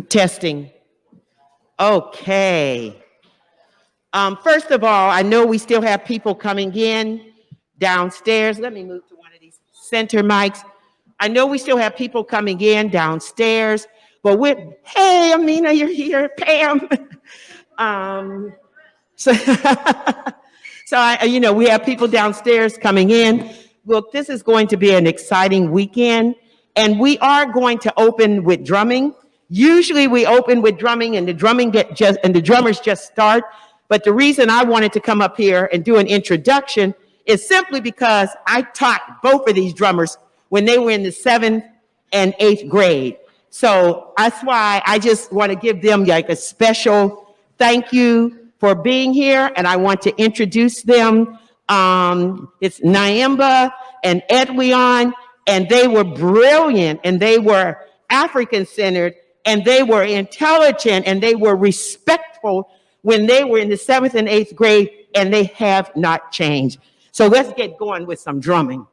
Testing. Okay. First of all, I know we still have people coming in downstairs. Let me move to one of these center mics. I know we still have people coming in downstairs, but hey, Amina, you're here, Pam. So we have people downstairs coming in. Look, this is going to be an exciting weekend, and we are going to open with drumming. Usually we open with drumming and the drummers just start. But the reason I wanted to come up here and do an introduction is simply because I taught both of these drummers when they were in the 7th and 8th grade. So that's why I just want to give them like a special thank you for being here. And I want to introduce them. It's Nyemba and Edwion, and they were brilliant, and they were African-centered, and they were intelligent, and they were respectful when they were in the 7th and 8th grade, and they have not changed. So let's get going with some drumming.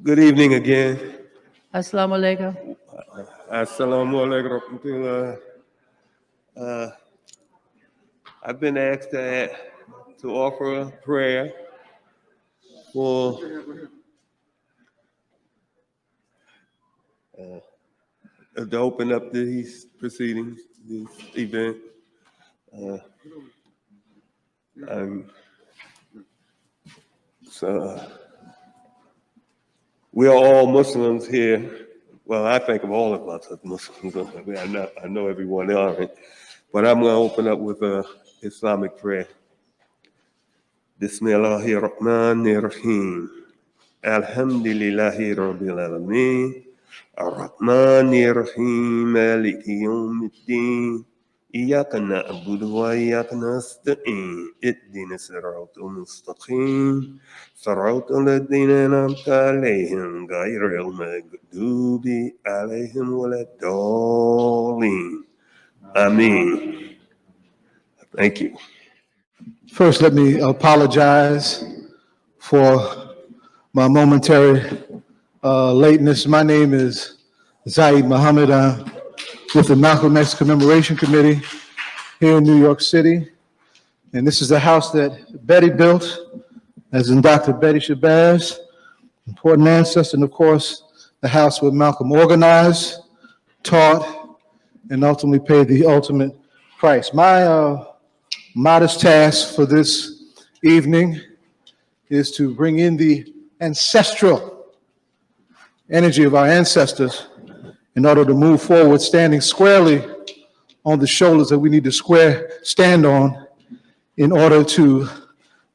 Good evening again. Assalamu alaikum. Assalamu alaikum. I've been asked to offer a prayer for to open up these proceedings, this event. So we are all Muslims here. Well, I think of all of us as Muslims. I know everyone aren't, but I'm going to open up with a Islamic prayer. Bismillahirrahmanirrahim. Alhamdulillahi Rabbil Alameen. Ar-Rahmanir-Rahim. Maliki Yawmiddin. إياك نعبد وإياك نستعين اهدنا الصراط المستقيم صراط الذين أنعمت عليهم غير المغضوب عليهم ولا الضالين. Amen. Thank you. First, let me apologize for my momentary lateness. My name is Zayid Mohammad. I'm with the Malcolm X Commemoration Committee here in New York City. And this is the house that Betty built, as in Dr. Betty Shabazz, important ancestor, and of course, the house where Malcolm organized, taught, and ultimately paid the ultimate price. My modest task for this evening is to bring in the ancestral energy of our ancestors in order to move forward, standing squarely on the shoulders that we need to stand on in order to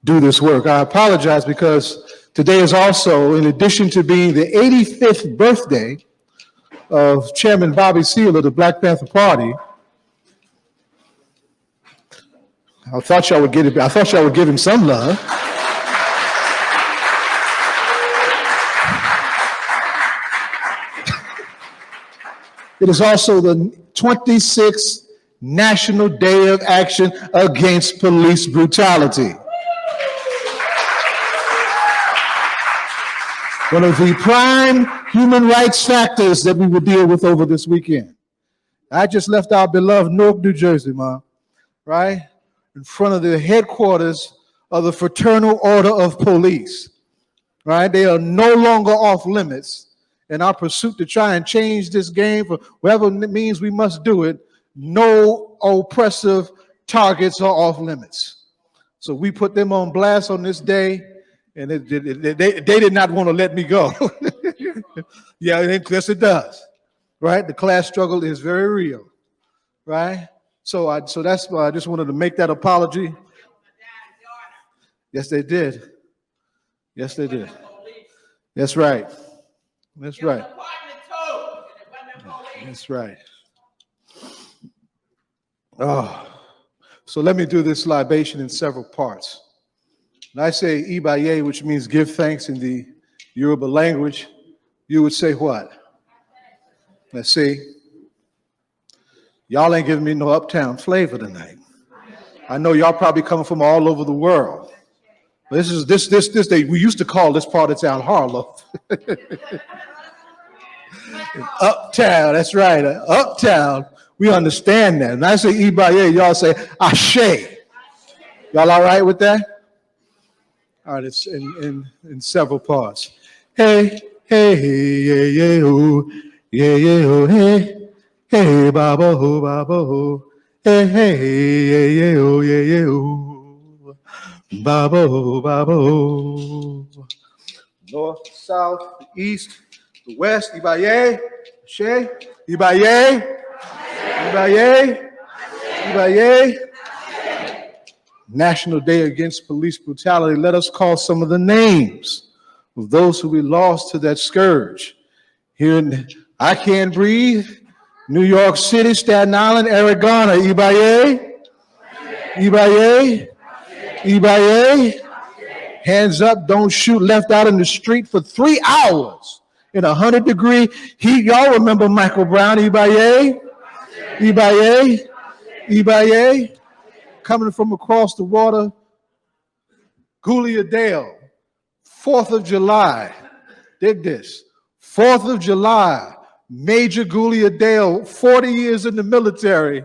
do this work. I apologize because today is also, in addition to being the 85th birthday of Chairman Bobby Seale of the Black Panther Party. I thought y'all would give him some love. It is also the 26th National Day of Action Against Police Brutality. One of the prime human rights factors that we will deal with over this weekend. I just left our beloved Newark, New Jersey, right? In front of the headquarters of the Fraternal Order of Police, right? They are no longer off limits. In our pursuit to try and change this game for whatever means we must do it, no oppressive targets are off limits. So we put them on blast on this day, and they did not want to let me go. Yeah, yes it does, right? The class struggle is very real, right? So that's why I just wanted to make that apology. Yes, they did. Yes, they did. That's right. That's right. That's right. Oh, so let me do this libation in several parts. When I say Ibaye, which means give thanks in the Yoruba language, you would say what? Let's see. Y'all ain't giving me no uptown flavor tonight. I know y'all probably coming from all over the world. This day, we used to call this part of town Harlem. Uptown, that's right, uptown. We understand that. And I say Ibaye, y'all say Ashe. Y'all all right with that? All right, it's in several parts. Hey, hey, yeah, yeah, oh, yeah, yeah, oh, hey, hey, baba, ho, baba, ho, hey, hey, yeah, yeah, oh, yeah, yeah, oh, baba, ho, baba, ho. North, south, the east, the west, Ibaye, Ashe, Ibaye, Ibaye, Ibaye. National Day Against Police Brutality. Let us call some of the names of those who we lost to that scourge. Here in I Can't Breathe, New York City, Staten Island, Arizona, Ibaye, Ibaye, Ibaye. Hands up, don't shoot, left out in the street for 3 hours in 100-degree heat. Y'all remember Michael Brown, Ibaye, Ibaye, Ibaye. Coming from across the water, Gulia Dale, 4th of July, Dig this. 4th of July, Major Gulia Dale, 40 years in the military,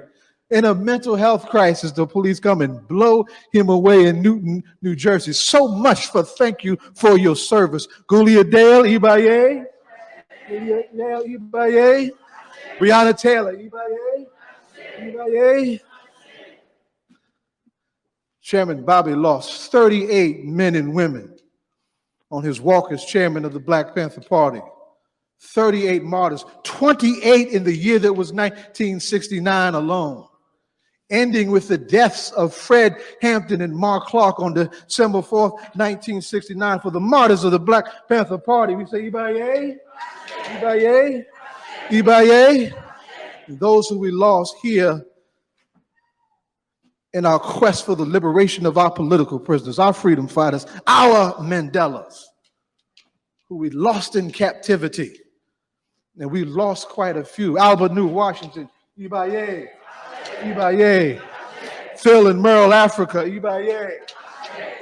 in a mental health crisis. The police come and blow him away in Newton, New Jersey. So much for thank you for your service. Gulia Dale, Ibaye. Gulia Dale, Ibaye. Breonna Taylor, Ibaye. Ibaye. Chairman Bobby lost 38 men and women on his walk as chairman of the Black Panther Party. 38 martyrs, 28 in the year that was 1969 alone, ending with the deaths of Fred Hampton and Mark Clark on December 4th, 1969. For the martyrs of the Black Panther Party, we say Ibaye, Ibaye, Ibaye. And those who we lost here in our quest for the liberation of our political prisoners, our freedom fighters, our Mandelas, who we lost in captivity. And we lost quite a few. Albert New Washington, Ibaye, Ibaye. Phil and Merle, Africa, Ibaye,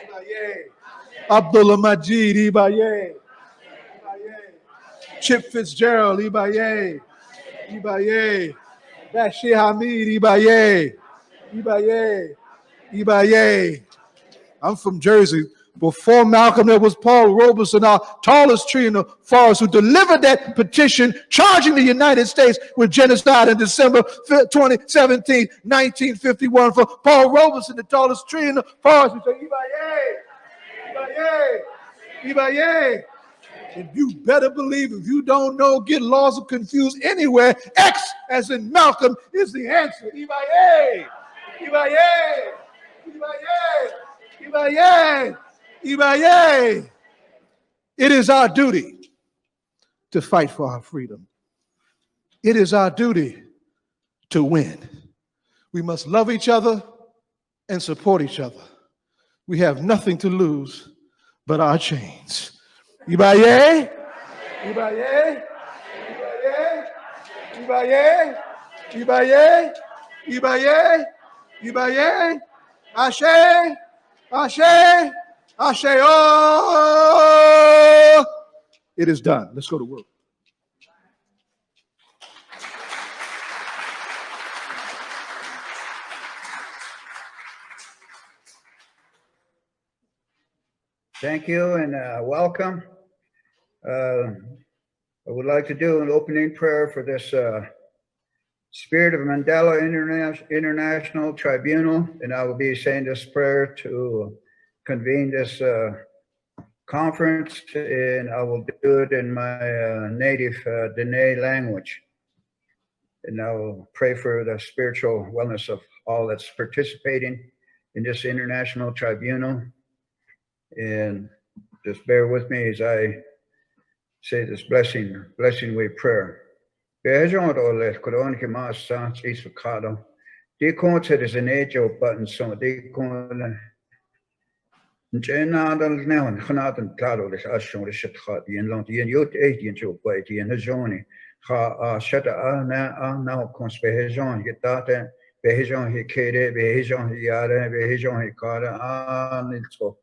Ibaye. Abdullah Majid, Ibaye, Ibaye. Chip Fitzgerald, Ibaye, Ibaye. Bashir Hamid, Ibaye, Ibaye, Ibaye. I'm from Jersey. Before Malcolm, there was Paul Robeson, our tallest tree in the forest, who delivered that petition charging the United States with genocide in December 2017, 1951. For Paul Robeson, the tallest tree in the forest, we say, Ibaye, Ibaye, Ibaye. And you better believe, if you don't know, get lost or confused anywhere, X, as in Malcolm, is the answer. Ibaye, Ibaye, Ibaye, Ibaye. Ibaye. It is our duty to fight for our freedom. It is our duty to win. We must love each other and support each other. We have nothing to lose but our chains. Ibaye, Ibaye, Ibaye, Ibaye, Ibaye, Ibaye, Ibaye, Ashe, Ashe. Ashe, oh, it is done. Let's go to work. Thank you and welcome. I would like to do an opening prayer for this Spirit of Mandela International Tribunal, and I will be saying this prayer to convene this conference, and I will do it in my native Dene language. And I will pray for the spiritual wellness of all that's participating in this international tribunal. And just bear with me as I say this blessing way prayer. Njenadal neon khanadan claro les ashon les shathat yen long yen yot yen jo by yen hajoni kha shata na conspehejon yetate behejon he kere behejon yare behejon he kara nilso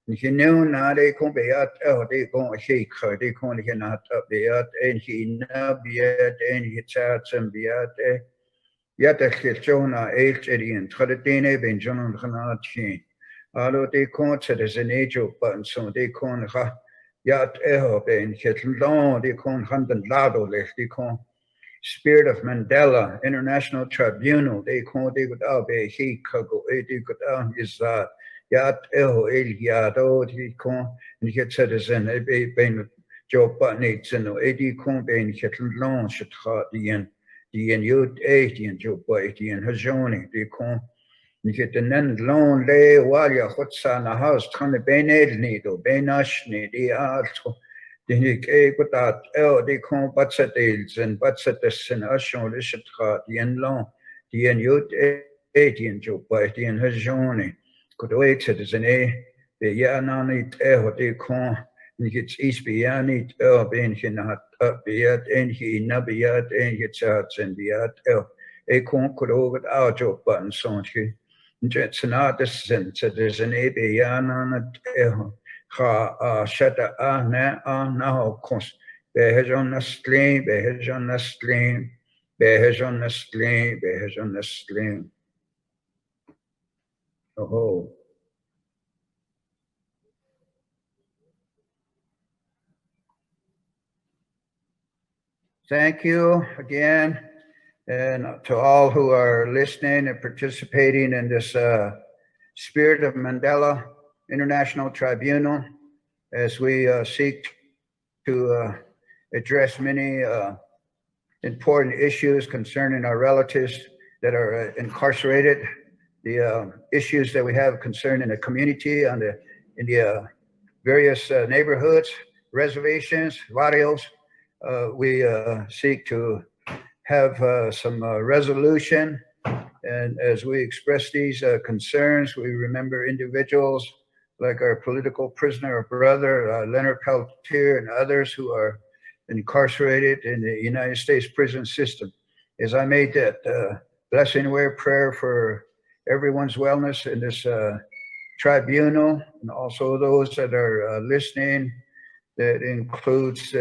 nihinu na de kon beat de kon he kha de kon he na beat en he na beat en he chatsem beat yat khilchona elcherien khadetene benjon khanat Alo de kon to the Zenejo button, so de kon ha yat eho ben hitlon, de kon handan lado left, de kon Spirit of Mandela International Tribunal, de kon de good out be he kago, de good out is that yat eho el yado, de kon, and he said as in a ben Joe button eight, and de kon ben hitlon should ha the yen yut 80 and Joe by the yen hajoni, de kon. You get the non long lay while you're hot on a house, trying to be needle, be nashni, the art. Then you gave that, they come butts at deals and butts at the sin, Ashon, the shit, the end long, the end youth 18 joke by the end hajoni. Could wait to the zane, the yanani, they come, and gets east beyond it, being he not up yet, and he nubby yet, and gets out and the art, a con could over out your button, so he. It's not the sense that there's an Abian on it. Shata na naho cons. Behejon Nastlin, Behejon Nastlin, Behejon Nastlin, Behejon Nastlin. Oh. Thank you again, and to all who are listening and participating in this Spirit of Mandela International Tribunal, as we seek to address many important issues concerning our relatives that are incarcerated, the issues that we have concerning the community in the various neighborhoods, reservations, barrios. We seek to have some resolution, and as we express these concerns, we remember individuals like our political prisoner brother, Leonard Peltier, and others who are incarcerated in the United States prison system. As I made that blessing word prayer for everyone's wellness in this tribunal, and also those that are listening, that includes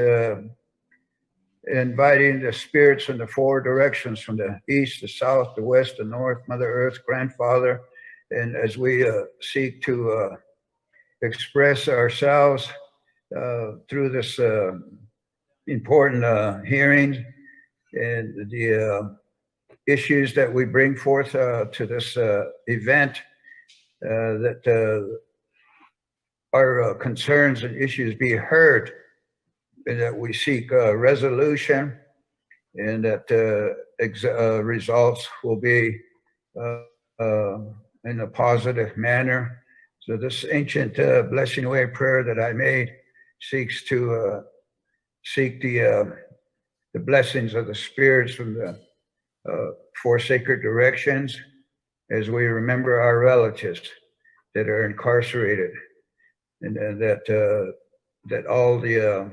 inviting the spirits in the four directions, from the east, the south, the west, the north, Mother Earth, Grandfather. And as we seek to express ourselves through this important hearing and the issues that we bring forth to this event, that our concerns and issues be heard, and that we seek resolution, and that results will be in a positive manner. So this ancient blessing away prayer that I made seeks to seek the blessings of the spirits from the four sacred directions, as we remember our relatives that are incarcerated, and that all the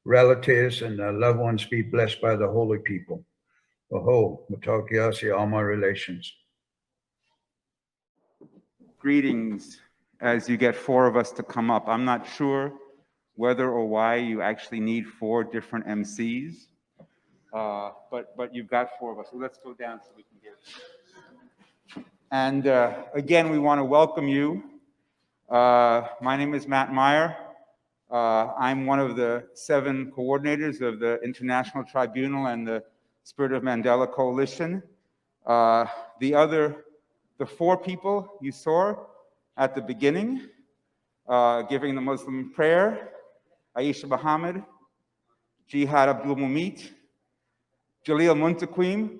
relatives and loved ones be blessed by the holy people. Aho, Mutakiasi, all my relations. Greetings as you get four of us to come up. I'm not sure whether or why you actually need four different MCs, but you've got four of us. So let's go down so we can get. And again, we want to welcome you. My name is Matt Meyer. I'm one of the 7 coordinators of the International Tribunal and the Spirit of Mandela Coalition. The 4 people you saw at the beginning, giving the Muslim prayer, Aisha Muhammad, Jihad Abdulmumit, Jalil Muntaqim,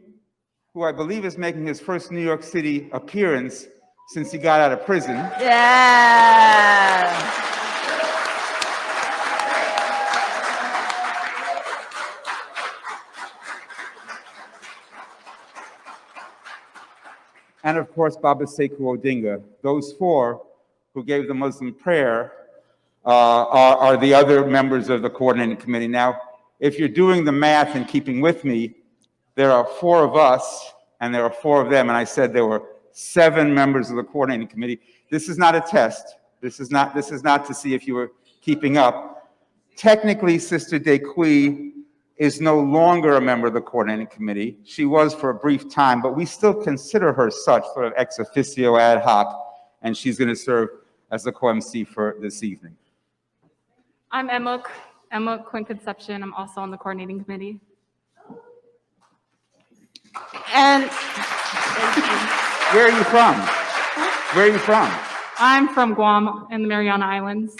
who I believe is making his first New York City appearance since he got out of prison. Yeah. And of course, Baba Sekou Odinga. Those 4 who gave the Muslim prayer are the other members of the coordinating committee. Now, if you're doing the math and keeping with me, there are 4 of us and there are 4 of them. And I said there were 7 members of the coordinating committee. This is not a test. This is not to see if you were keeping up. Technically, Sister Dequi is no longer a member of the coordinating committee. She was for a brief time, but we still consider her such, sort of ex officio ad hoc, and she's going to serve as the co-MC for this evening. I'm Emok, Quint Concepcion. I'm also on the coordinating committee. And Where are you from? Where are you from? I'm from Guam in the Mariana Islands.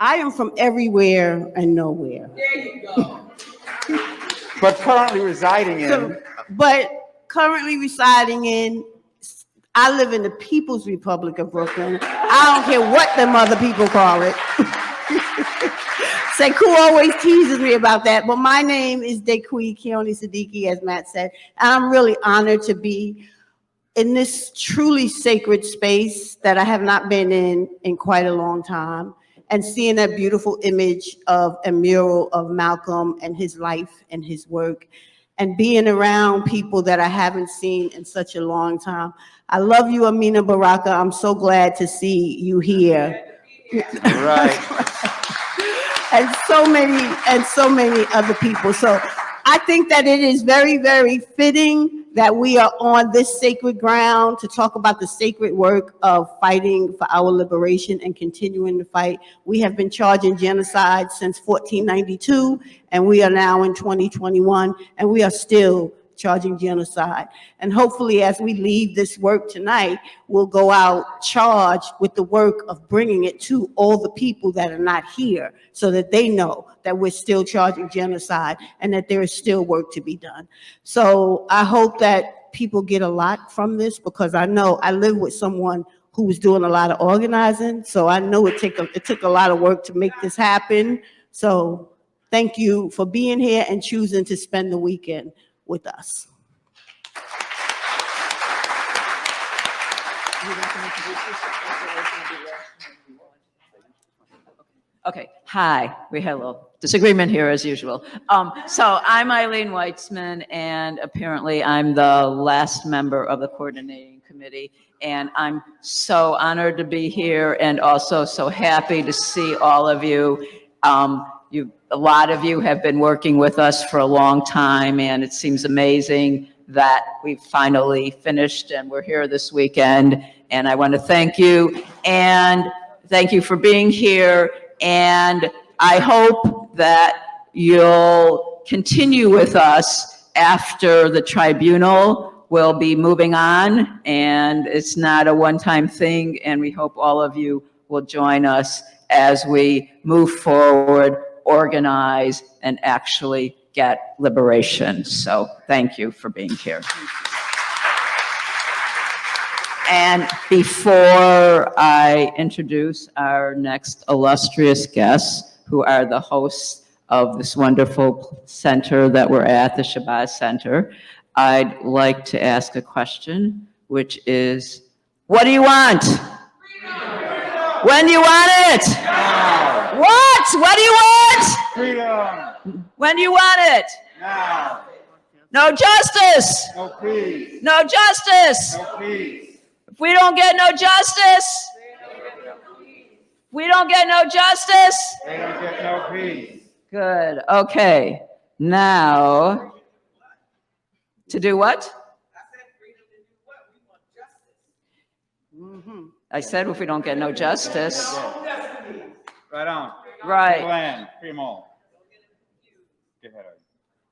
I am from everywhere and nowhere. There you go. But currently residing in. Currently residing in, I live in the People's Republic of Brooklyn. I don't care what them other people call it. Sekou always teases me about that, but my name is Dequi Kioni-Sadiki, as Matt said, and I'm really honored to be in this truly sacred space that I have not been in quite a long time, and seeing that beautiful image of a mural of Malcolm and his life and his work. and being around people that I haven't seen in such a long time. I love you, Amina Baraka. I'm so glad to see you here. Right. and so many other people. So I think that it is very, very fitting that we are on this sacred ground to talk about the sacred work of fighting for our liberation and continuing to fight. We have been charging genocide since 1492, and we are now in 2021, and we are still charging genocide. And hopefully, as we leave this work tonight, we'll go out charged with the work of bringing it to all the people that are not here, so that they know that we're still charging genocide and that there is still work to be done. So I hope that people get a lot from this, because I know I live with someone who was doing a lot of organizing, so I know it took a lot of work to make this happen. So thank you for being here and choosing to spend the weekend with us. Okay, hi, we had a little disagreement here as usual. So I'm Eileen Weitzman, and apparently I'm the last member of the coordinating committee, and I'm so honored to be here and also so happy to see all of you. A lot of you have been working with us for a long time, and it seems amazing that we've finally finished and we're here this weekend. And I want to thank you, and thank you for being here. And I hope that you'll continue with us after the tribunal. We'll be moving on, and it's not a one-time thing, and we hope all of you will join us as we move forward, organize, and actually get liberation. So thank you for being here. And before I introduce our next illustrious guests, who are the hosts of this wonderful center that we're at, the Shabazz Center, I'd like to ask a question, which is, what do you want? Freedom. When do you want it? Now. What? What do you want? Freedom. When do you want it? Now. No justice. No peace. No justice. No peace. If we don't get no justice, we don't get no justice. They don't get no peace. Good. Okay. Now, to do what? I said if we don't get no justice. Right on. Right. Free land, free them all. Go ahead.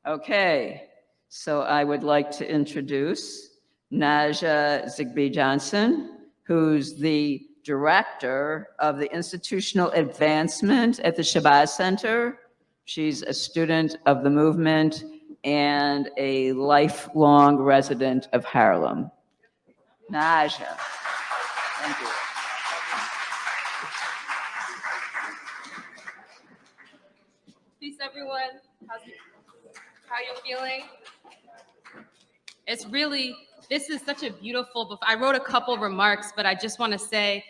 Okay. So I would like to introduce Nahja Zigbi-Johnson, who's the director of the institutional advancement at the Shabazz Center. She's a student of the movement and a lifelong resident of Harlem. Nahja. Thank you. Peace, everyone. How you feeling? It's really, this is such a beautiful, I wrote a couple remarks, but I just want to say,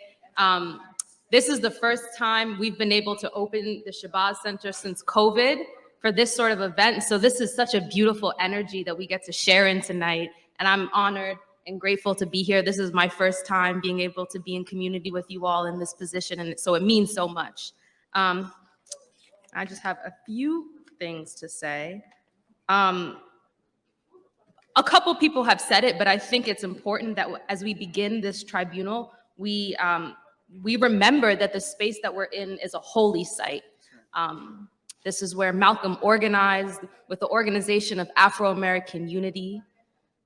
this is the first time we've been able to open the Shabazz Center since COVID for this sort of event. So this is such a beautiful energy that we get to share in tonight. And I'm honored and grateful to be here. This is my first time being able to be in community with you all in this position. And so it means so much. I just have a few things to say. A couple people have said it, but I think it's important that as we begin this tribunal, we remember that the space that we're in is a holy site. This is where Malcolm organized with the Organization of Afro-American Unity.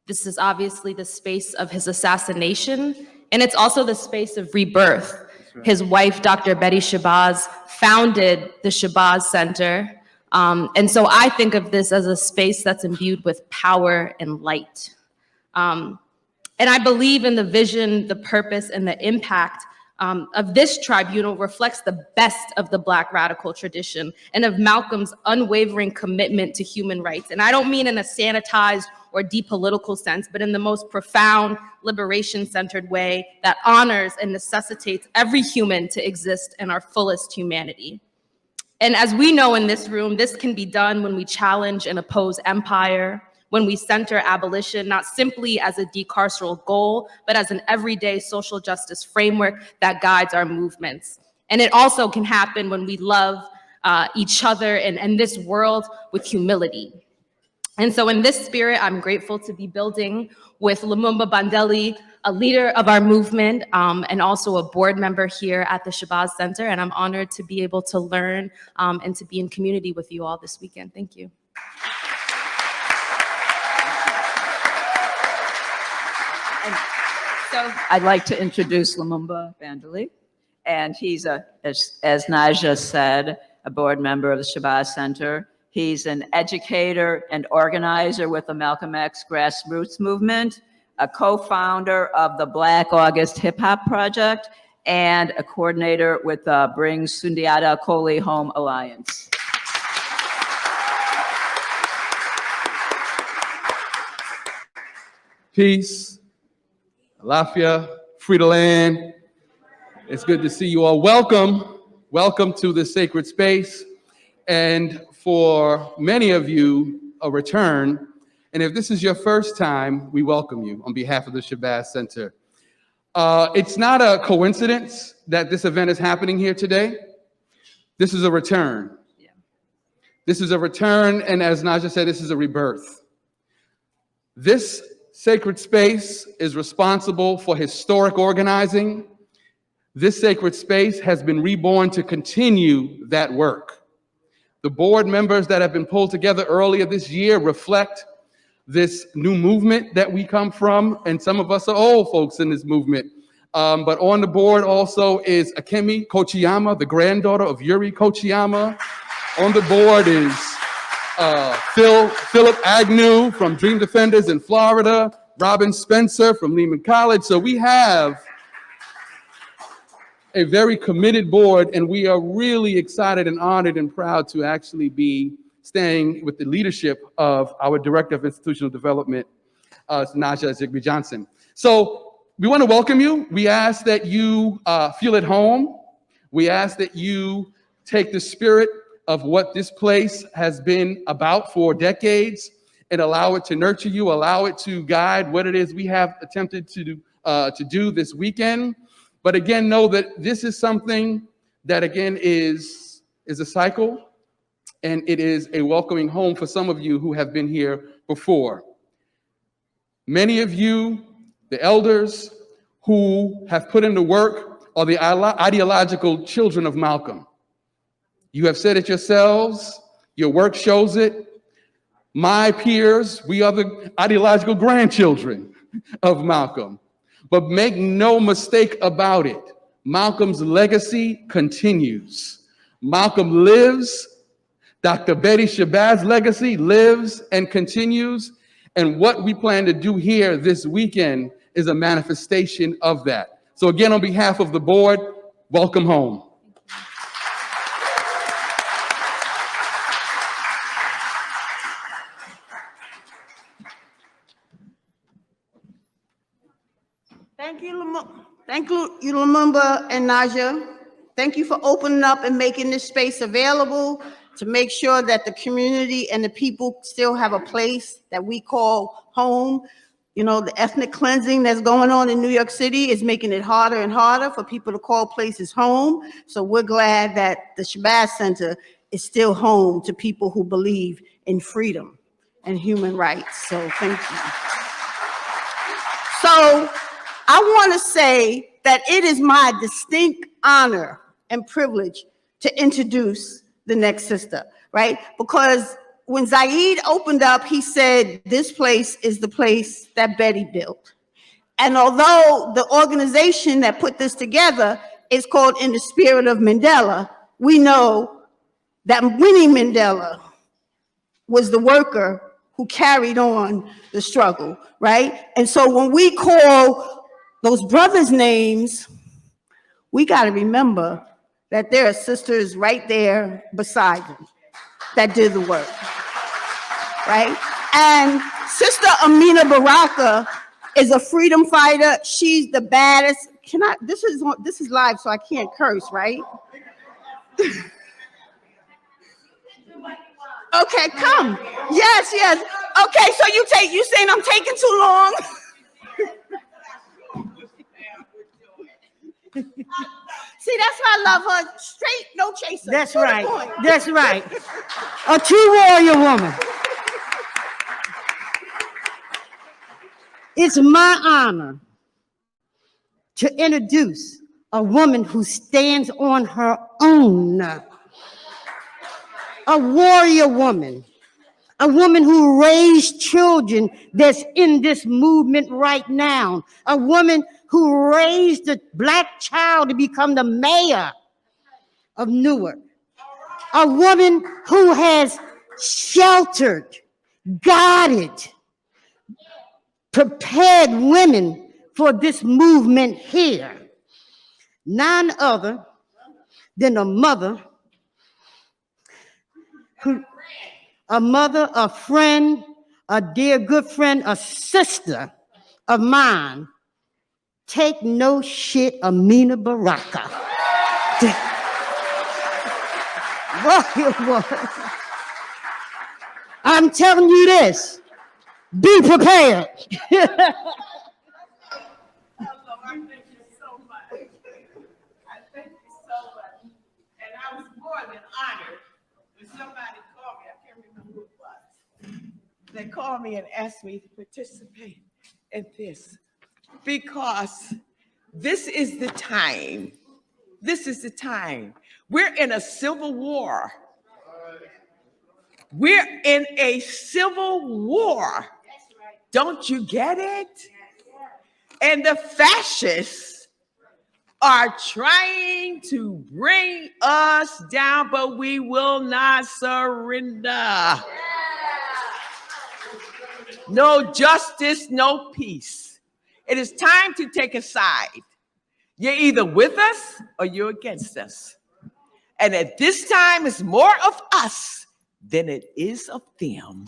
This is obviously the space of his assassination, and it's also the space of rebirth. Right. His wife, Dr. Betty Shabazz, founded the Shabazz Center. And so I think of this as a space that's imbued with power and light. And I believe in the vision, the purpose, and the impact of this tribunal reflects the best of the Black radical tradition and of Malcolm's unwavering commitment to human rights. And I don't mean in a sanitized or depolitical sense, but in the most profound, liberation-centered way that honors and necessitates every human to exist in our fullest humanity. And as we know in this room, this can be done when we challenge and oppose empire, when we center abolition not simply as a decarceral goal, but as an everyday social justice framework that guides our movements. And it also can happen when we love each other and this world with humility. And so in this spirit, I'm grateful to be building with Lumumba Bandele, a leader of our movement, and also a board member here at the Shabazz Center. And I'm honored to be able to learn and to be in community with you all this weekend. Thank you. So I'd like to introduce Lumumba Bandele. And he's, as Nahja said, a board member of the Shabazz Center. He's an educator and organizer with the Malcolm X grassroots movement, a co-founder of the Black August Hip Hop Project, and a coordinator with the Bring Sundiata Akoli Home Alliance. Peace, Alafia, Frida Land. It's good to see you all. Welcome. Welcome to this sacred space. And for many of you, a return. And if this is your first time, we welcome you on behalf of the Shabazz Center. It's not a coincidence that this event is happening here today. This is a return. Yeah. This is a return, and as Nahja said, this is a rebirth. This sacred space is responsible for historic organizing. This sacred space has been reborn to continue that work. The board members that have been pulled together earlier this year reflect this new movement that we come from, and some of us are old folks in this movement. But on the board also is Akemi Kochiyama, the granddaughter of Yuri Kochiyama. On the board is Philip Agnew from Dream Defenders in Florida, Robin Spencer from Lehman College. So we have a very committed board, and we are really excited and honored and proud to actually be staying with the leadership of our Director of Institutional Development, Nahja Zigbi-Johnson. So we want to welcome you. We ask that you feel at home. We ask that you take the spirit of what this place has been about for decades and allow it to nurture you, allow it to guide what it is we have attempted to do this weekend. But again, know that this is something that, again, is a cycle, and it is a welcoming home for some of you who have been here before. Many of you, the elders who have put in the work, are the ideological children of Malcolm. You have said it yourselves, your work shows it. My peers, we are the ideological grandchildren of Malcolm. But make no mistake about it, Malcolm's legacy continues. Malcolm lives, Dr. Betty Shabazz's legacy lives and continues, and what we plan to do here this weekend is a manifestation of that. So again, on behalf of the board, welcome home. Thank you, Lumumba and Nahja. Thank you for opening up and making this space available to make sure that the community and the people still have a place that we call home. You know, the ethnic cleansing that's going on in New York City is making it harder and harder for people to call places home. So we're glad that the Shabazz Center is still home to people who believe in freedom and human rights. So thank you. So I want to say that it is my distinct honor and privilege to introduce the next sister, right? Because when Zayid opened up, he said, this place is the place that Betty built. And although the organization that put this together is called In the Spirit of Mandela, we know that Winnie Mandela was the worker who carried on the struggle, right? And so when we call those brothers' names, we got to remember that there are sisters right there beside them that did the work, right? And Sister Amina Baraka is a freedom fighter. She's the baddest. This is live, so I can't curse, right? Okay, come. Yes. Okay, so you saying I'm taking too long? See, that's why I love her. Straight, no chaser. That's To the right. point. That's right. A true warrior woman. It's my honor to introduce a woman who stands on her own. A warrior woman. A woman who raised children that's in this movement right now. A woman who raised a Black child to become the mayor of Newark. A woman who has sheltered, guided, prepared women for this movement here. None other than a mother, a friend, a dear good friend, a sister of mine. Take no shit, Amina Baraka. I'm telling you this. Be prepared. And I was more than honored when somebody called me, I can't remember who it was. They called me and asked me to participate in this because this is the time. This is the time. We're in a civil war. We're in a civil war. Don't you get it? And the fascists are trying to bring us down, but we will not surrender. No justice, no peace. It is time to take a side. You're either with us or you're against us. And at this time, it's more of us than it is of them.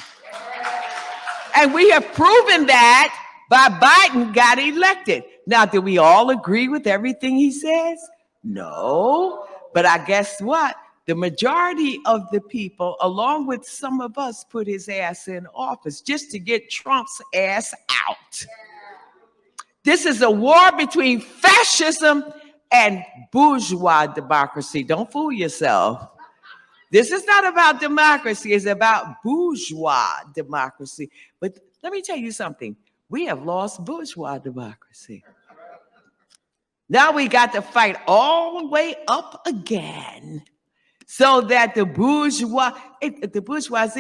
And we have proven that by Biden got elected. Now, do we all agree with everything he says? No. But I guess what? The majority of the people, along with some of us, put his ass in office just to get Trump's ass out. This is a war between fascism and bourgeois democracy. Don't fool yourself. This is not about democracy. It's about bourgeois democracy. But let me tell you something. We have lost bourgeois democracy. Now we got to fight all the way up again so that the bourgeoisie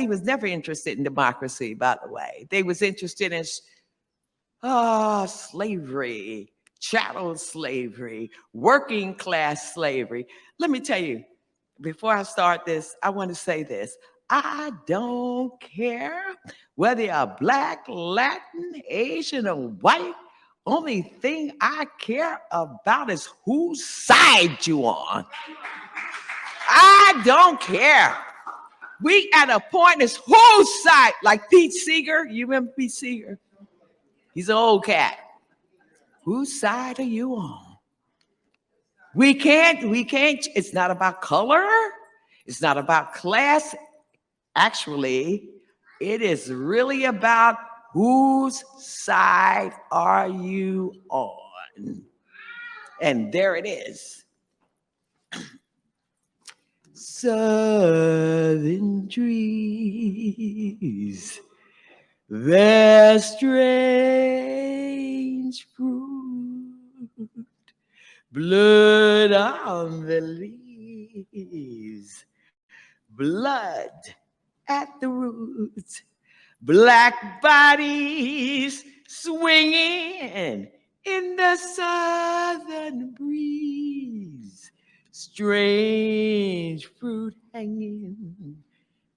was never interested in democracy, by the way. They was interested in slavery, chattel slavery, working class slavery. Let me tell you, before I start this, I want to say this. I don't care whether you're Black, Latin, Asian, or white. Only thing I care about is whose side you on. I don't care. We at a point is whose side, like Pete Seeger. You remember Pete Seeger? He's an old cat. Whose side are you on? We can't, it's not about color. It's not about class. Actually, it is really about whose side are you on? And there it is. Southern trees, their strange fruit, blood on the leaves, blood at the roots, Black bodies swinging in the southern breeze, strange fruit hanging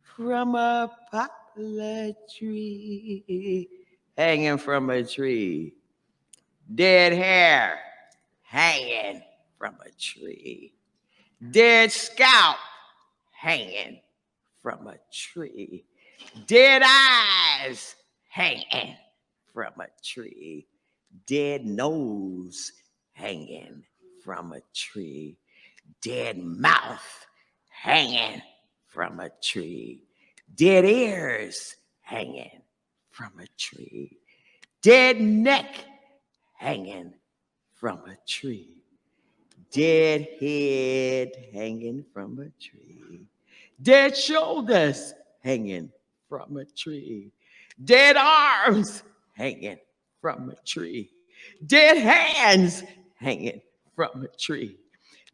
from a poplar tree, hanging from a tree, dead hair hanging from a tree, dead scalp hanging from a tree, dead eyes hanging from a tree, dead nose hanging from a tree, dead mouth hanging from a tree, dead ears hanging from a tree. Dead neck hanging from a tree. Dead head hanging from a tree. Dead shoulders hanging from a tree. Dead arms hanging from a tree. Dead hands hanging from a tree.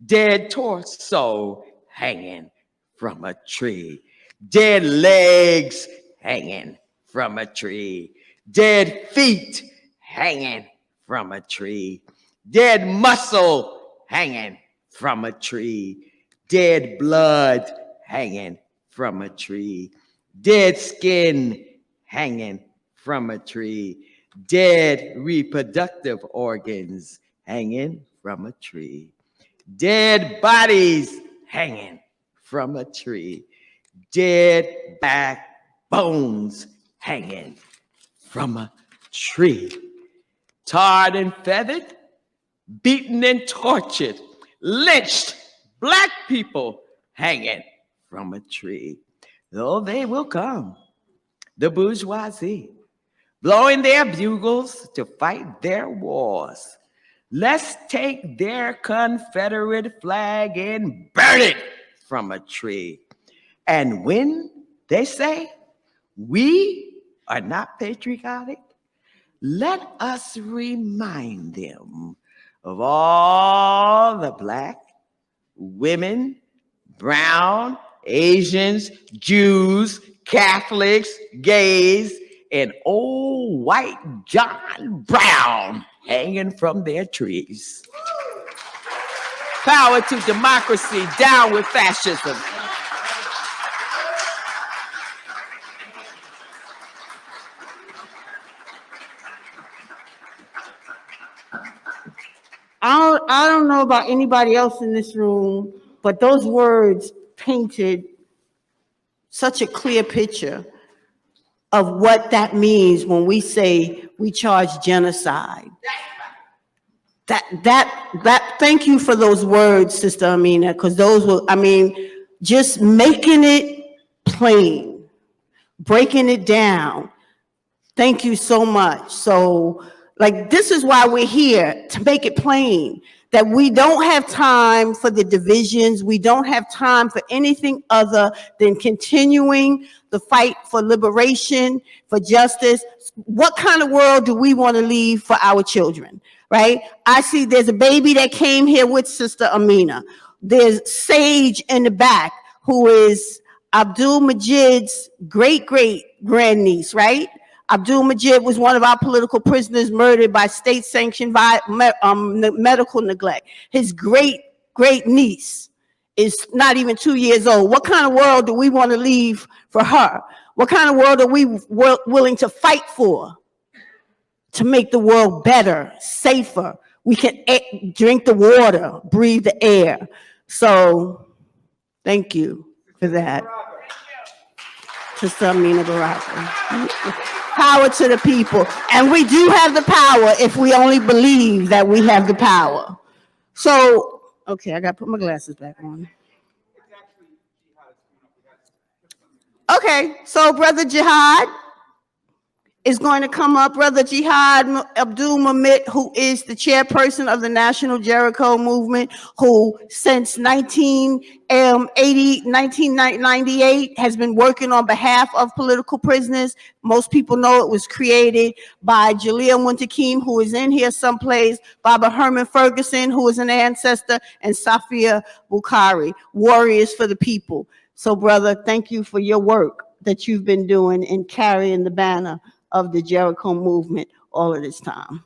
Dead torso hanging from a tree. Dead legs hanging from a tree. Dead feet hanging from a tree. Dead muscle hanging from a tree. Dead blood hanging from a tree. Dead skin hanging from a tree. Dead reproductive organs hanging from a tree. Dead bodies hanging from a tree. Dead backbones hanging from a tree. Tarred and feathered, beaten and tortured, lynched Black people hanging from a tree. Though they will come, the bourgeoisie, blowing their bugles to fight their wars. Let's take their Confederate flag and burn it from a tree. And when they say we are not patriotic, let us remind them of all the Black, women, brown, Asians, Jews, Catholics, gays, and old white John Brown hanging from their trees. Power to democracy, down with fascism. I don't know about anybody else in this room, but those words painted such a clear picture of what that means when we say we charge genocide. Thank you for those words, Sister Amina, because those were, just making it plain, breaking it down. Thank you so much. So, this is why we're here, to make it plain that we don't have time for the divisions. We don't have time for anything other than continuing the fight for liberation, for justice. What kind of world do we want to leave for our children, right? I see there's a baby that came here with Sister Amina. There's Sage in the back, who is Abdul Majid's great-great-grandniece, right? Abdul Majid was one of our political prisoners murdered by state-sanctioned medical neglect. His great-great-niece is not even 2 years old. What kind of world do we want to leave for her? What kind of world are we willing to fight for to make the world better, safer? We can drink the water, breathe the air. So thank you for that. Sister Amina Baraka. Power to the people. And we do have the power if we only believe that we have the power. So, okay, I got to put my glasses back on. Okay, so Brother Jihad is going to come up. Brother Jihad Abdulmumit, who is the chairperson of the National Jericho Movement, who since 1998 has been working on behalf of political prisoners. Most people know it was created by Jalil Muntaqim, who is in here someplace, Baba Herman Ferguson, who is an ancestor, and Safia Bukhari, warriors for the people. So, brother, thank you for your work that you've been doing in carrying the banner of the Jericho movement all of this time.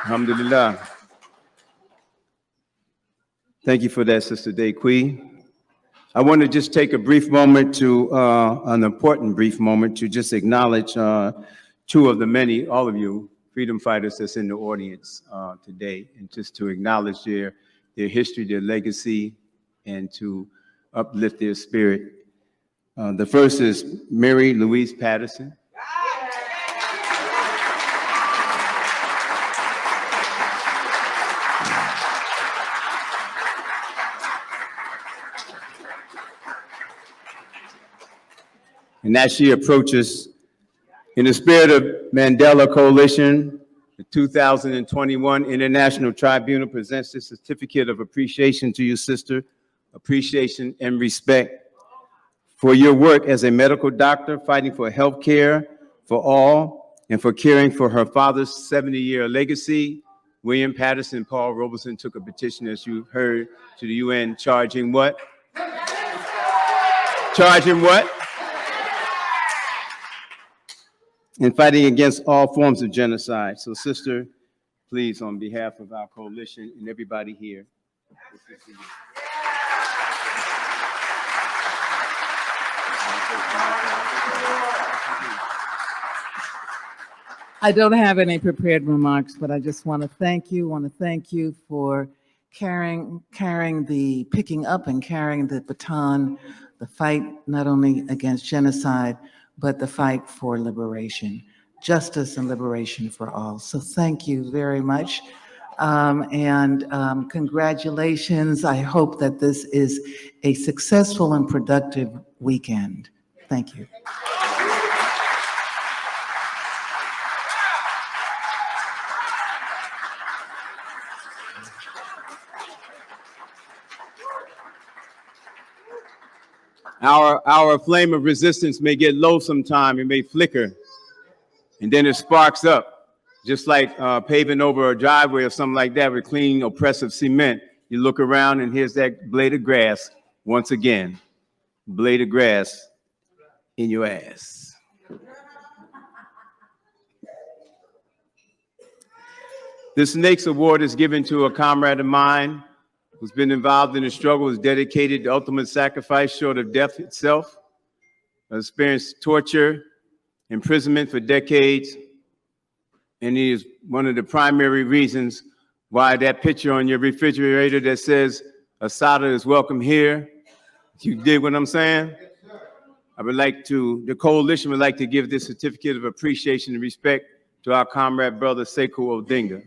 Alhamdulillah. Thank you for that, Sister Dequi. I want to just take a brief moment to, an important brief moment to just acknowledge two of the many, all of you, freedom fighters that's in the audience today, and just to acknowledge their history, their legacy, and to uplift their spirit. The first is Mary Louise Patterson. And as she approaches, in the spirit of Mandela Coalition, the 2021 International Tribunal presents this certificate of appreciation to you, sister, appreciation and respect for your work as a medical doctor, fighting for health care for all, and for caring for her father's 70-year legacy. William Patterson and Paul Robeson took a petition, as you heard, to the UN charging what? Charging what? And fighting against all forms of genocide. So, sister, please, on behalf of our coalition and everybody here, this is for you. I don't have any prepared remarks, but I just want to thank you for picking up and carrying the baton, the fight not only against genocide, but the fight for liberation, justice and liberation for all. So thank you very much. Congratulations. I hope that this is a successful and productive weekend. Thank you. Our flame of resistance may get low sometime, it may flicker, and then it sparks up, just like paving over a driveway or something like that with clean, oppressive cement. You look around and here's that blade of grass, once again, blade of grass in your ass. This next award is given to a comrade of mine who's been involved in the struggle, is dedicated to ultimate sacrifice short of death itself, experienced torture, imprisonment for decades, and he is one of the primary reasons why that picture on your refrigerator that says Assata is welcome here. You dig what I'm saying? I would like to, the coalition would like to give this certificate of appreciation and respect to our comrade brother Sekou Odinga.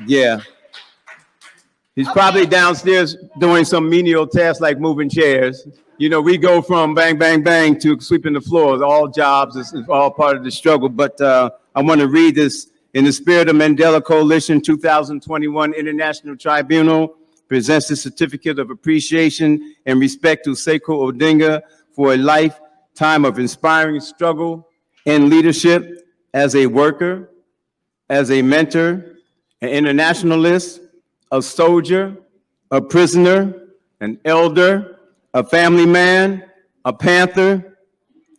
Yeah. He's probably downstairs doing some menial tasks like moving chairs. You know, we go from bang, bang, bang to sweeping the floors. All jobs is all part of the struggle. But I want to read this. In the spirit of Mandela Coalition 2021 International Tribunal presents the certificate of appreciation and respect to Sekou Odinga for a lifetime of inspiring struggle and leadership as a worker, as a mentor, an internationalist, a soldier, a prisoner, an elder, a family man, a panther,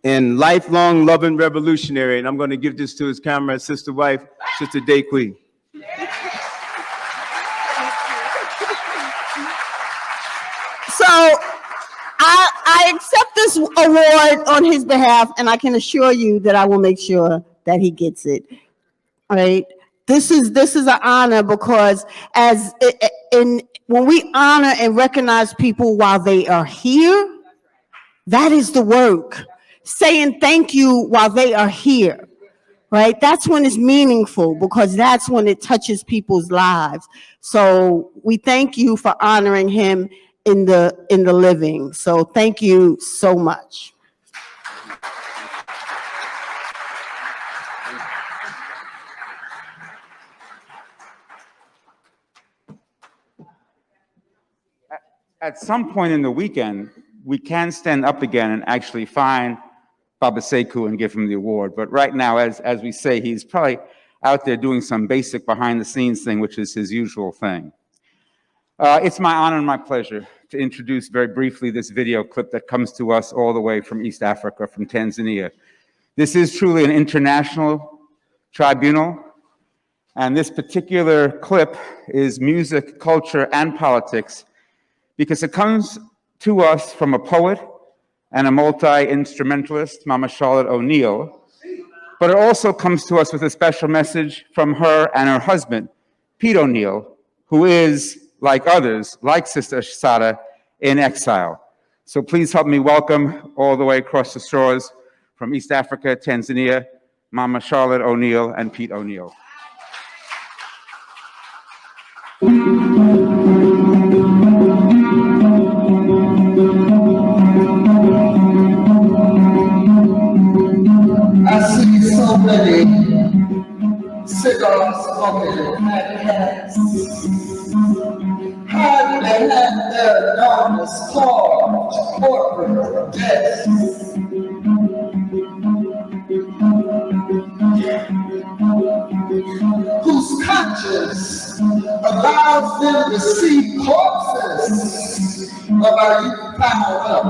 and lifelong loving revolutionary. And I'm going to give this to his comrade, sister wife, Sister Dequi. So I accept this award on his behalf, and I can assure you that I will make sure that he gets it. All right. This is an honor because when we honor and recognize people while they are here, that is the work. Saying thank you while they are here, right? That's when it's meaningful because that's when it touches people's lives. So we thank you for honoring him in the living. So thank you so much. At some point in the weekend, we can stand up again and actually find Baba Sekou and give him the award. But right now, as we say, he's probably out there doing some basic behind-the-scenes thing, which is his usual thing. It's my honor and my pleasure to introduce very briefly this video clip that comes to us all the way from East Africa, from Tanzania. This is truly an international tribunal, and this particular clip is music, culture, and politics, because it comes to us from a poet and a multi-instrumentalist, Mama Charlotte O'Neill, but it also comes to us with a special message from her and her husband, Pete O'Neill, who is, like others, like Sister Sada, in exile. So please help me welcome all the way across the shores from East Africa, Tanzania, Mama Charlotte O'Neill and Pete O'Neill. I see so many cigars smoking at cats. How do they have their enormous large corporate desks? Whose conscience allows them to see corpses of our youth piled up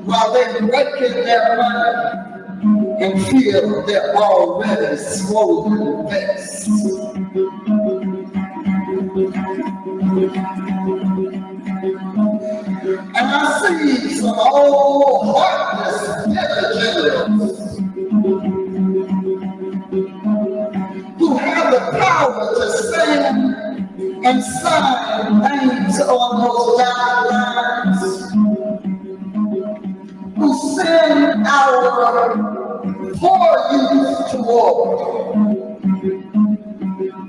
while they're raking their money and feel their already swollen vests. And I see some old heartless individuals who have the power to stand and sign names on those guidelines, who send our poor youth to war.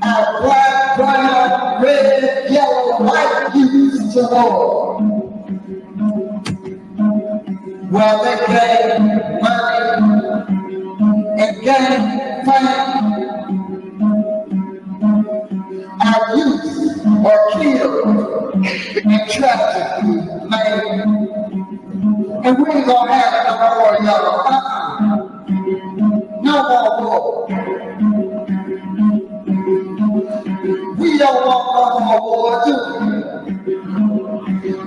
Our black, brown, red, yellow, white youth to war. While they gain money and gain fame, our youth are killed and tragically maimed. And we ain't gonna have no more, y'all. No more war. We don't want no more war, do we?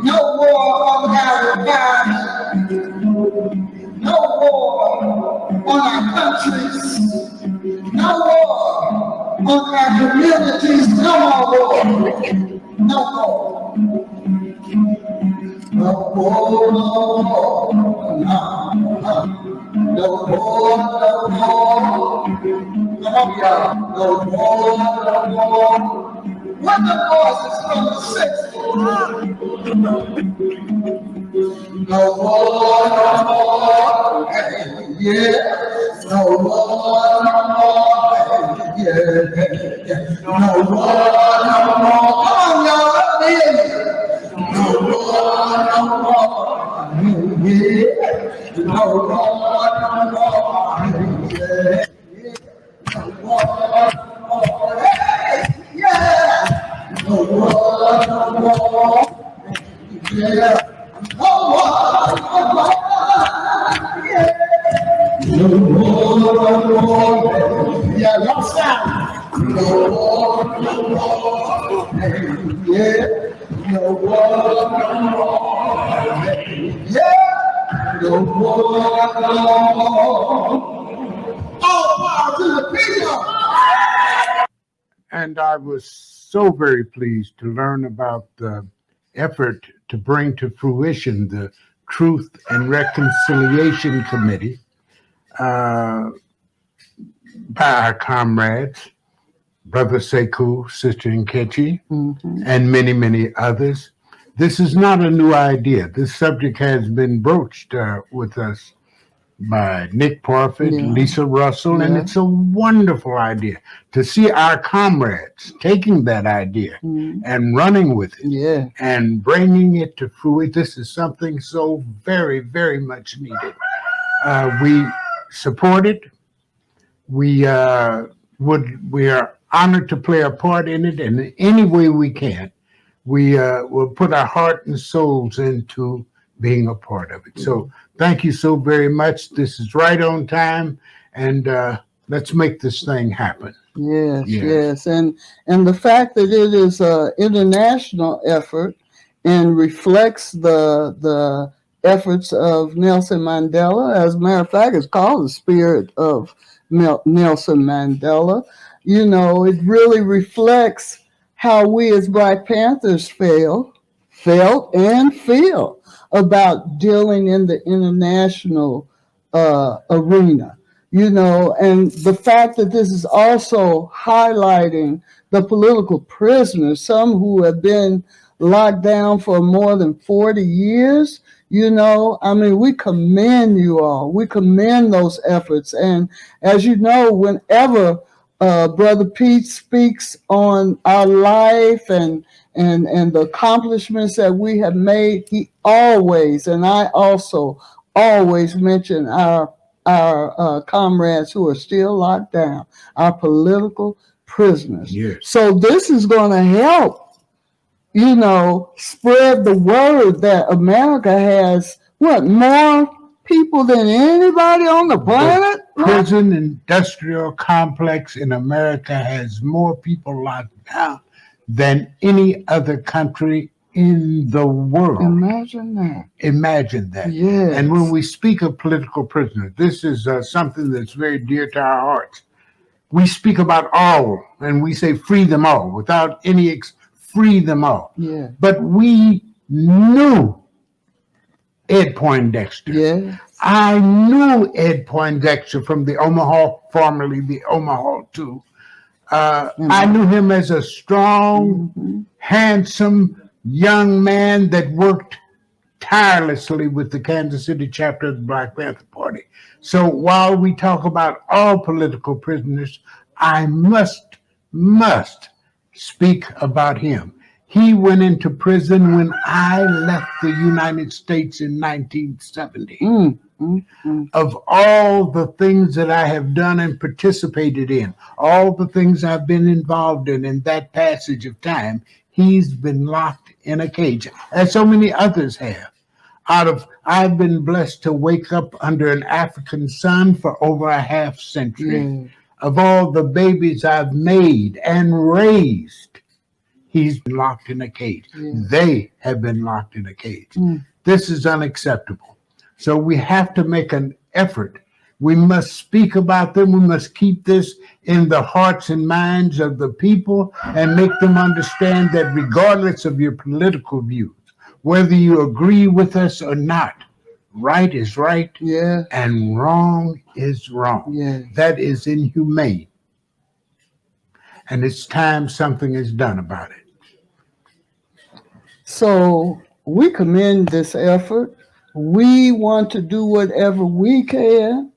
No war on our lives. No war on our countries. No war on our communities. No more war. No more. No more, no more. No more, no more. Come on, y'all. No more, no more. What the voices from the 60s? No more, no more. Hey, yeah. No more, no more. Hey, yeah. No more, no more. Come on, y'all. Let me hear you. No more, no more. Yeah. No more, no more. Yeah. No more, no more. Hey, yeah. No more, no more. Yeah. No more, no more. Yeah. No more, no more. Yeah, y'all sound. No more, no more. Yeah. No more, no more. Yeah. No more, no more. All power to the people. And I was so very pleased to learn about the effort to bring to fruition the Truth and Reconciliation Committee by our comrades, Brother Sekou, Sister Nkechi, and many, many others. This is not a new idea. This subject has been broached with us by Nick Parfit, Lisa Russell, and it's a wonderful idea to see our comrades taking that idea and running with it and bringing it to fruition. This is something so very, very much needed. We support it. We are honored to play a part in it, and in any way we can, we will put our heart and souls into being a part of it. So thank you so very much. This is right on time, and let's make this thing happen. Yes. And the fact that it is an international effort and reflects the efforts of Nelson Mandela. As a matter of fact, it's called the Spirit of Nelson Mandela. You know, it really reflects how we as Black Panthers felt and feel about dealing in the international arena. you know, and the fact that this is also highlighting the political prisoners, some who have been locked down for more than 40 years, you know, I mean, we commend you all. We commend those efforts. And as you know, whenever Brother Pete speaks on our life and the accomplishments that we have made, he always, and I also always mention our comrades who are still locked down, our political prisoners. Yes. So this is going to help, you know, spread the word that America has, what, more people than anybody on the planet? The prison industrial complex in America has more people locked down than any other country in the world. Imagine that. Imagine that. Yes. And when we speak of political prisoners, this is something that's very dear to our hearts. We speak about all, and we say free them all without any free them all. Yeah. But we knew Ed Poindexter. Yeah. I knew Ed Poindexter from the Omaha, formerly the Omaha 2. I knew him as a strong, handsome young man that worked tirelessly with the Kansas City chapter of the Black Panther Party. So while we talk about all political prisoners, I must speak about him. He went into prison when I left the United States in 1970. Of all the things that I have done and participated in, all the things I've been involved in that passage of time, he's been locked in a cage, as so many others have. I've been blessed to wake up under an African sun for over a half century. Of all the babies I've made and raised, he's been locked in a cage. They have been locked in a cage. This is unacceptable. So we have to make an effort. We must speak about them. We must keep this in the hearts and minds of the people and make them understand that regardless of your political views, whether you agree with us or not, right is right, and wrong is wrong. That is inhumane. And it's time something is done about it. So we commend this effort. We want to do whatever we can.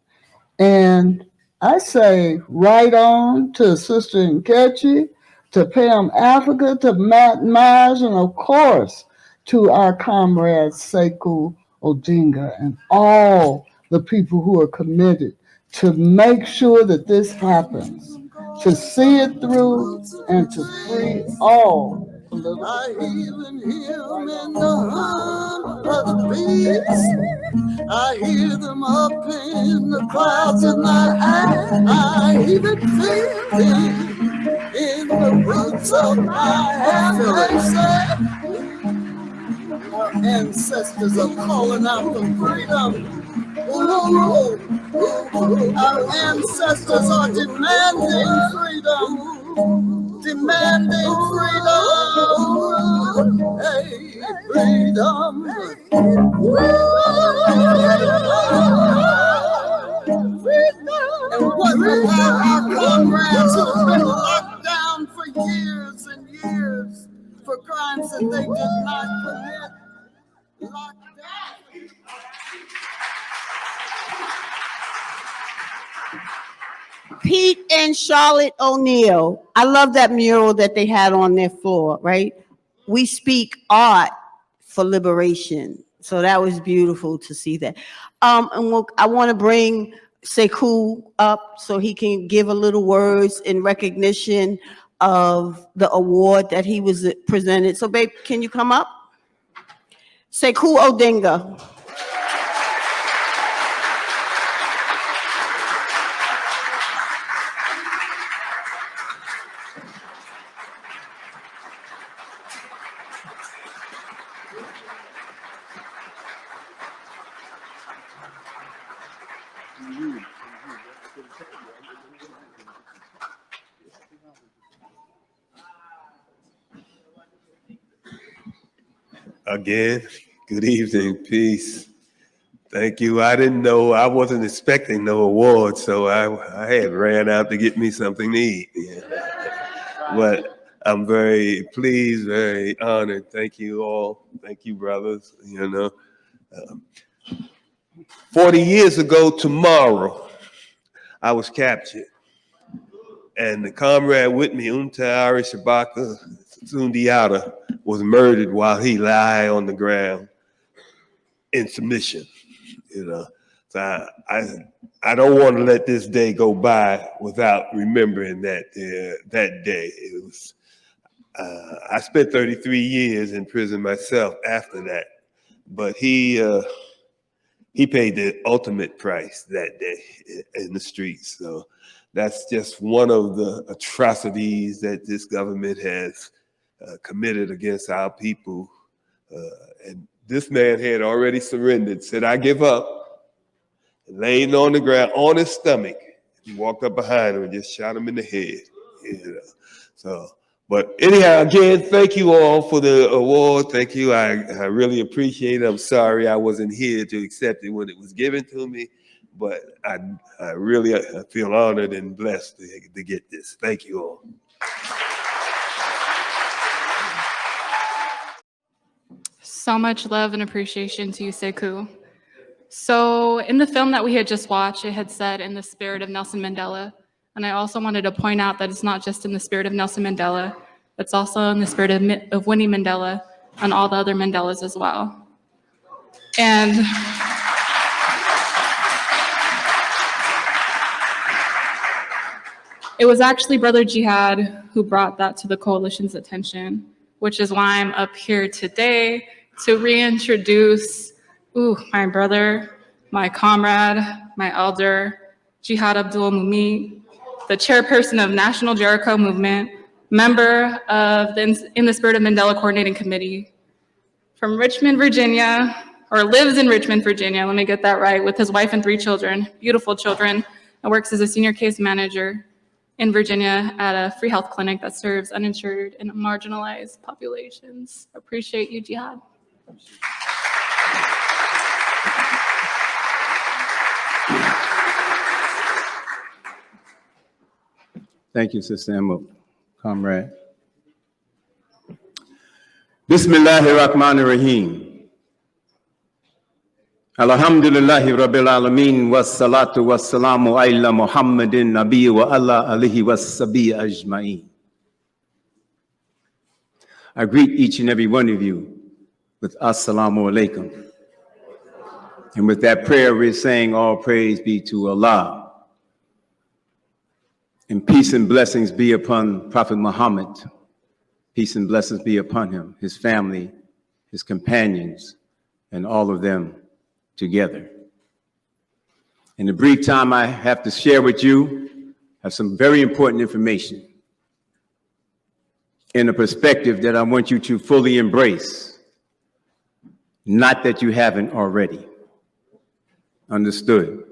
And I say right on to Sister Nkechi, to Pam Africa, to Matt Myers, and of course, to our comrades Sekou Odinga and all the people who are committed to make sure that this happens, to see it through and to free all political I even hear them in the hum of the bees. I hear them up in the clouds at night. I even feel them in the roots of my hand. They say our ancestors are calling out for freedom. Ooh, our ancestors are demanding freedom. Demanding freedom. Hey, freedom. And what about our comrades who have been locked down for years and years for crimes that they did not commit? Locked down. Pete and Charlotte O'Neill. I love that mural that they had on their floor, right? We speak art for liberation. So that was beautiful to see that. And I want to bring Sekou up so he can give a little words in recognition of the award that he was presented. So babe, can you come up? Sekou Odinga. Again, good evening, peace. Thank you. I didn't know, I wasn't expecting no award, so I had ran out to get me something to eat. Yeah. But I'm very pleased, very honored. Thank you all. Thank you, brothers. 40 years ago tomorrow, I was captured. And the comrade with me, Shabaka Sundiata, was murdered while he lay on the ground in submission. So I don't want to let this day go by without remembering that day. It was I spent 33 years in prison myself after that, but he paid the ultimate price that day in the streets. So that's just one of the atrocities that this government has committed against our people. And this man had already surrendered, said, "I give up," and laying on the ground on his stomach. He walked up behind him and just shot him in the head. But anyhow, again, thank you all for the award. Thank you. I really appreciate it. I'm sorry I wasn't here to accept it when it was given to me, but I really feel honored and blessed to get this. Thank you all. So much love and appreciation to you, Sekou. So in the film that we had just watched, it had said in the spirit of Nelson Mandela. And I also wanted to point out that it's not just in the spirit of Nelson Mandela, it's also in the spirit of Winnie Mandela and all the other Mandelas as well. And it was actually Brother Jihad who brought that to the coalition's attention, which is why I'm up here today to reintroduce my brother, my comrade, my elder, Jihad Abdulmumit, the chairperson of National Jericho Movement, member of the In the Spirit of Mandela Coordinating Committee, from Richmond, Virginia, or lives in Richmond, Virginia, let me get that right, with his wife and 3 children, beautiful children, and works as a senior case manager in Virginia at a free health clinic that serves uninsured and marginalized populations. Appreciate you, Jihad. Thank you, Sister Emok, comrade. Bismillahirrahmanirrahim. Alhamdulillahi Rabbil Alameen wa salatu wa salamu ala Muhammadin Nabi wa ala alihi wa sabi ajma'in. I greet each and every one of you with Assalamu alaikum. And with that prayer, we're saying all praise be to Allah. And peace and blessings be upon Prophet Muhammad. Peace and blessings be upon him, his family, his companions, and all of them together. In the brief time I have to share with you, I have some very important information in a perspective that I want you to fully embrace. Not that you haven't already. Understood?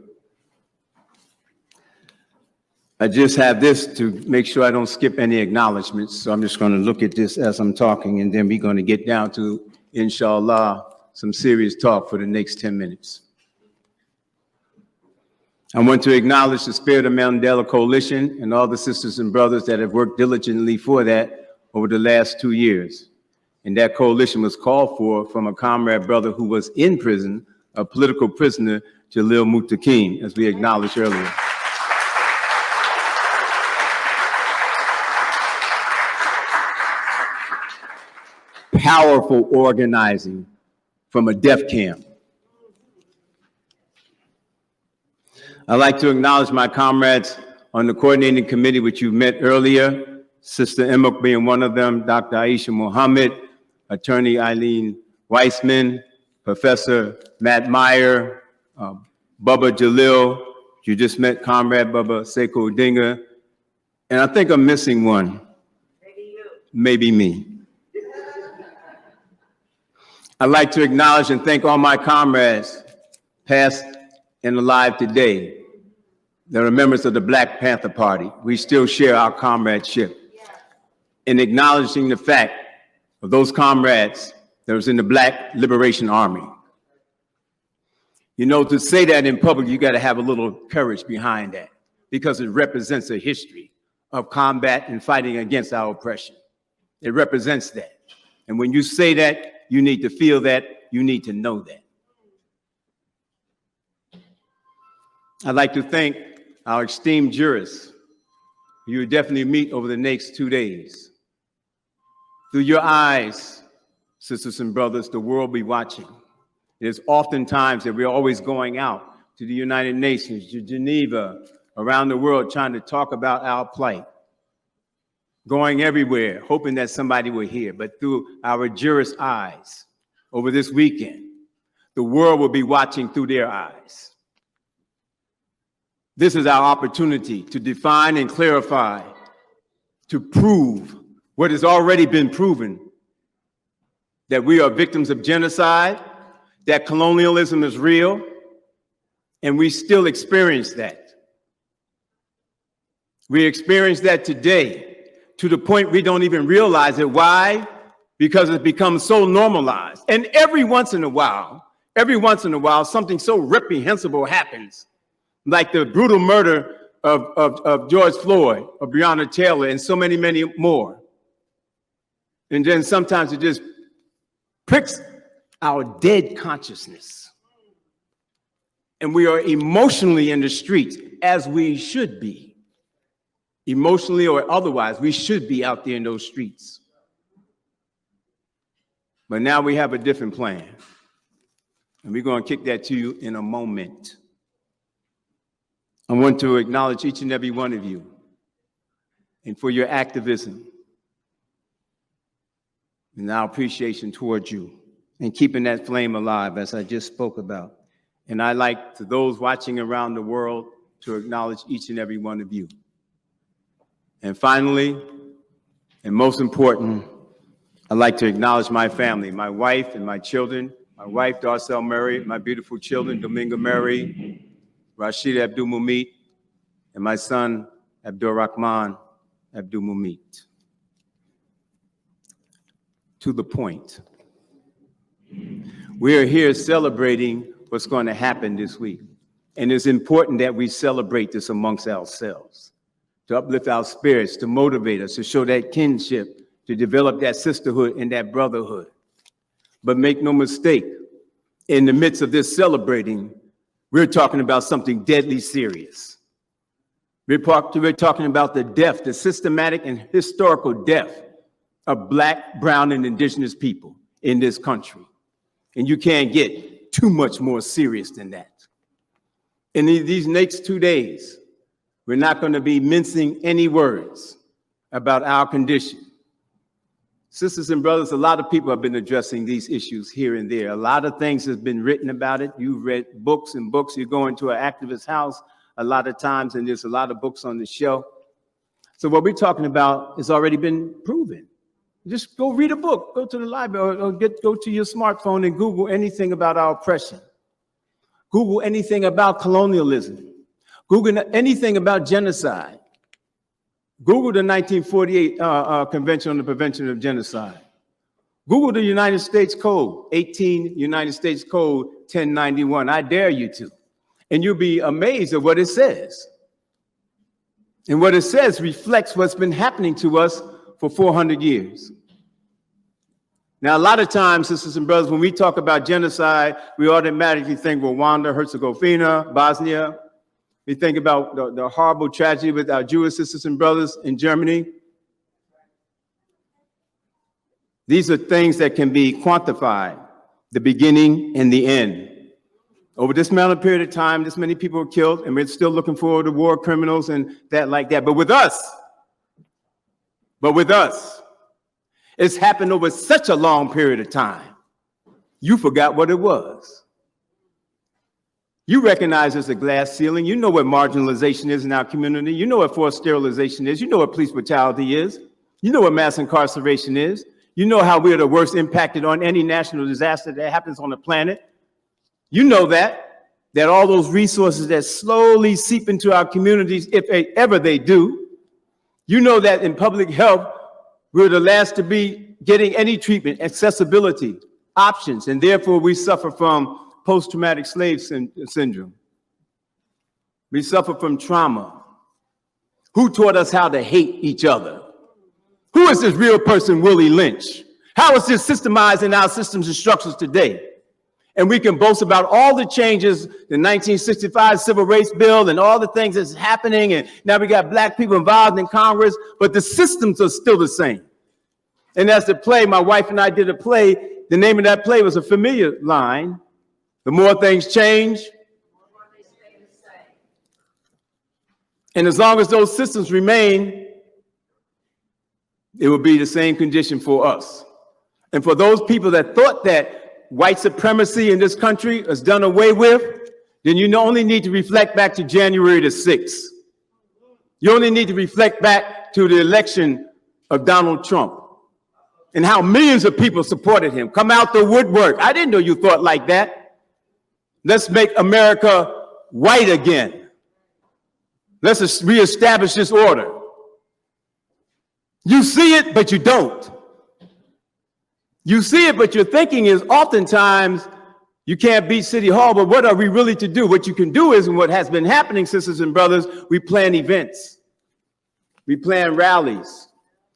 I just have this to make sure I don't skip any acknowledgments. So I'm just going to look at this as I'm talking, and then we're going to get down to, inshallah, some serious talk for the next 10 minutes. I want to acknowledge the Spirit of Mandela Coalition and all the sisters and brothers that have worked diligently for that over the last 2 years. And that coalition was called for from a comrade brother who was in prison, a political prisoner, Jalil Muntaqim, as we acknowledged earlier. Powerful organizing from a death camp. I'd like to acknowledge my comrades on the coordinating committee, which you met earlier, Sister Emok being one of them, Dr. Aisha Muhammad, Attorney Eileen Weitzman, Professor Matt Meyer, Bubba Jalil, you just met Comrade Bubba Sekou Odinga, and I think I'm missing one. Maybe you. Maybe me. I'd like to acknowledge and thank all my comrades, past and alive today, that are members of the Black Panther Party. We still share our comradeship. In acknowledging the fact of those comrades that was in the Black Liberation Army. You know, to say that in public, you got to have a little courage behind that, because it represents a history of combat and fighting against our oppression. It represents that. And when you say that, you need to feel that, you need to know that. I'd like to thank our esteemed jurists who you'll definitely meet over the next 2 days. Through your eyes, sisters and brothers, the world will be watching. There's oftentimes that we're always going out to the United Nations, to Geneva, around the world, trying to talk about our plight. Going everywhere, hoping that somebody will hear. But through our jurist eyes, over this weekend, the world will be watching through their eyes. This is our opportunity to define and clarify, to prove what has already been proven, that we are victims of genocide, that colonialism is real, and we still experience that. We experience that today, to the point we don't even realize it. Why? Because it becomes so normalized. And every once in a while, something so reprehensible happens, like the brutal murder of George Floyd, of Breonna Taylor, and so many, many more. And then sometimes it just pricks our dead consciousness. And we are emotionally in the streets, as we should be. Emotionally or otherwise, we should be out there in those streets. But now we have a different plan. And we're going to kick that to you in a moment. I want to acknowledge each and every one of you and for your activism and our appreciation towards you and keeping that flame alive, as I just spoke about. And I'd like, to those watching around the world, to acknowledge each and every one of you. And finally, and most important, I'd like to acknowledge my family, my wife and my children, my wife, Darcel Murray, my beautiful children, Dominga Murray, Rashid Abdulmumit, and my son, Abdulrahman Abdulmumit. To the point. We are here celebrating what's going to happen this week. And it's important that we celebrate this amongst ourselves, to uplift our spirits, to motivate us, to show that kinship, to develop that sisterhood and that brotherhood. But make no mistake, in the midst of this celebrating, we're talking about something deadly serious. We're talking about the death, the systematic and historical death of Black, brown, and indigenous people in this country. And you can't get too much more serious than that. In these next 2 days, we're not going to be mincing any words about our condition. Sisters and brothers, a lot of people have been addressing these issues here and there. A lot of things have been written about it. You've read books and books. You go into an activist house a lot of times, and there's a lot of books on the shelf. So what we're talking about has already been proven. Just go read a book, go to the library, or go to your smartphone and Google anything about our oppression. Google anything about colonialism. Google anything about genocide. Google the 1948 Convention on the Prevention of Genocide. Google the United States Code, 18 United States Code 1091. I dare you to. And you'll be amazed at what it says. And what it says reflects what's been happening to us for 400 years. Now, a lot of times, sisters and brothers, when we talk about genocide, we automatically think Rwanda, Herzegovina, Bosnia. We think about the horrible tragedy with our Jewish sisters and brothers in Germany. These are things that can be quantified, the beginning and the end. Over this amount of period of time, this many people were killed, and we're still looking for the war criminals and that like that. But with us, it's happened over such a long period of time. You forgot what it was. You recognize there's a glass ceiling. You know what marginalization is in our community. You know what forced sterilization is. You know what police brutality is. You know what mass incarceration is. You know how we're the worst impacted on any national disaster that happens on the planet. You know that all those resources that slowly seep into our communities, if ever they do. You know that in public health, we're the last to be getting any treatment, accessibility, options, and therefore we suffer from post-traumatic slave syndrome. We suffer from trauma. Who taught us how to hate each other? Who is this real person, Willie Lynch? How is this systemized in our systems and structures today? And we can boast about all the changes, the 1965 Civil Rights Bill and all the things that's happening, and now we got black people involved in Congress, but the systems are still the same. And as the play, my wife and I did a play, the name of that play was a familiar line. The more things change, and as long as those systems remain, it will be the same condition for us. And for those people that thought that white supremacy in this country is done away with, then you only need to reflect back to January the 6th. You only need to reflect back to the election of Donald Trump and how millions of people supported him. Come out the woodwork. I didn't know you thought like that. Let's make America white again. Let's reestablish this order. You see it, but you don't. You see it, but your thinking is oftentimes you can't beat City Hall, but what are we really to do? What you can do is, and what has been happening, sisters and brothers, we plan events. We plan rallies.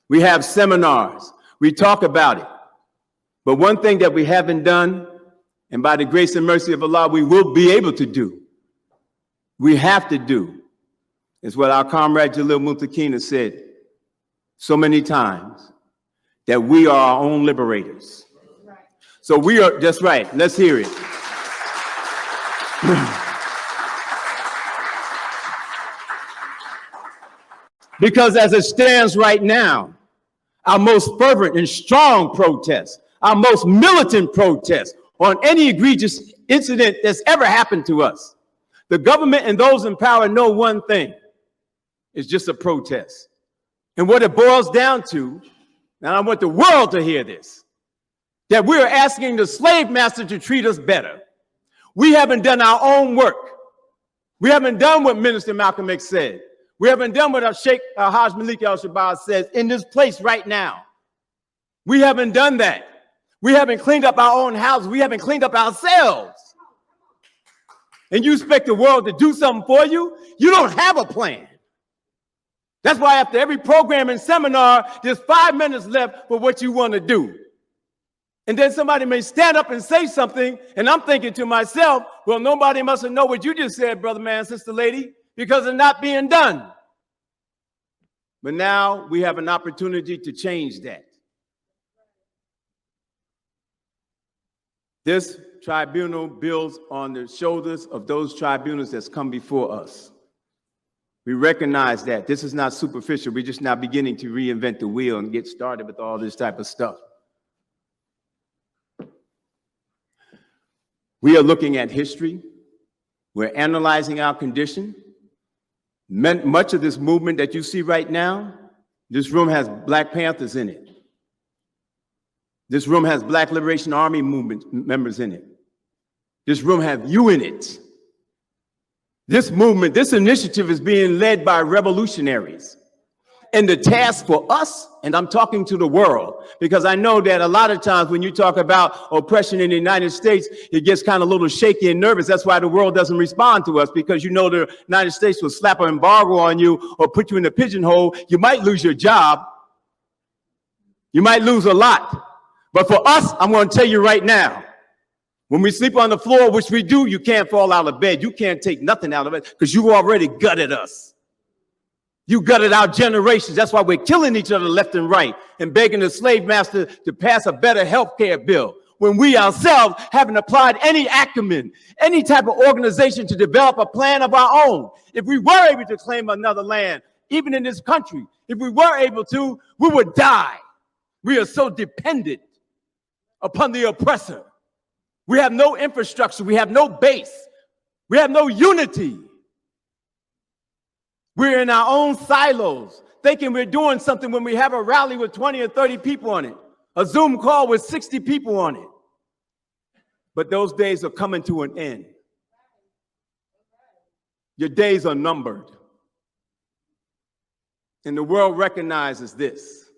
We have seminars. We talk about it. But one thing that we haven't done, and by the grace and mercy of Allah, we will be able to do, we have to do, is what our comrade Jalil Muntaqim has said so many times, that we are our own liberators. So we are, that's right, let's hear it. Because as it stands right now, our most fervent and strong protest, our most militant protest on any egregious incident that's ever happened to us, the government and those in power know one thing: it's just a protest. And what it boils down to, and I want the world to hear this, that we are asking the slave master to treat us better. We haven't done our own work. We haven't done what Minister Malcolm X said. We haven't done what our Sheikh Haj Malik al-Shabazz says in this place right now. We haven't done that. We haven't cleaned up our own houses. We haven't cleaned up ourselves. And you expect the world to do something for you? You don't have a plan. That's why after every program and seminar, there's 5 minutes left for what you want to do. And then somebody may stand up and say something, and I'm thinking to myself, well, nobody must have known what you just said, brother man, sister lady, because it's not being done. But now we have an opportunity to change that. This tribunal builds on the shoulders of those tribunals that's come before us. We recognize that this is not superficial. We're just now beginning to reinvent the wheel and get started with all this type of stuff. We are looking at history. We're analyzing our condition. Much of this movement that you see right now, this room has Black Panthers in it. This room has Black Liberation Army movement members in it. This room has you in it. This movement, this initiative is being led by revolutionaries. And the task for us, and I'm talking to the world, because I know that a lot of times when you talk about oppression in the United States, it gets kind of a little shaky and nervous. That's why the world doesn't respond to us, because you know the United States will slap an embargo on you or put you in a pigeonhole. You might lose your job. You might lose a lot. But for us, I'm going to tell you right now, when we sleep on the floor, which we do, you can't fall out of bed. You can't take nothing out of it because you already gutted us. You gutted our generations. That's why we're killing each other left and right and begging the slave master to pass a better health care bill when we ourselves haven't applied any acumen, any type of organization to develop a plan of our own. If we were able to claim another land, even in this country, if we were able to, we would die. We are so dependent upon the oppressor. We have no infrastructure. We have no base. We have no unity. We're in our own silos, thinking we're doing something when we have a rally with 20 or 30 people on it, a Zoom call with 60 people on it. But those days are coming to an end. Your days are numbered. And the world recognizes this.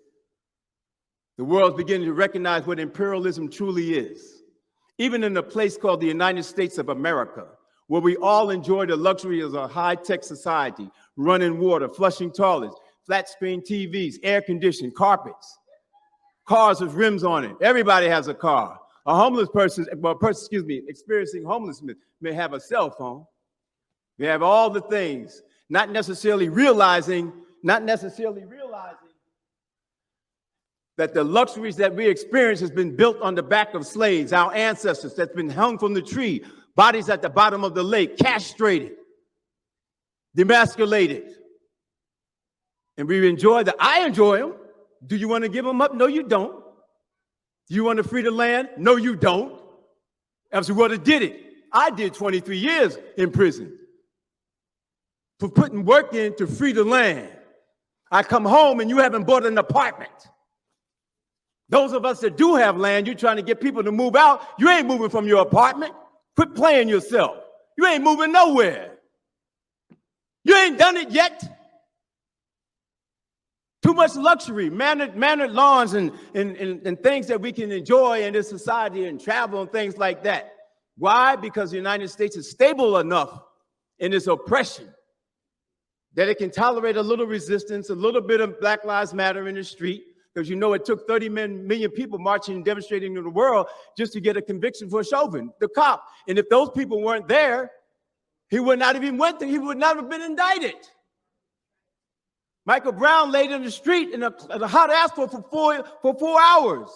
The world's beginning to recognize what imperialism truly is. even in a place called the United States of America, where we all enjoy the luxury of a high-tech society, running water, flushing toilets, flat-screen TVs, air-conditioned carpets, cars with rims on it. Everybody has a car. A homeless person, experiencing homelessness may have a cell phone. They have all the things, not necessarily realizing that the luxuries that we experience has been built on the back of slaves, our ancestors, that's been hung from the tree, bodies at the bottom of the lake, castrated, demasculated. And we enjoy them. I enjoy them. Do you want to give them up? No, you don't. Do you want to free the land? No, you don't. Else you would have did it. I did 23 years in prison for putting work in to free the land. I come home and you haven't bought an apartment. Those of us that do have land, you're trying to get people to move out. You ain't moving from your apartment. Quit playing yourself. You ain't moving nowhere. You ain't done it yet. Too much luxury, mannered lawns and things that we can enjoy in this society and travel and things like that. Why? Because the United States is stable enough in its oppression that it can tolerate a little resistance, a little bit of Black Lives Matter in the street, because you know it took 30 million people marching and demonstrating in the world just to get a conviction for Chauvin, the cop. And if those people weren't there, he would not have even went there. He would not have been indicted. Michael Brown laid in the street in a hot asphalt for 4 hours.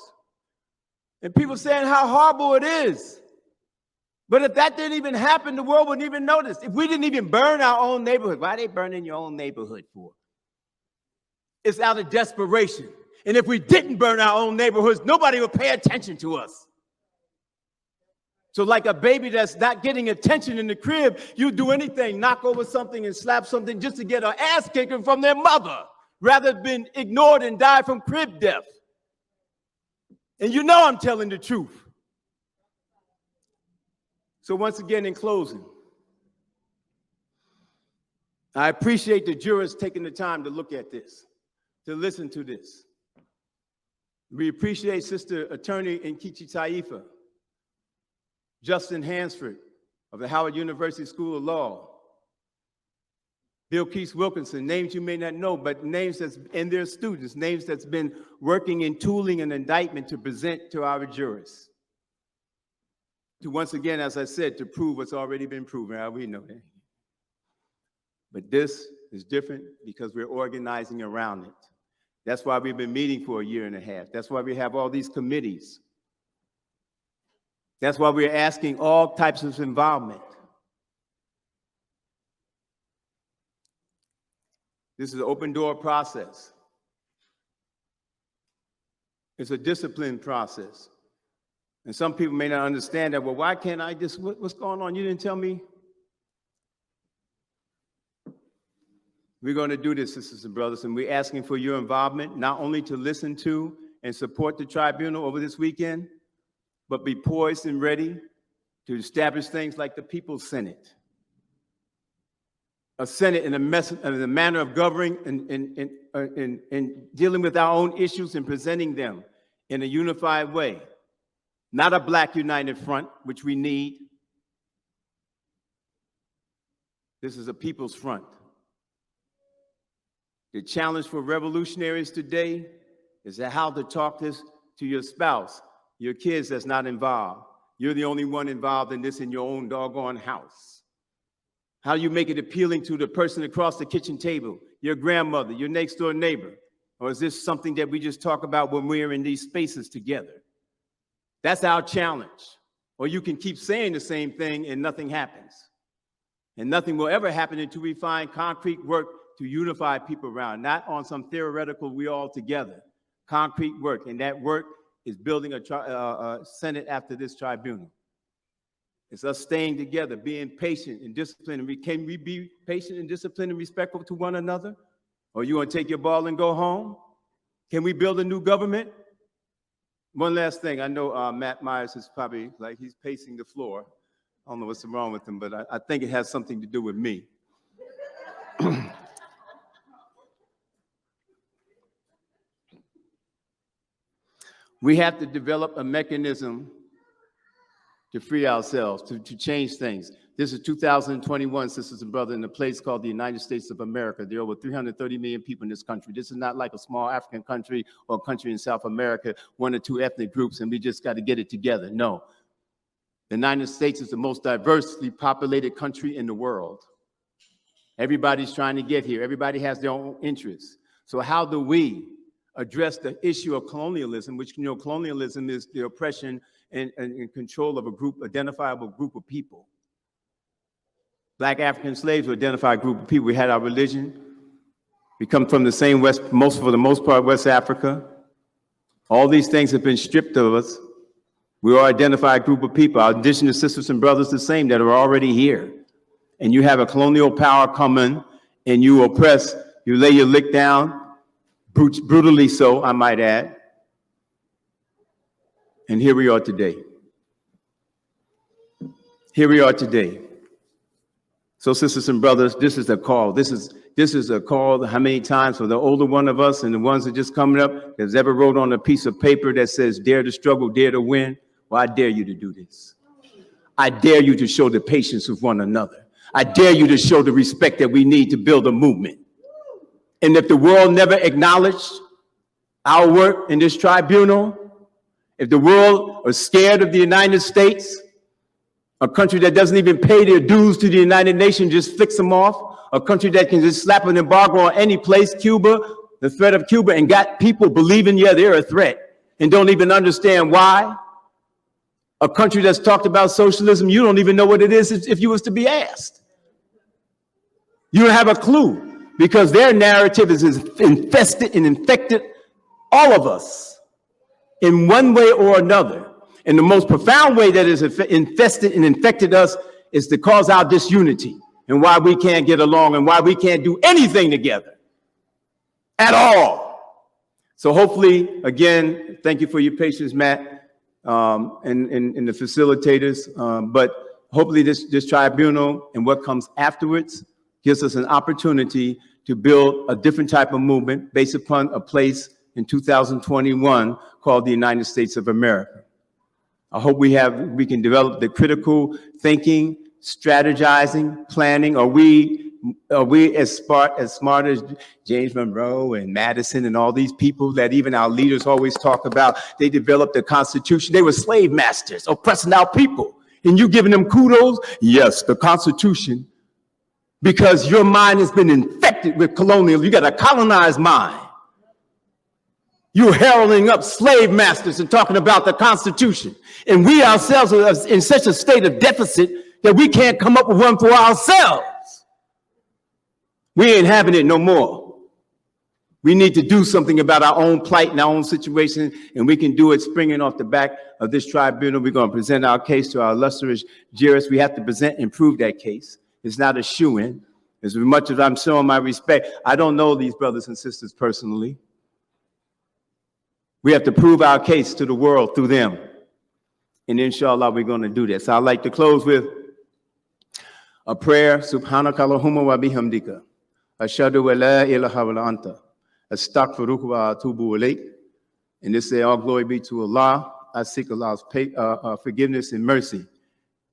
And people saying how horrible it is. But if that didn't even happen, the world wouldn't even notice. If we didn't even burn our own neighborhood, why are they burning your own neighborhood for? It's out of desperation. And if we didn't burn our own neighborhoods, nobody would pay attention to us. So like a baby that's not getting attention in the crib, you do anything, knock over something and slap something just to get an ass kicking from their mother, rather than being ignored and die from crib death. And you know I'm telling the truth. So once again, in closing, I appreciate the jurors taking the time to look at this, to listen to this. We appreciate Sister Attorney Nkechi Taifa, Justin Hansford of the Howard University School of Law, Bill Keith Wilkinson, names you may not know, but names that's in their students, names that's been working in tooling and indictment to present to our jurors. To once again, as I said, to prove what's already been proven. How we know that. But this is different because we're organizing around it. That's why we've been meeting for 1.5 years. That's why we have all these committees. That's why we're asking all types of involvement. This is an open door process. It's a disciplined process. And some people may not understand that. Well, why can't I just, what's going on? You didn't tell me. We're going to do this, sisters and brothers, and we're asking for your involvement, not only to listen to and support the tribunal over this weekend, but be poised and ready to establish things like the People's Senate. A Senate in a manner of governing and dealing with our own issues and presenting them in a unified way. Not a Black united front, which we need. This is a people's front. The challenge for revolutionaries today is how to talk this to your spouse, your kids that's not involved. You're the only one involved in this in your own doggone house. How do you make it appealing to the person across the kitchen table, your grandmother, your next door neighbor? Or is this something that we just talk about when we're in these spaces together? That's our challenge. Or you can keep saying the same thing and nothing happens. And nothing will ever happen until we find concrete work to unify people around, not on some theoretical we all together. Concrete work, and that work is building a Senate after this tribunal. It's us staying together, being patient and disciplined. Can we be patient and disciplined and respectful to one another? Or you want to take your ball and go home? Can we build a new government? One last thing, I know Matt Myers is probably like he's pacing the floor. I don't know what's wrong with him, but I think it has something to do with me. We have to develop a mechanism to free ourselves, to change things. This is 2021, sisters and brothers, in a place called the United States of America. There are over 330 million people in this country. This is not like a small African country or a country in South America, 1 or 2 ethnic groups, and we just got to get it together. No. The United States is the most diversely populated country in the world. Everybody's trying to get here. Everybody has their own interests. So how do we address the issue of colonialism, which, you know, colonialism is the oppression and control of a group, identifiable group of people. Black African slaves were identified group of people. We had our religion. We come from the same West, for the most part, West Africa. All these things have been stripped of us. We are identified group of people. Our indigenous sisters and brothers the same that are already here. And you have a colonial power coming and you oppress, you lay your lick down, brutally so, I might add. And here we are today. Here we are today. So sisters and brothers, this is a call. This is a call, how many times for the older one of us and the ones that just coming up that's ever wrote on a piece of paper that says, dare to struggle, dare to win. Well, I dare you to do this. I dare you to show the patience with one another. I dare you to show the respect that we need to build a movement. And if the world never acknowledged our work in this tribunal, if the world is scared of the United States, a country that doesn't even pay their dues to the United Nations, just flicks them off, a country that can just slap an embargo on any place, Cuba, the threat of Cuba, and got people believing, yeah, they're a threat, and don't even understand why. A country that's talked about socialism, you don't even know what it is if you was to be asked. You don't have a clue, because their narrative is infested and infected all of us in one way or another. And the most profound way that is infested and infected us is to cause our disunity and why we can't get along and why we can't do anything together at all. So hopefully, again, thank you for your patience, Matt, and the facilitators. But hopefully this tribunal and what comes afterwards gives us an opportunity to build a different type of movement based upon a place in 2021 called the United States of America. I hope we can develop the critical thinking, strategizing, planning. Are we as smart as James Monroe and Madison and all these people that even our leaders always talk about? They developed the Constitution. They were slave masters oppressing our people. And you giving them kudos? Yes, the Constitution. Because your mind has been infected with colonialism. You got a colonized mind. You're heralding up slave masters and talking about the Constitution. And we ourselves are in such a state of deficit that we can't come up with one for ourselves. We ain't having it no more. We need to do something about our own plight and our own situation, and we can do it springing off the back of this tribunal. We're going to present our case to our illustrious jurists. We have to present and prove that case. It's not a shoo-in. As much as I'm showing my respect, I don't know these brothers and sisters personally. We have to prove our case to the world through them. And inshallah, we're going to do this. So I'd like to close with a prayer. Subhanaka Allahumma wa bihamdika. Ashhadu wa la ilaha illa anta. Astaghfiruka wa atubu ilayk. And this say, all glory be to Allah. I seek Allah's forgiveness and mercy.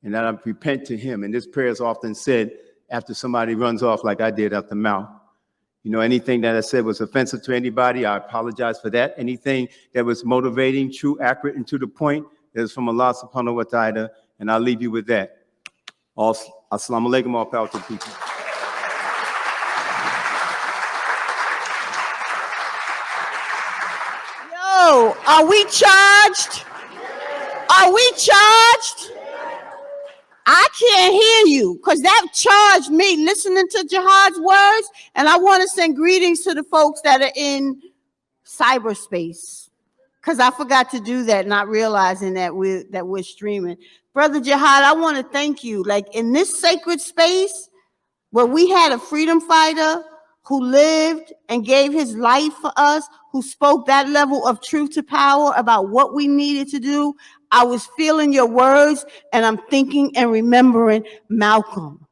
And that I repent to him. And this prayer is often said after somebody runs off like I did out the mouth. You know, anything that I said was offensive to anybody, I apologize for that. Anything that was motivating, true, accurate, and to the point, that is from Allah subhanahu wa ta'ala, and I'll leave you with that. Assalamu alaikum, all powerful people. Yo, are we charged? Are we charged? I can't hear you because that charged me listening to Jihad's words. And I want to send greetings to the folks that are in cyberspace because I forgot to do that, not realizing that we're streaming. Brother Jihad, I want to thank you. Like in this sacred space where we had a freedom fighter who lived and gave his life for us, who spoke that level of truth to power about what we needed to do. I was feeling your words and I'm thinking and remembering Malcolm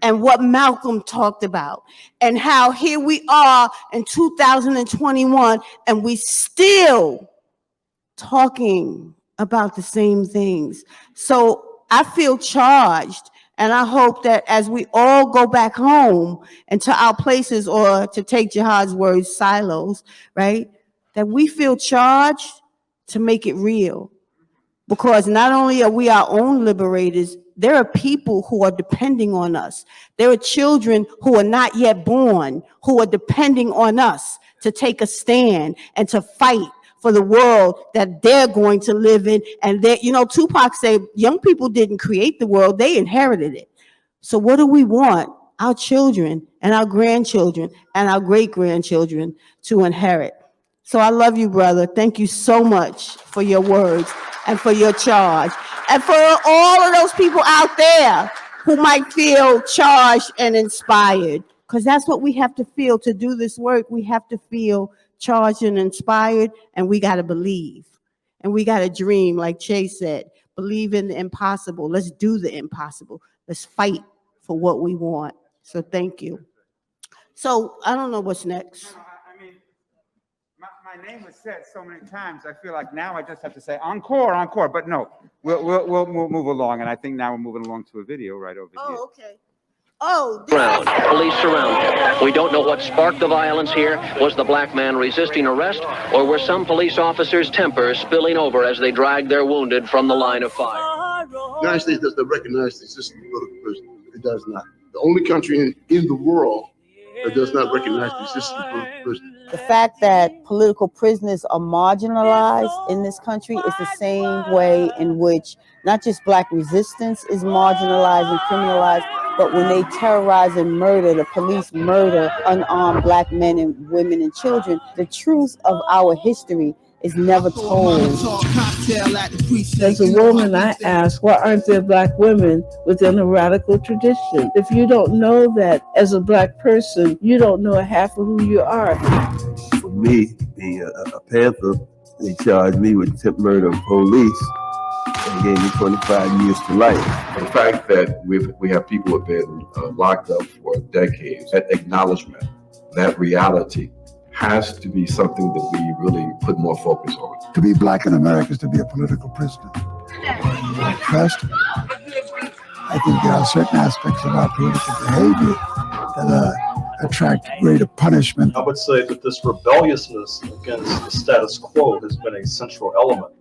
and what Malcolm talked about and how here we are in 2021 and we still talking about the same things. So I feel charged, and I hope that as we all go back home and to our places, or to take Jihad's words, silos, right, that we feel charged to make it real. Because not only are we our own liberators, there are people who are depending on us. There are children who are not yet born who are depending on us to take a stand and to fight for the world that they're going to live in. And they, you know, Tupac said, young people didn't create the world, they inherited it. So what do we want our children and our grandchildren and our great-grandchildren to inherit? So I love you, brother. Thank you so much for your words and for your charge. And for all of those people out there who might feel charged and inspired, because that's what we have to feel to do this work. We have to feel charged and inspired, and we got to believe. And we got to dream, like Chase said, believe in the impossible. Let's do the impossible. Let's fight for what we want. So thank you. So I don't know what's next. My name was said so many times, I feel like now I just have to say encore, encore, but no, we'll move along, and I think now we're moving along to a video right over here. Oh, okay. Oh, Police surround him. We don't know what sparked the violence here. Was the black man resisting arrest, or were some police officers' tempers spilling over as they dragged their wounded from the line of fire? The United States does not recognize the system of political prisoners. It does not. The only country in the world that does not recognize the system of political prisoners. The fact that political prisoners are marginalized in this country is the same way in which not just Black resistance is marginalized and criminalized, but when they terrorize and murder, the police murder unarmed Black men and women and children, the truth of our history is never told. As a woman, I ask, why aren't there Black women within a radical tradition? If you don't know that as a Black person, you don't know half of who you are. For me, being a Panther, they charged me with attempted murder of police and gave me 25 years to life. The fact that we have people who have been locked up for decades, that acknowledgement, that reality, has to be something that we really put more focus on. To be Black in America is to be a political prisoner. Trust. I think there are certain aspects of our political behavior that attract greater punishment. I would say that this rebelliousness against the status quo has been a central element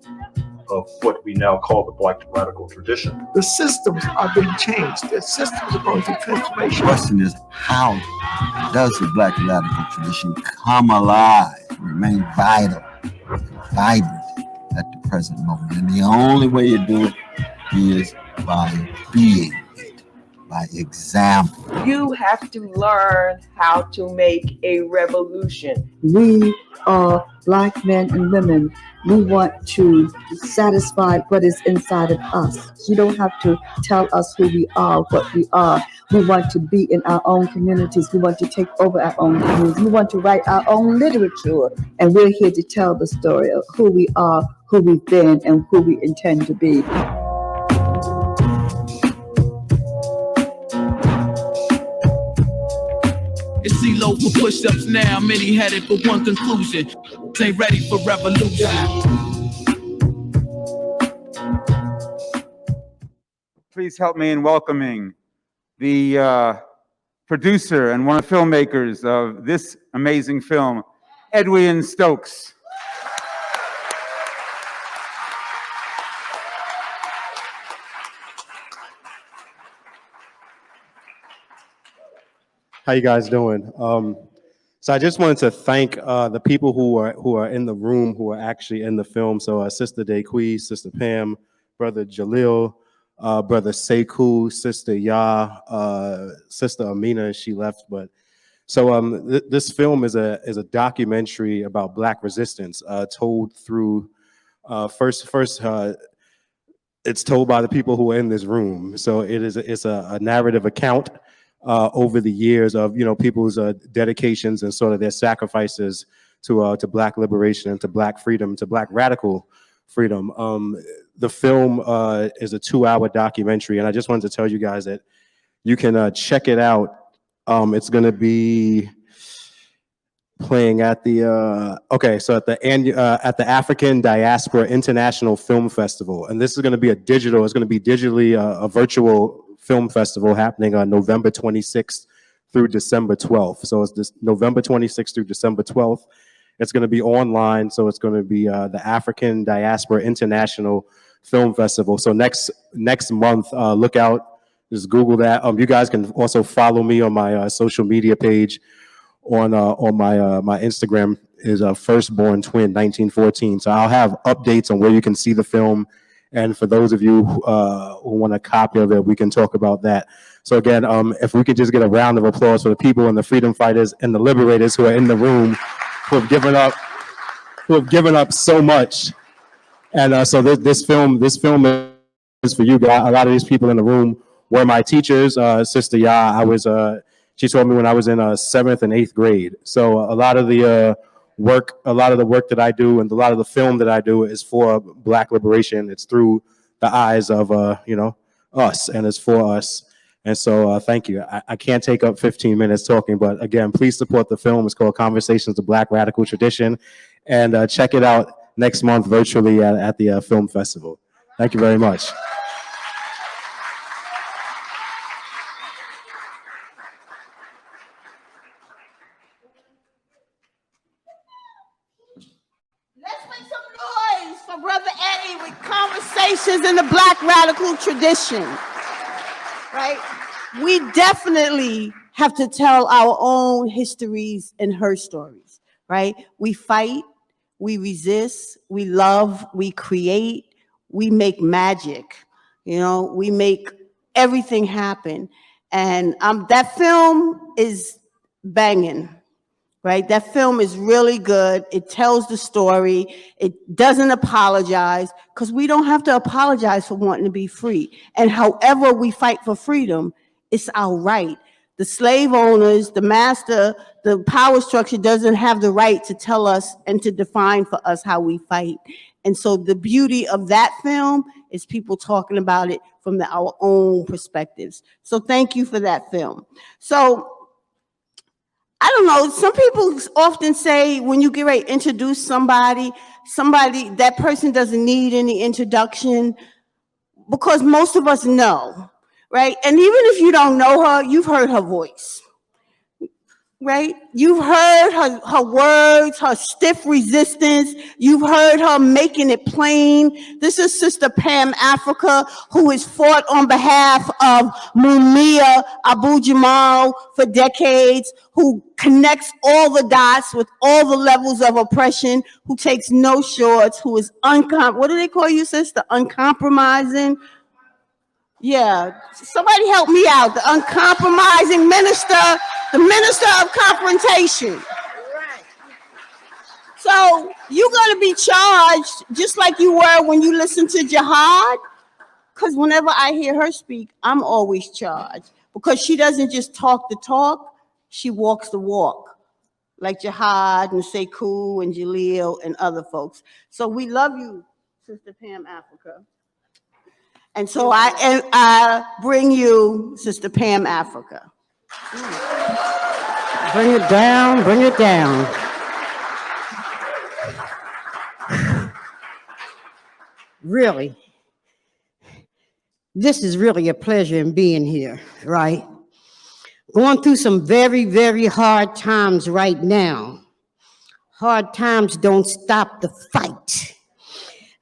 of what we now call the Black radical tradition. The systems are being changed. The systems are going through transformation. The question is, how does the Black radical tradition come alive, remain vital, vibrant at the present moment? And the only way you do it is by being it, by example. You have to learn how to make a revolution. We are Black men and women. We want to satisfy what is inside of us. You don't have to tell us who we are, what we are. We want to be in our own communities. We want to take over our own communities. We want to write our own literature. And we're here to tell the story of who we are, who we've been, and who we intend to be. It's CeeLo for push-ups now, many headed for one conclusion. Ain't ready for revolution. Please help me in welcoming the producer and one of the filmmakers of this amazing film, Edwian Stokes. How you guys doing? So I just wanted to thank the people who are in the room, who are actually in the film. So Sister Dequi, Sister Pam, Brother Jalil, Brother Sekou, Sister Sister Amina, she left. But so this film is a documentary about Black resistance, told through first it's told by the people who are in this room. So it's a narrative account over the years of people's dedications and sort of their sacrifices to Black liberation and to Black freedom, to Black radical freedom. The film is a 2-hour documentary, and I just wanted to tell you guys that you can check it out. It's going to be playing at the at the African Diaspora International Film Festival, and this is going to be it's going to be digitally a virtual film festival happening on November 26th through December 12th. So it's this November 26th through December 12th. It's going to be online, so it's going to be the African Diaspora International Film Festival. So next month, look out, just Google that. You guys can also follow me on my social media page. On my Instagram is Firstborn Twin 1914. So I'll have updates on where you can see the film, and for those of you who want a copy of it, we can talk about that. So again, if we could just get a round of applause for the people and the freedom fighters and the liberators who are in the room, who have given up so much. And so this film is for you guys. A lot of these people in the room were my teachers. Sister Ya, she told me when I was in 7th and 8th grade. So a lot of the work that I do and a lot of the film that I do is for Black liberation. It's through the eyes of us, and it's for us. And so thank you. I can't take up 15 minutes talking, but again, please support the film. It's called Conversations of Black Radical Tradition, and check it out next month virtually at the film festival. Thank you very much. Brother Eddie with Conversations in the Black Radical Tradition, right? We definitely have to tell our own histories and her stories, right? We fight, we resist, we love, we create, we make magic, we make everything happen. And that film is banging. Right? That film is really good. It tells the story. It doesn't apologize, because we don't have to apologize for wanting to be free. And however we fight for freedom, it's our right. The slave owners, the master, the power structure doesn't have the right to tell us and to define for us how we fight. And so the beauty of that film is people talking about it from our own perspectives. So thank you for that film. So I don't know, some people often say when you get ready to introduce somebody, that person doesn't need any introduction, because most of us know, right? And even if you don't know her, you've heard her voice, right? You've heard her words, her stiff resistance. You've heard her making it plain. This is Sister Pam Africa, who has fought on behalf of Mumia Abu-Jamal for decades, who connects all the dots with all the levels of oppression, who takes no shorts, who is what do they call you, sister? Uncompromising? Yeah, somebody help me out. The uncompromising minister, the minister of confrontation. Right. So you're going to be charged just like you were when you listen to Jihad, because whenever I hear her speak, I'm always charged, because she doesn't just talk the talk, she walks the walk, like Jihad and Sekou and Jalil and other folks. So we love you, Sister Pam Africa. And so I bring you Sister Pam Africa. Bring it down, bring it down. Really, this is really a pleasure in being here, right? Going through some very, very hard times right now. Hard times don't stop the fight.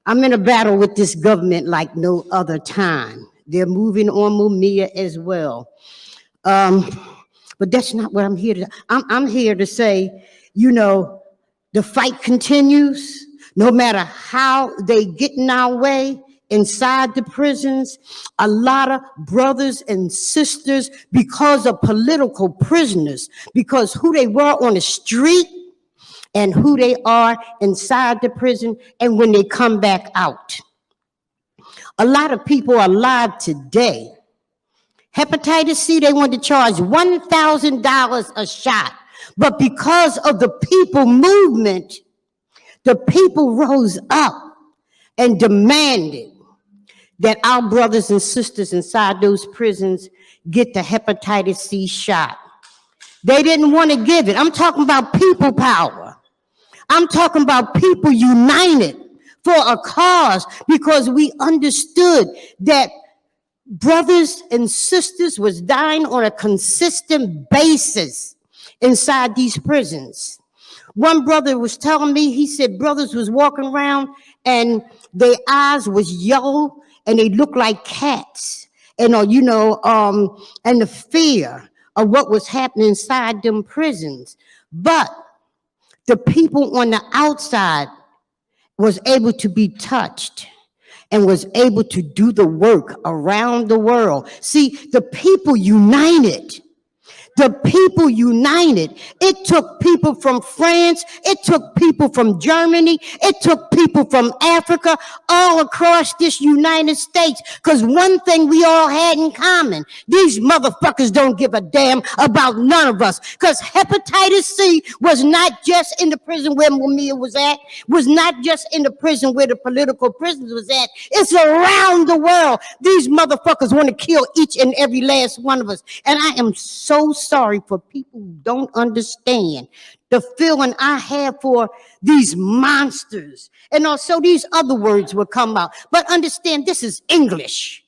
I'm in a battle with this government like no other time. They're moving on Mumia as well. But that's not what I'm here to. I'm here to say, the fight continues, no matter how they get in our way inside the prisons. A lot of brothers and sisters, because of political prisoners, because who they were on the street and who they are inside the prison and when they come back out. A lot of people are alive today. Hepatitis C, they want to charge $1,000 a shot. But because of the people movement, the people rose up and demanded that our brothers and sisters inside those prisons get the hepatitis C shot. They didn't want to give it. I'm talking about people power. I'm talking about people united for a cause because we understood that brothers and sisters was dying on a consistent basis inside these prisons. One brother was telling me, he said brothers was walking around and their eyes was yellow and they looked like cats. And and the fear of what was happening inside them prisons. But the people on the outside was able to be touched and was able to do the work around the world. See, the people united. The people united. It took people from France. It took people from Germany. It took people from Africa, all across this United States. Because one thing we all had in common, these motherfuckers don't give a damn about none of us. Because hepatitis C was not just in the prison where Mumia was at, was not just in the prison where the political prisoners was at. It's around the world. These motherfuckers want to kill each and every last one of us. And I am so sorry for people who don't understand the feeling I have for these monsters. And also these other words will come out. But understand, this is English.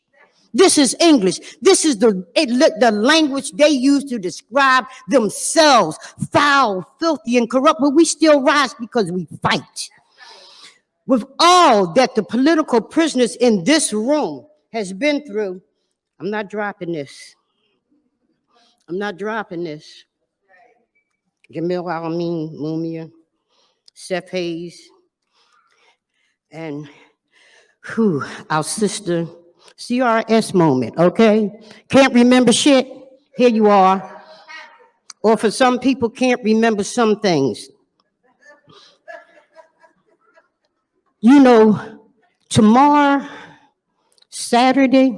This is English. This is the language they use to describe themselves. Foul, filthy, and corrupt. But we still rise because we fight. With all that the political prisoners in this room has been through, I'm not dropping this. I'm not dropping this. Jamil Alameen, Mumia, Seth Hayes, and our sister, CRS moment, okay? Can't remember shit? Here you are. Or for some people, can't remember some things. You know, tomorrow, Saturday,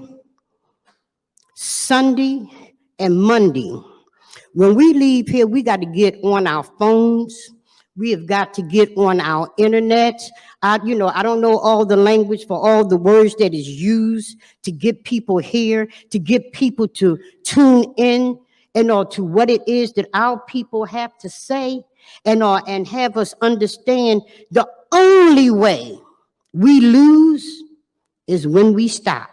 Sunday, and Monday, when we leave here, we got to get on our phones. We have got to get on our internet. I don't know all the language for all the words that is used to get people here, to get people to tune in, to what it is that our people have to say, and have us understand the only way we lose is when we stop.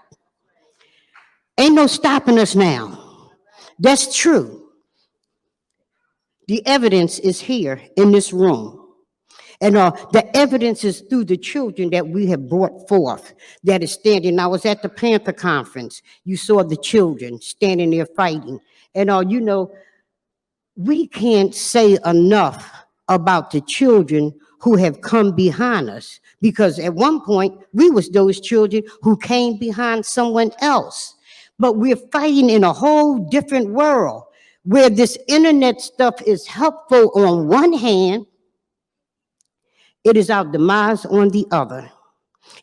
Ain't no stopping us now. That's true. The evidence is here in this room. And the evidence is through the children that we have brought forth that is standing. I was at the Panther Conference. You saw the children standing there fighting. And we can't say enough about the children who have come behind us. Because at one point, we was those children who came behind someone else. But we're fighting in a whole different world where this internet stuff is helpful on one hand, it is our demise on the other.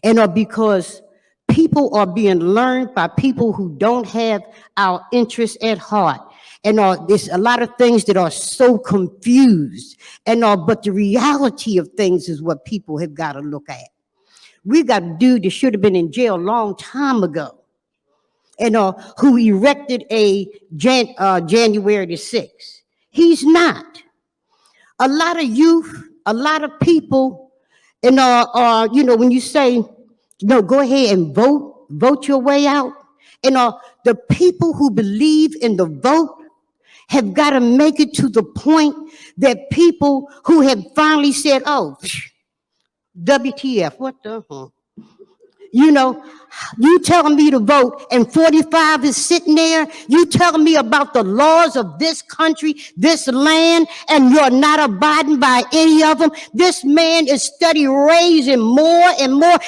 And because people are being learned by people who don't have our interests at heart. And there's a lot of things that are so confused. But the reality of things is what people have got to look at. We got a dude that should have been in jail a long time ago. Who erected a January the 6th. He's not. A lot of youth, a lot of people, when you say, no, go ahead and vote your way out. The people who believe in the vote have got to make it to the point that people who have finally said, oh, WTF, what the? You telling me to vote and 45 is sitting there. You telling me about the laws of this country, this land, and you're not abiding by any of them. This man is steady raising more and more.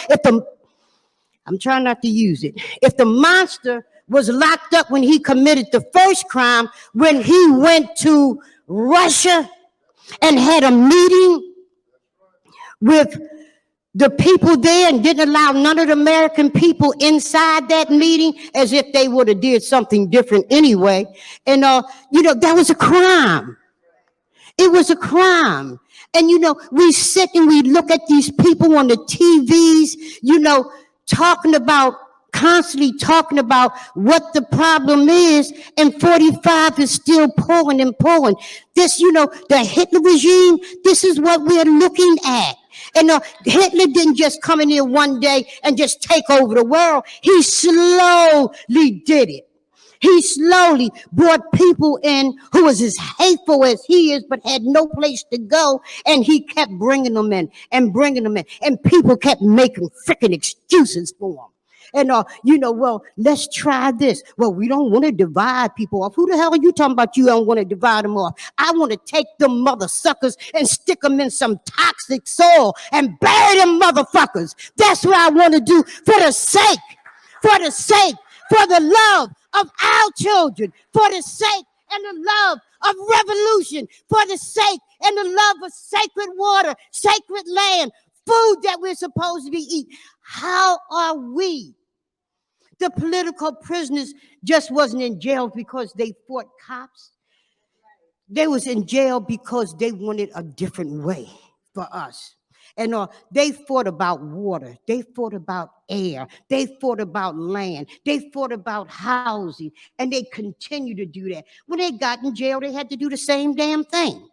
I'm trying not to use it. If the monster was locked up when he committed the first crime, when he went to Russia and had a meeting with the people there and didn't allow none of the American people inside that meeting, as if they would have did something different anyway. And, that was a crime. It was a crime. And, we sit and we look at these people on the TVs, talking about constantly talking about what the problem is, and 45 is still pulling and pulling. This, the Hitler regime, this is what we're looking at. And Hitler didn't just come in here one day and just take over the world. He slowly did it. He slowly brought people in who was as hateful as he is, but had no place to go. And he kept bringing them in and bringing them in. And people kept making freaking excuses for him. And, well, let's try this. Well, we don't want to divide people off. Who the hell are you talking about? You don't want to divide them off. I want to take them mother suckers and stick them in some toxic soil and bury them motherfuckers. That's what I want to do for the sake, for the love of our children, for the sake and the love of revolution, for the sake and the love of sacred water, sacred land, food that we're supposed to be eating. How are we? The political prisoners just wasn't in jail because they fought cops. They was in jail because they wanted a different way for us. And they fought about water. They fought about air. They fought about land. They fought about housing. And they continue to do that. When they got in jail, they had to do the same damn thing.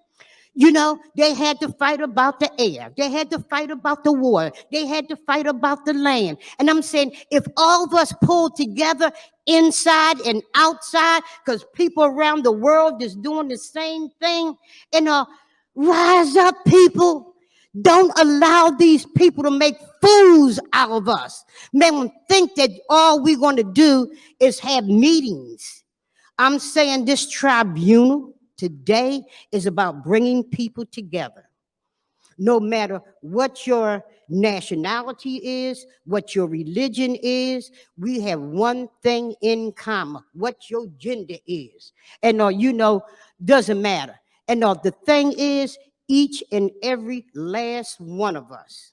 They had to fight about the air. They had to fight about the water. They had to fight about the land. And I'm saying, if all of us pull together inside and outside, because people around the world is doing the same thing, and rise up, people. Don't allow these people to make fools out of us. Men think that all we're going to do is have meetings. I'm saying this tribunal today is about bringing people together. No matter what your nationality is, what your religion is, we have one thing in common, what your gender is. And doesn't matter. And the thing is, each and every last one of us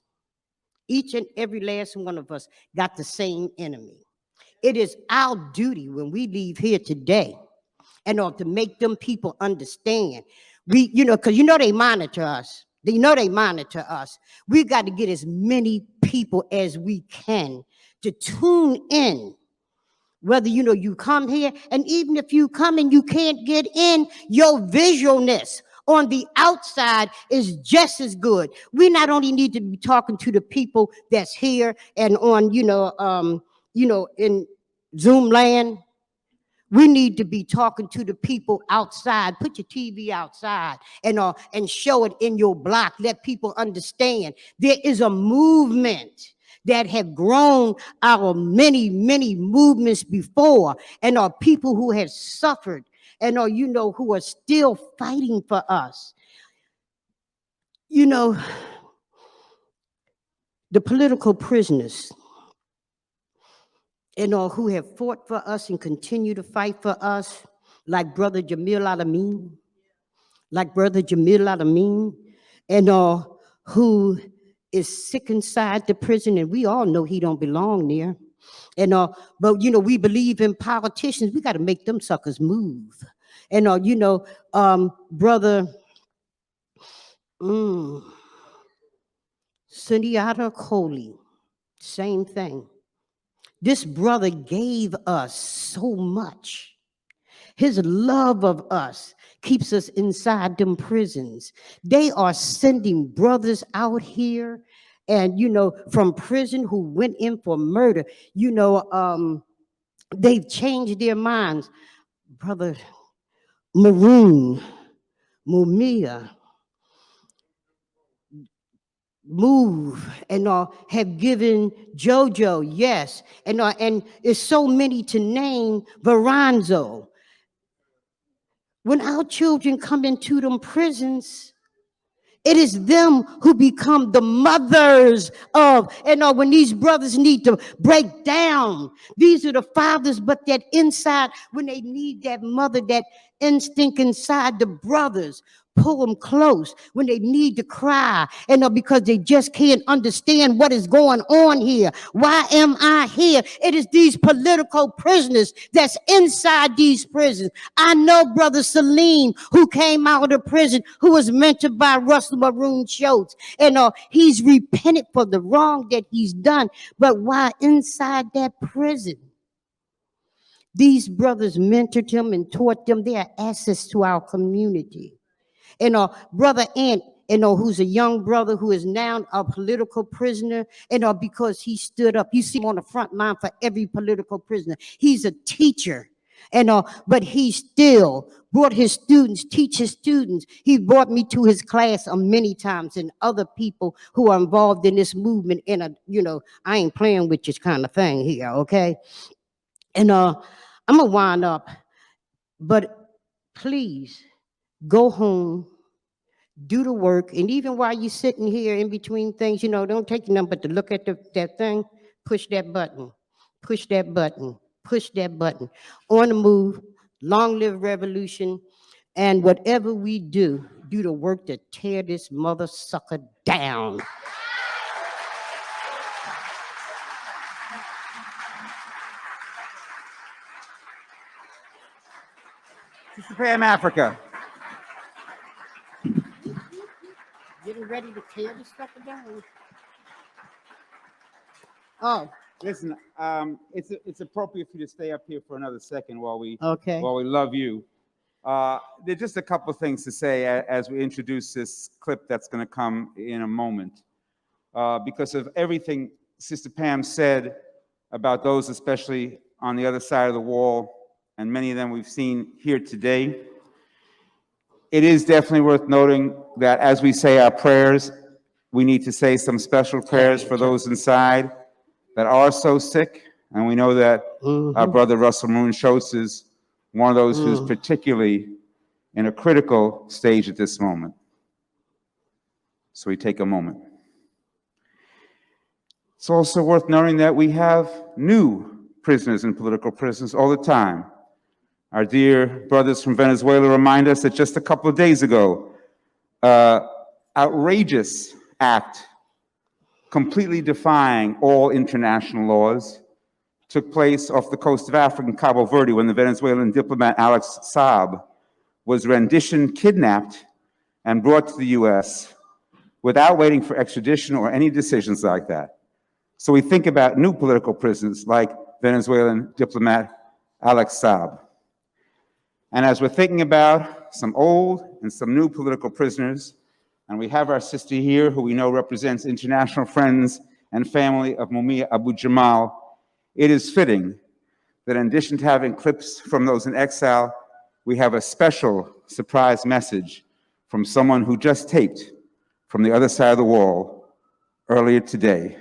got the same enemy. It is our duty when we leave here today, and to make them people understand. Because they monitor us. They monitor us. We got to get as many people as we can to tune in. Whether, you come here, and even if you come and you can't get in, your visualness on the outside is just as good. We not only need to be talking to the people that's here and on, in Zoom land, we need to be talking to the people outside. Put your TV outside and show it in your block. Let people understand there is a movement that have grown out of many, many movements before, and are people who have suffered and who are still fighting for us. The political prisoners, who have fought for us and continue to fight for us, like Brother Jamil Al-Amin, and who is sick inside the prison, and we all know he don't belong there. And but we believe in politicians. We got to make them suckers move. And Brother Sundiata Kohli, same thing. This brother gave us so much. His love of us keeps us inside them prisons. They are sending brothers out here, and from prison who went in for murder. They've changed their minds. Brother Mumia move and have given JoJo, yes, and it's so many to name. Veronzo. When our children come into them prisons, it is them who become the mothers of, when these brothers need to break down, these are the fathers, but that inside, when they need that mother, that instinct inside, the brothers pull them close when they need to cry, because they just can't understand what is going on here. Why am I here? It is these political prisoners that's inside these prisons. I know Brother Salim, who came out of prison, who was mentored by Russell Maroon Schultz, and he's repented for the wrong that he's done. But why inside that prison? These brothers mentored him and taught them. They are assets to our community. And Brother Ant, who's a young brother who is now a political prisoner, because he stood up. You see him on the front line for every political prisoner. He's a teacher, but he still brought his students, teach his students. He brought me to his class many times, and other people who are involved in this movement. I ain't playing with this kind of thing here, okay? And I'm gonna wind up, but please go home, do the work, and even while you're sitting here in between things, don't take nothing but to look at that thing, push that button, push that button, push that button. On the move, long live revolution, and whatever we do the work to tear this mother sucker down. Sister Pam Africa. Getting ready to tear this sucker down. Oh. Listen, it's appropriate for you to stay up here for another second while we Okay. while we love you. There's just a couple of things to say as we introduce this clip that's going to come in a moment. Because of everything Sister Pam said about those, especially on the other side of the wall, and many of them we've seen here today, it is definitely worth noting that as we say our prayers, we need to say some special prayers for those inside that are so sick. And we know that our brother Russell Maroon Schultz is one of those who's particularly in a critical stage at this moment. So we take a moment. It's also worth noting that we have new prisoners and political prisoners all the time. Our dear brothers from Venezuela remind us that just a couple of days ago, outrageous act completely defying all international laws took place off the coast of Africa in Cabo Verde when the Venezuelan diplomat Alex Saab was renditioned, kidnapped, and brought to the US without waiting for extradition or any decisions like that. So we think about new political prisoners like Venezuelan diplomat Alex Saab. And as we're thinking about some old and some new political prisoners, and we have our sister here who we know represents international friends and family of Mumia Abu-Jamal, it is fitting that in addition to having clips from those in exile, we have a special surprise message from someone who just taped from the other side of the wall earlier today.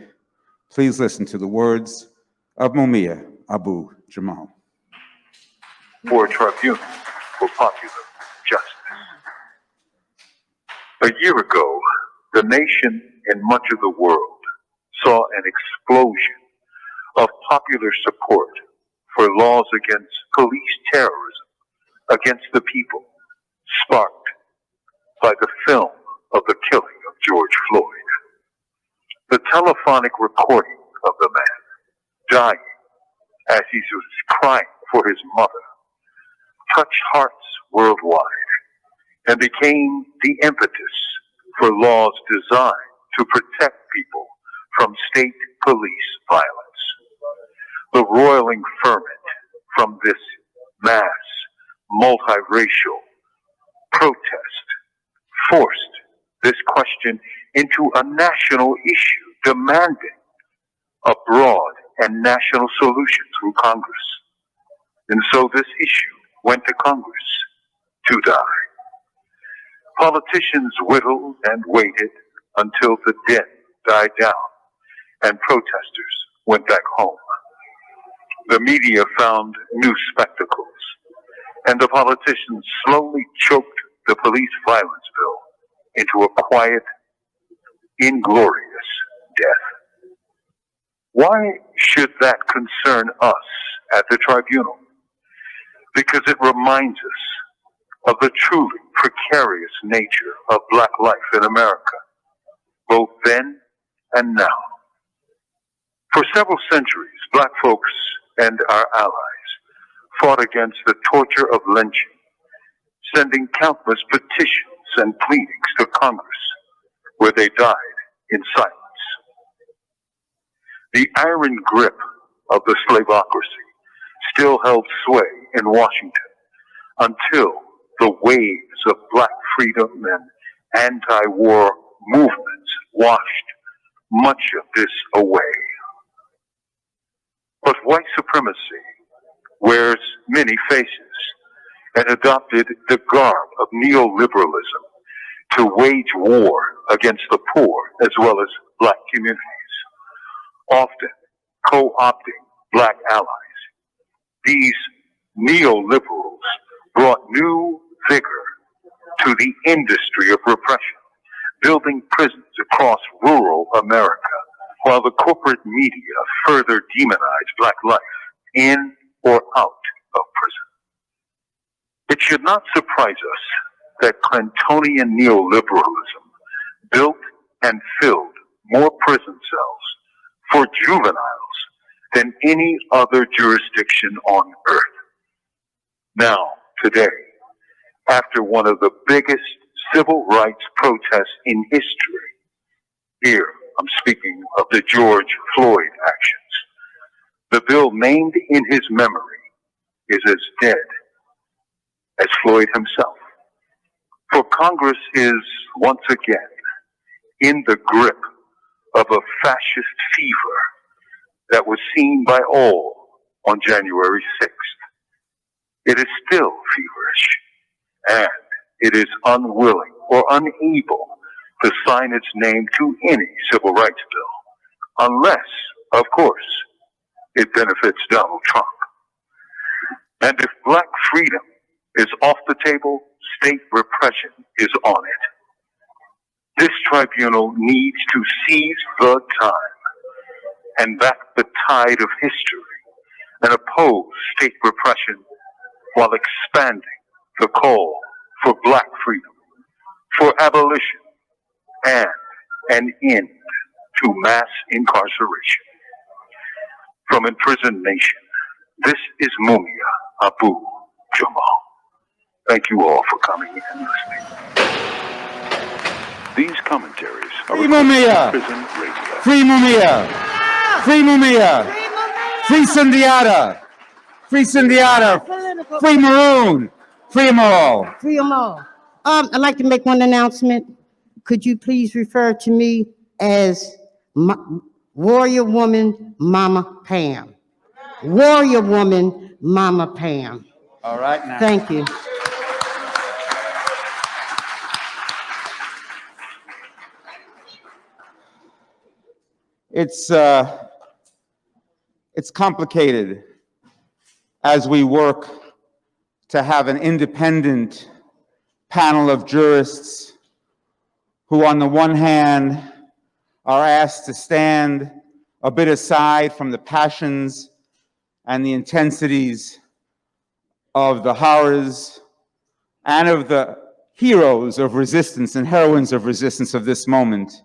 Please listen to the words of Mumia Abu-Jamal. For a tribunal for popular justice. A year ago, the nation and much of the world saw an explosion of popular support for laws against police terrorism against the people, sparked by the film of the killing of George Floyd. The telephonic recording of the man dying as he was crying for his mother touched hearts worldwide and became the impetus for laws designed to protect people from state police violence. The roiling ferment from this mass, multiracial protest forced this question into a national issue demanding a broad and national solution through Congress. And so this issue went to Congress to die. Politicians whittled and waited until the din died down and protesters went back home. The media found new spectacles, and the politicians slowly choked the police violence bill into a quiet, inglorious death. Why should that concern us at the tribunal? Because it reminds us of the truly precarious nature of Black life in America, both then and now. For several centuries, Black folks and our allies fought against the torture of lynching, sending countless petitions and pleadings to Congress, where they died in silence. The iron grip of the slavocracy still held sway in Washington until the waves of Black freedom and anti-war movements washed much of this away. But white supremacy wears many faces and adopted the garb of neoliberalism to wage war against the poor as well as Black communities, often co-opting Black allies. These neoliberals brought new vigor to the industry of repression, building prisons across rural America, while the corporate media further demonized Black life in or out of prison. It should not surprise us that Clintonian neoliberalism built and filled more prison cells for juveniles than any other jurisdiction on earth. Now, today, after one of the biggest civil rights protests in history, here I'm speaking of the George Floyd actions, the bill named in his memory is as dead as Floyd himself. For Congress is once again in the grip of a fascist fever that was seen by all on January 6th. It is still feverish, and it is unwilling or unable to sign its name to any civil rights bill, unless, of course, it benefits Donald Trump. And if Black freedom is off the table, state repression is on it. This tribunal needs to seize the time and back the tide of history and oppose state repression while expanding the call for Black freedom, for abolition, and an end to mass incarceration. From Imprisoned Nation, this is Mumia Abu-Jamal. Thank you all for coming and listening. These commentaries are Free Mumia! Prison Radio. Free Mumia! Free Mumia! Free Sundiata! Free Sundiata! Free Maroon! Free them all! Free them all. I'd like to make one announcement. Could you please refer to me as Warrior Woman Mama Pam? Warrior Woman Mama Pam. All right now. Thank you. It's complicated as we work to have an independent panel of jurists who, on the one hand, are asked to stand a bit aside from the passions and the intensities of the horrors and of the heroes of resistance and heroines of resistance of this moment.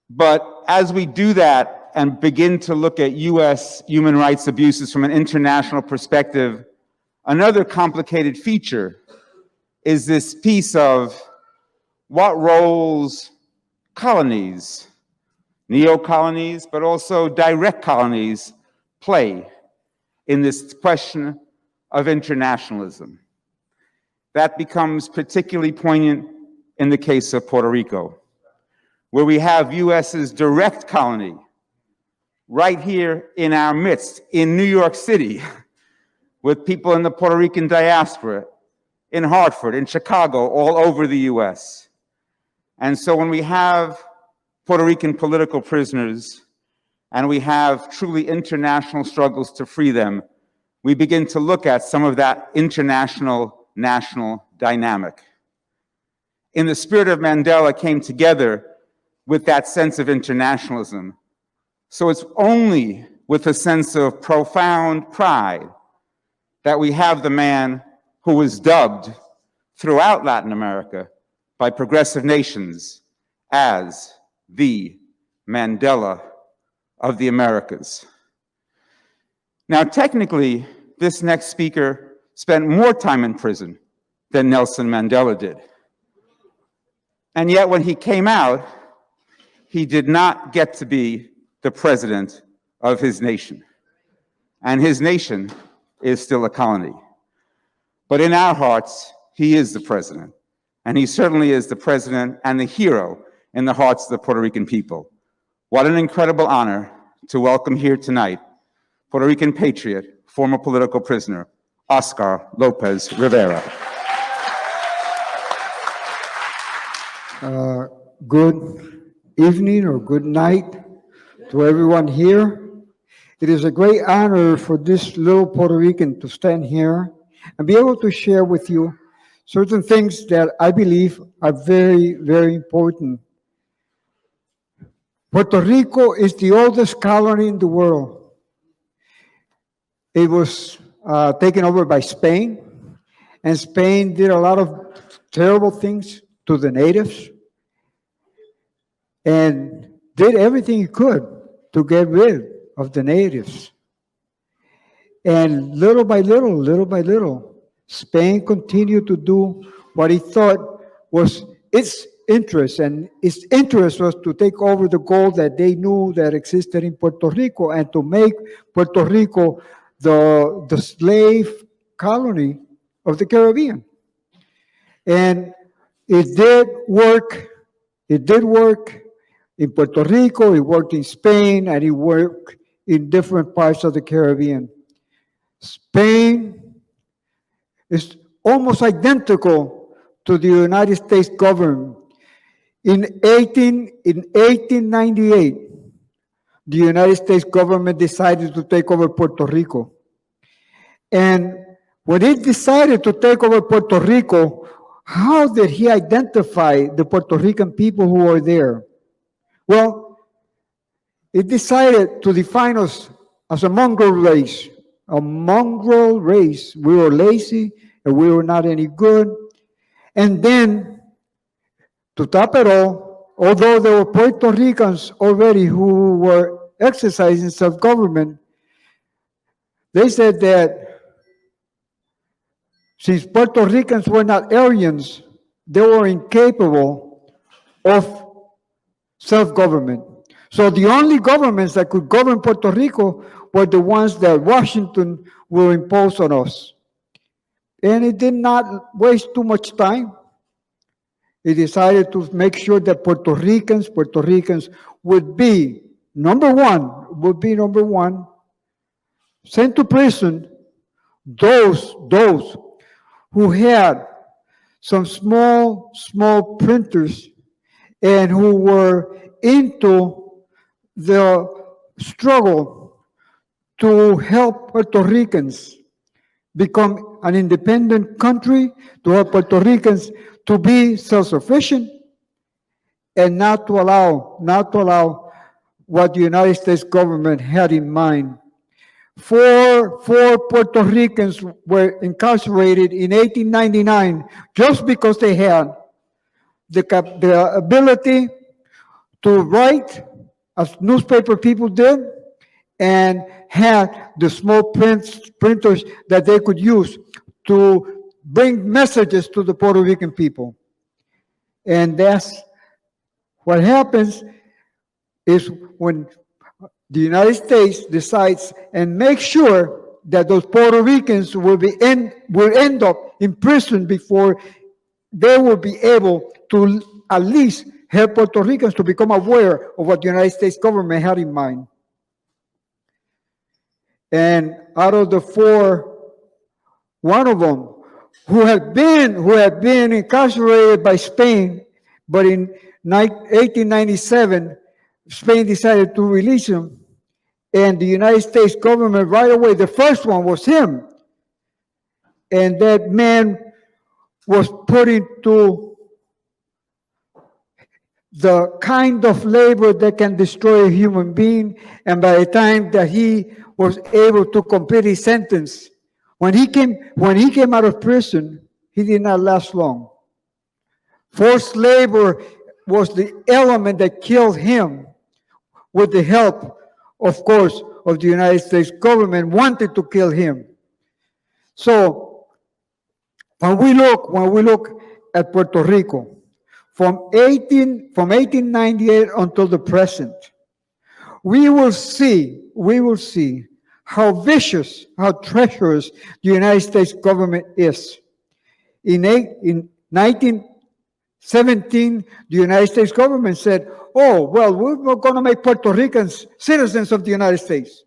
But as we do that and begin to look at US human rights abuses from an international perspective, another complicated feature is this piece of what roles colonies, neo-colonies, but also direct colonies play in this question of internationalism. That becomes particularly poignant in the case of Puerto Rico, where we have US's direct colony right here in our midst, in New York City, with people in the Puerto Rican diaspora, in Hartford, in Chicago, all over the US. And so when we have Puerto Rican political prisoners and we have truly international struggles to free them, we begin to look at some of that international national dynamic. In the spirit of Mandela came together with that sense of internationalism. So it's only with a sense of profound pride that we have the man who was dubbed throughout Latin America by progressive nations as the Mandela of the Americas. Now, technically, this next speaker spent more time in prison than Nelson Mandela did. And yet, when he came out, he did not get to be the president of his nation. And his nation is still a colony. But in our hearts, he is the president. And he certainly is the president and the hero in the hearts of the Puerto Rican people. What an incredible honor to welcome here tonight Puerto Rican patriot, former political prisoner, Oscar Lopez Rivera. Good evening or good night to everyone here. It is a great honor for this little Puerto Rican to stand here and be able to share with you certain things that I believe are very, very important. Puerto Rico is the oldest colony in the world. It was taken over by Spain, and Spain did a lot of terrible things to the natives and did everything it could to get rid of the natives. And little by little, Spain continued to do what he thought was its interest, and its interest was to take over the gold that they knew that existed in Puerto Rico and to make Puerto Rico the slave colony of the Caribbean. And it did work. It did work in Puerto Rico, it worked in Spain, and it worked in different parts of the Caribbean. Spain is almost identical to the United States government. In 1898, the United States government decided to take over Puerto Rico. And when it decided to take over Puerto Rico, how did he identify the Puerto Rican people who were there? Well, it decided to define us as a mongrel race. A mongrel race. We were lazy and we were not any good. And then, to top it all, although there were Puerto Ricans already who were exercising self-government, they said that since Puerto Ricans were not Aryans, they were incapable of self-government. So the only governments that could govern Puerto Rico were the ones that Washington will impose on us. And it did not waste too much time. It decided to make sure that Puerto Ricans would be number one, sent to prison those who had some small printers and who were into the struggle to help Puerto Ricans become an independent country, to help Puerto Ricans to be self-sufficient, and not to allow what the United States government had in mind. Four Puerto Ricans were incarcerated in 1899 just because they had the ability to write, as newspaper people did, and had the small printers that they could use to bring messages to the Puerto Rican people. And that's what happens is when the United States decides and makes sure that those Puerto Ricans will end up in prison before they will be able to at least help Puerto Ricans to become aware of what the United States government had in mind. And out of the four, one of them who had been incarcerated by Spain, but in 1897, Spain decided to release him. And the United States government right away, the first one was him. And that man was put into the kind of labor that can destroy a human being. And by the time that he was able to complete his sentence, When he came out of prison, he did not last long. Forced labor was the element that killed him, with the help, of course, of the United States government wanted to kill him. So when we look at Puerto Rico, from 1898 until the present, we will see how vicious, how treacherous the United States government is. In 1917, the United States government said, oh, well, we're going to make Puerto Ricans citizens of the United States.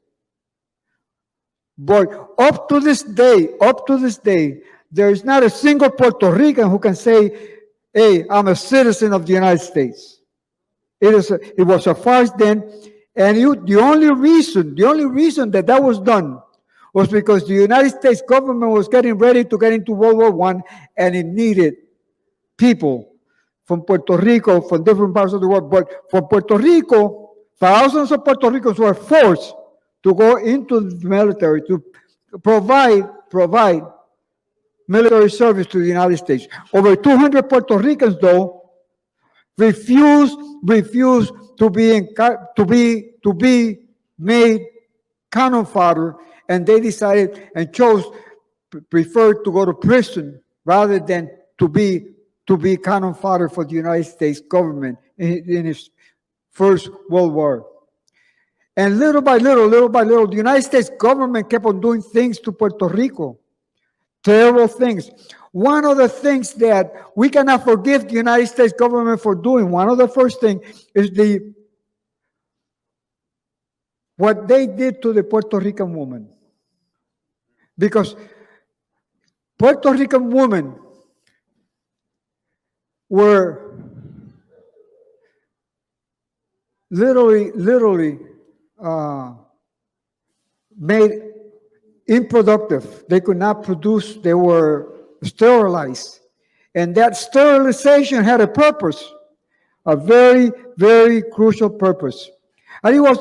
But up to this day, there is not a single Puerto Rican who can say, hey, I'm a citizen of the United States. It was a farce then, and the only reason that was done was because the United States government was getting ready to get into World War I, and it needed people from Puerto Rico, from different parts of the world. But for Puerto Rico, thousands of Puerto Ricans were forced to go into the military to provide military service to the United States. Over 200 Puerto Ricans, though, refused to be made cannon fodder, and they decided and preferred to go to prison rather than to be cannon fodder for the United States government in its First World War. And little by little, the United States government kept on doing things to Puerto Rico. Terrible things. One of the things that we cannot forgive the United States government for doing, one of the first things is what they did to the Puerto Rican woman. Because Puerto Rican women were literally made unproductive. They could not produce. They were sterilized. And that sterilization had a purpose, a very, very crucial purpose. And it was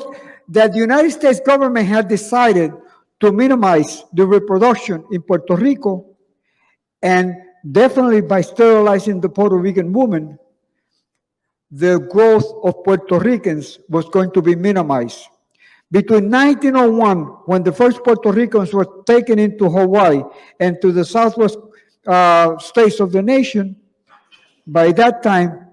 that the United States government had decided to minimize the reproduction in Puerto Rico, and definitely by sterilizing the Puerto Rican woman, the growth of Puerto Ricans was going to be minimized. Between 1901, when the first Puerto Ricans were taken into Hawaii and to the southwest states of the nation, by that time,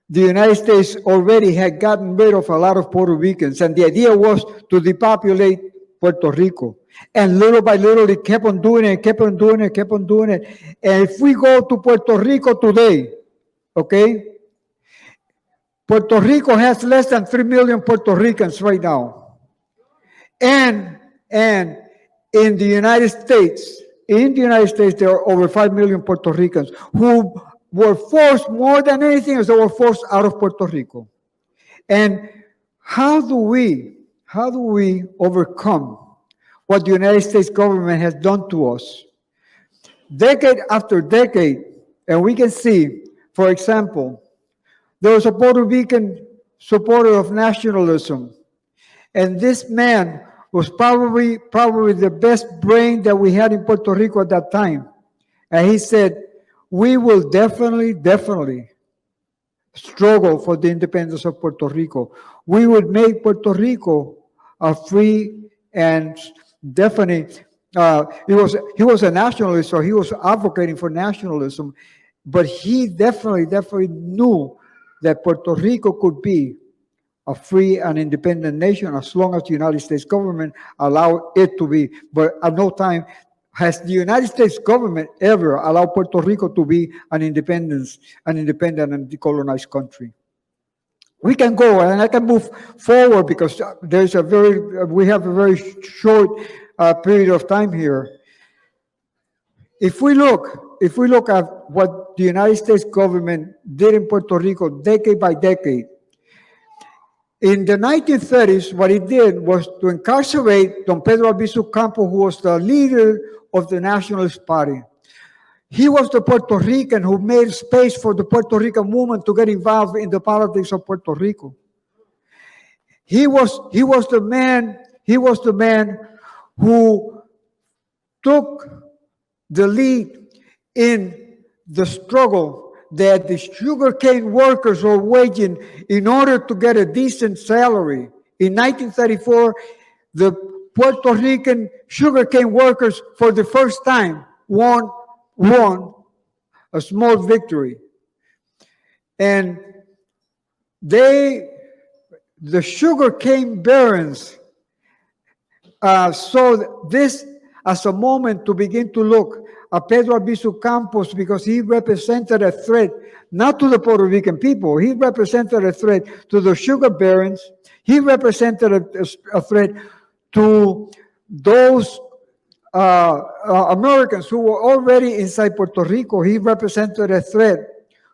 the United States already had gotten rid of a lot of Puerto Ricans, and the idea was to depopulate Puerto Rico. And little by little, it kept on doing it. And if we go to Puerto Rico today, okay, Puerto Rico has less than 3 million Puerto Ricans right now. And in the United States, there are over 5 million Puerto Ricans who were forced, more than anything else, they were forced out of Puerto Rico. And how do we overcome what the United States government has done to us? Decade after decade, and we can see, for example, there was a Puerto Rican supporter of nationalism, and this man was probably the best brain that we had in Puerto Rico at that time. And he said, we will definitely struggle for the independence of Puerto Rico. We would make Puerto Rico a free and definitely, he was a nationalist, so he was advocating for nationalism, but he definitely knew that Puerto Rico could be a free and independent nation as long as the United States government allowed it to be. But at no time has the United States government ever allowed Puerto Rico to be an independent and decolonized country. We can go, and I can move forward because we have a very short period of time here. If we look at what the United States government did in Puerto Rico decade by decade, in the 1930s, what it did was to incarcerate Don Pedro Albizu Campos, who was the leader of the Nationalist Party. He was the Puerto Rican who made space for the Puerto Rican woman to get involved in the politics of Puerto Rico. He was the man who took the lead in the struggle that the sugarcane workers were waging in order to get a decent salary. In 1934, the Puerto Rican sugarcane workers, for the first time, won a small victory. And the sugarcane barons saw this as a moment to begin to look at Pedro Albizu Campos, because he represented a threat not to the Puerto Rican people. He represented a threat to the sugar barons. He represented a threat to those Americans who were already inside Puerto Rico. He represented a threat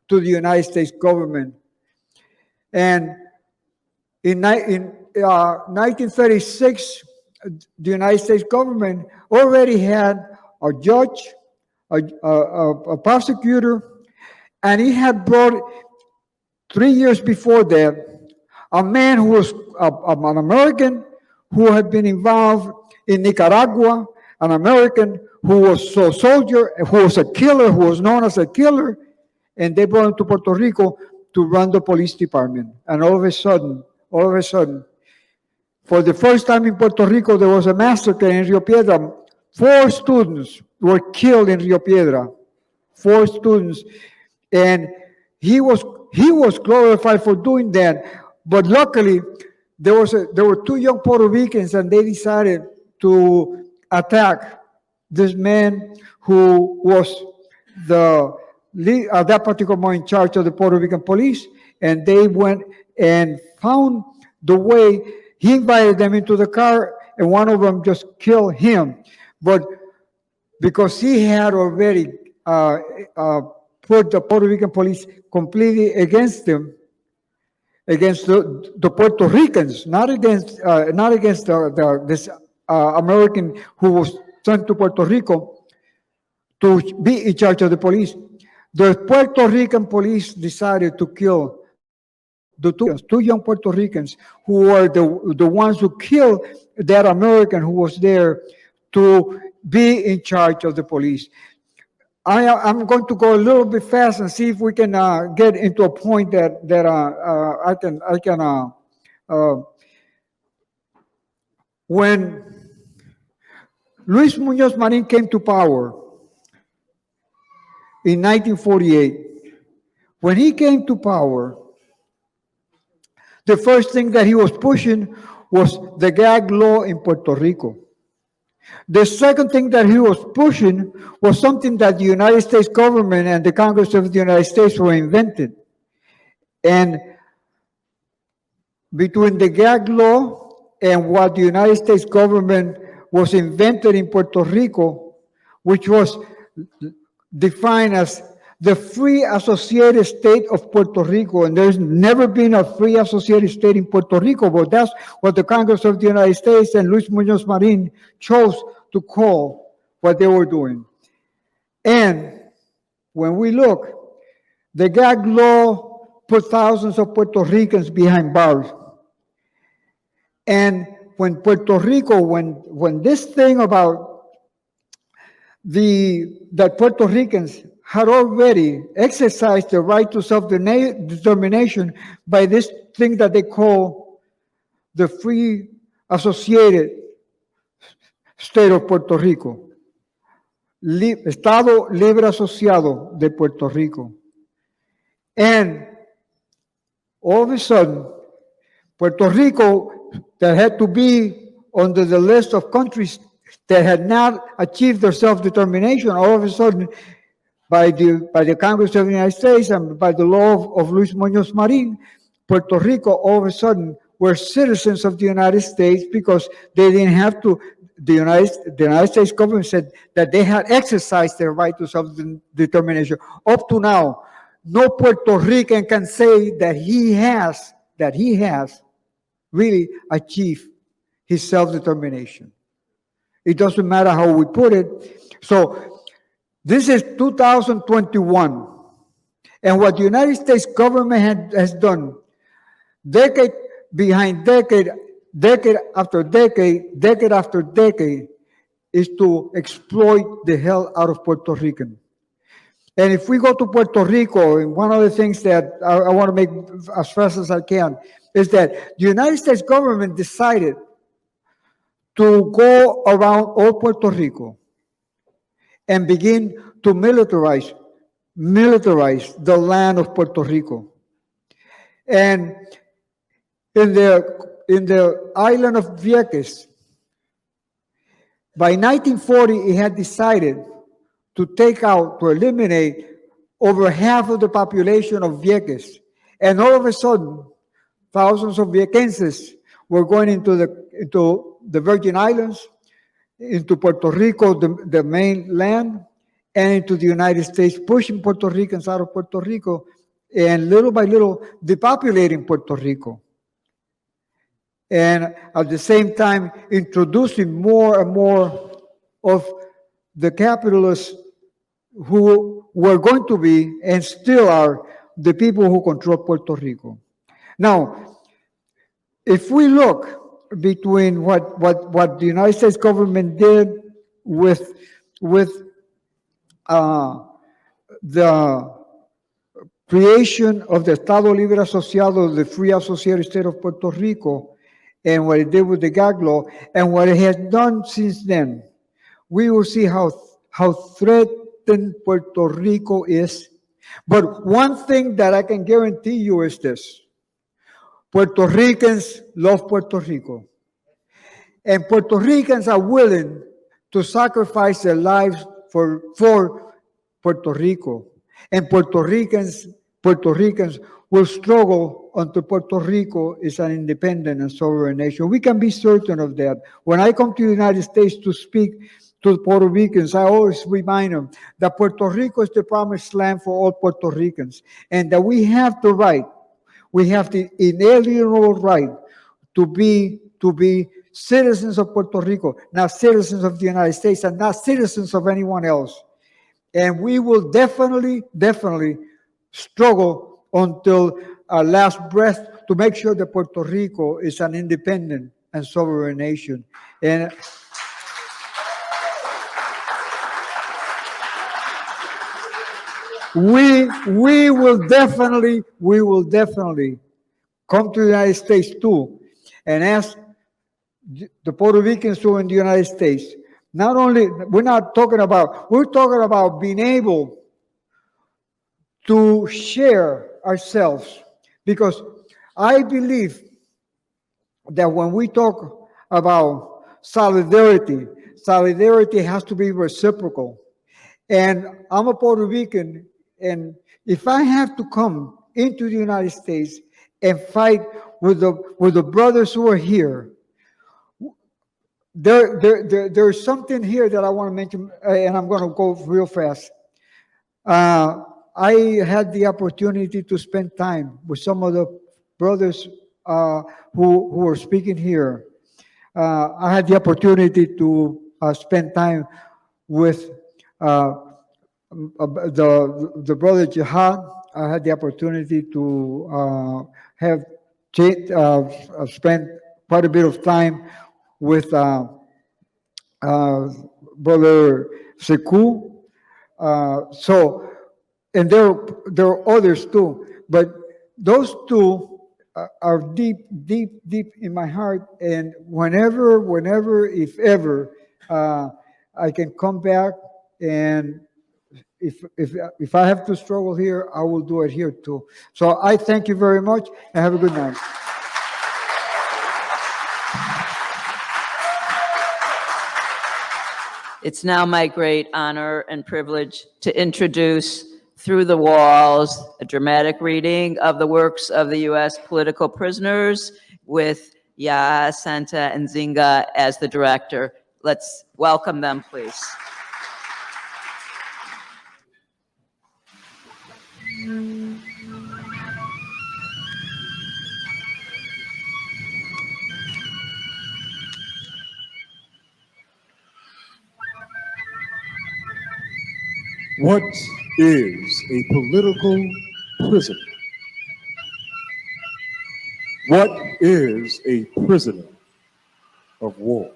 to the United States government. And in 1936, the United States government already had a judge, a prosecutor, and he had brought 3 years before that a man who was an American who had been involved in Nicaragua, an American who was a soldier, who was a killer, who was known as a killer, and they brought him to Puerto Rico to run the police department. And all of a sudden, for the first time in Puerto Rico, there was a massacre in Rio Piedra. 4 students were killed in Rio Piedra. 4 students. And he was glorified for doing that. But luckily, there were 2 young Puerto Ricans, and they decided to attack this man who was at that particular moment in charge of the Puerto Rican police. And they went and found the way. He invited them into the car, and one of them just killed him. But because he had already put the Puerto Rican police completely against them, against the Puerto Ricans, not against this American who was sent to Puerto Rico to be in charge of the police. The Puerto Rican police decided to kill the 2 young Puerto Ricans who were the ones who killed that American who was there to be in charge of the police. I'm going to go a little bit fast and see if we can get into a point that I can. When Luis Muñoz Marin came to power in 1948, when he came to power, the first thing that he was pushing was the gag law in Puerto Rico. The second thing that he was pushing was something that the United States government and the Congress of the United States were invented. And between the gag law and what the United States government was invented in Puerto Rico, which was defined as the free associated state of Puerto Rico, and there's never been a free associated state in Puerto Rico, but that's what the Congress of the United States and Luis Muñoz Marin chose to call what they were doing. And when we look, the gag law put thousands of Puerto Ricans behind bars. And when Puerto Rico, when this thing about that Puerto Ricans had already exercised the right to self-determination by this thing that they call the free associated state of Puerto Rico, Estado Libre Asociado de Puerto Rico. And all of a sudden, Puerto Rico, that had to be under the list of countries that had not achieved their self-determination, all of a sudden, by the Congress of the United States and by the law of Luis Muñoz Marin, Puerto Rico all of a sudden were citizens of the United States because they didn't have to. The United States government said that they had exercised their right to self-determination. Up to now, no Puerto Rican can say that he has really achieved his self-determination. It doesn't matter how we put it. So this is 2021. And what the United States government has done, decade behind decade, decade after decade, decade after decade, is to exploit the hell out of Puerto Rican. And if we go to Puerto Rico, and one of the things that I want to make as fast as I can is that the United States government decided to go around all Puerto Rico and begin to militarize the land of Puerto Rico. And in the island of Vieques, by 1940, it had decided to eliminate over half of the population of Vieques. And all of a sudden, thousands of Viequenses were going into the Virgin Islands, into Puerto Rico, the mainland, and into the United States, pushing Puerto Ricans out of Puerto Rico, and little by little, depopulating Puerto Rico. And at the same time, introducing more and more of the capitalists who were going to be, and still are, the people who control Puerto Rico. Now, if we look between what the United States government did with the creation of the Estado Libre Asociado, the Free Associated State of Puerto Rico, and what it did with the gag law, and what it has done since then, we will see how threatened Puerto Rico is. But one thing that I can guarantee you is this: Puerto Ricans love Puerto Rico. And Puerto Ricans are willing to sacrifice their lives for Puerto Rico. And Puerto Ricans will struggle until Puerto Rico is an independent and sovereign nation. We can be certain of that. When I come to the United States to speak to the Puerto Ricans, I always remind them that Puerto Rico is the promised land for all Puerto Ricans, and that we have the right, we have the inalienable right to be citizens of Puerto Rico, not citizens of the United States, and not citizens of anyone else. And we will definitely struggle until our last breath to make sure that Puerto Rico is an independent and sovereign nation. And we will definitely come to the United States too and ask the Puerto Ricans who are in the United States. Not only, we're talking about being able to share ourselves, because I believe that when we talk about solidarity has to be reciprocal. And I'm a Puerto Rican, and if I have to come into the United States and fight with the brothers who are here, there's something here that I want to mention, and I'm going to go real fast. I had the opportunity to spend time with some of the brothers who are speaking here. I had the opportunity to spend time with the brother Jihad. I had the opportunity to have spent quite a bit of time with brother Sekou. And there are others too, but those two are deep in my heart. And whenever, if ever, I can come back, and if I have to struggle here, I will do it here too. So I thank you very much, and have a good night. It's now my great honor and privilege to introduce Through the Walls, a dramatic reading of the works of the U.S. political prisoners with Ya Santa Nzinga as the director. Let's welcome them, please. What is a political prisoner? What is a prisoner of war?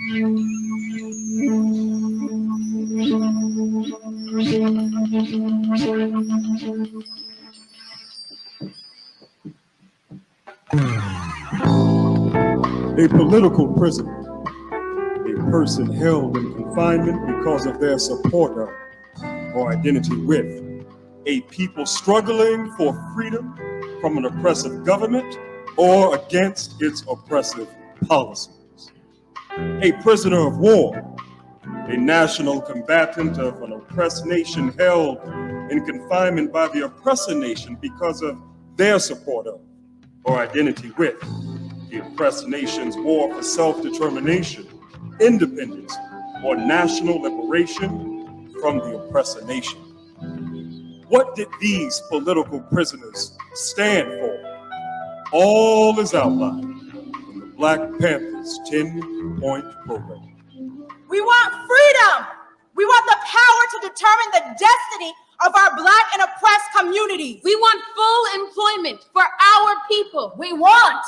A political prisoner, a person held in confinement because of their support of or identity with a people struggling for freedom from an oppressive government or against its oppressive policies. A prisoner of war, a national combatant of an oppressed nation held in confinement by the oppressor nation because of their support of or identity with the oppressed nation's war for self-determination, independence, or national liberation from the oppressor nation. What did these political prisoners stand for? All is outlined in the Black Panthers 10-point program. We want freedom. We want the power to determine the destiny of our Black and oppressed communities. We want full employment for our people. We want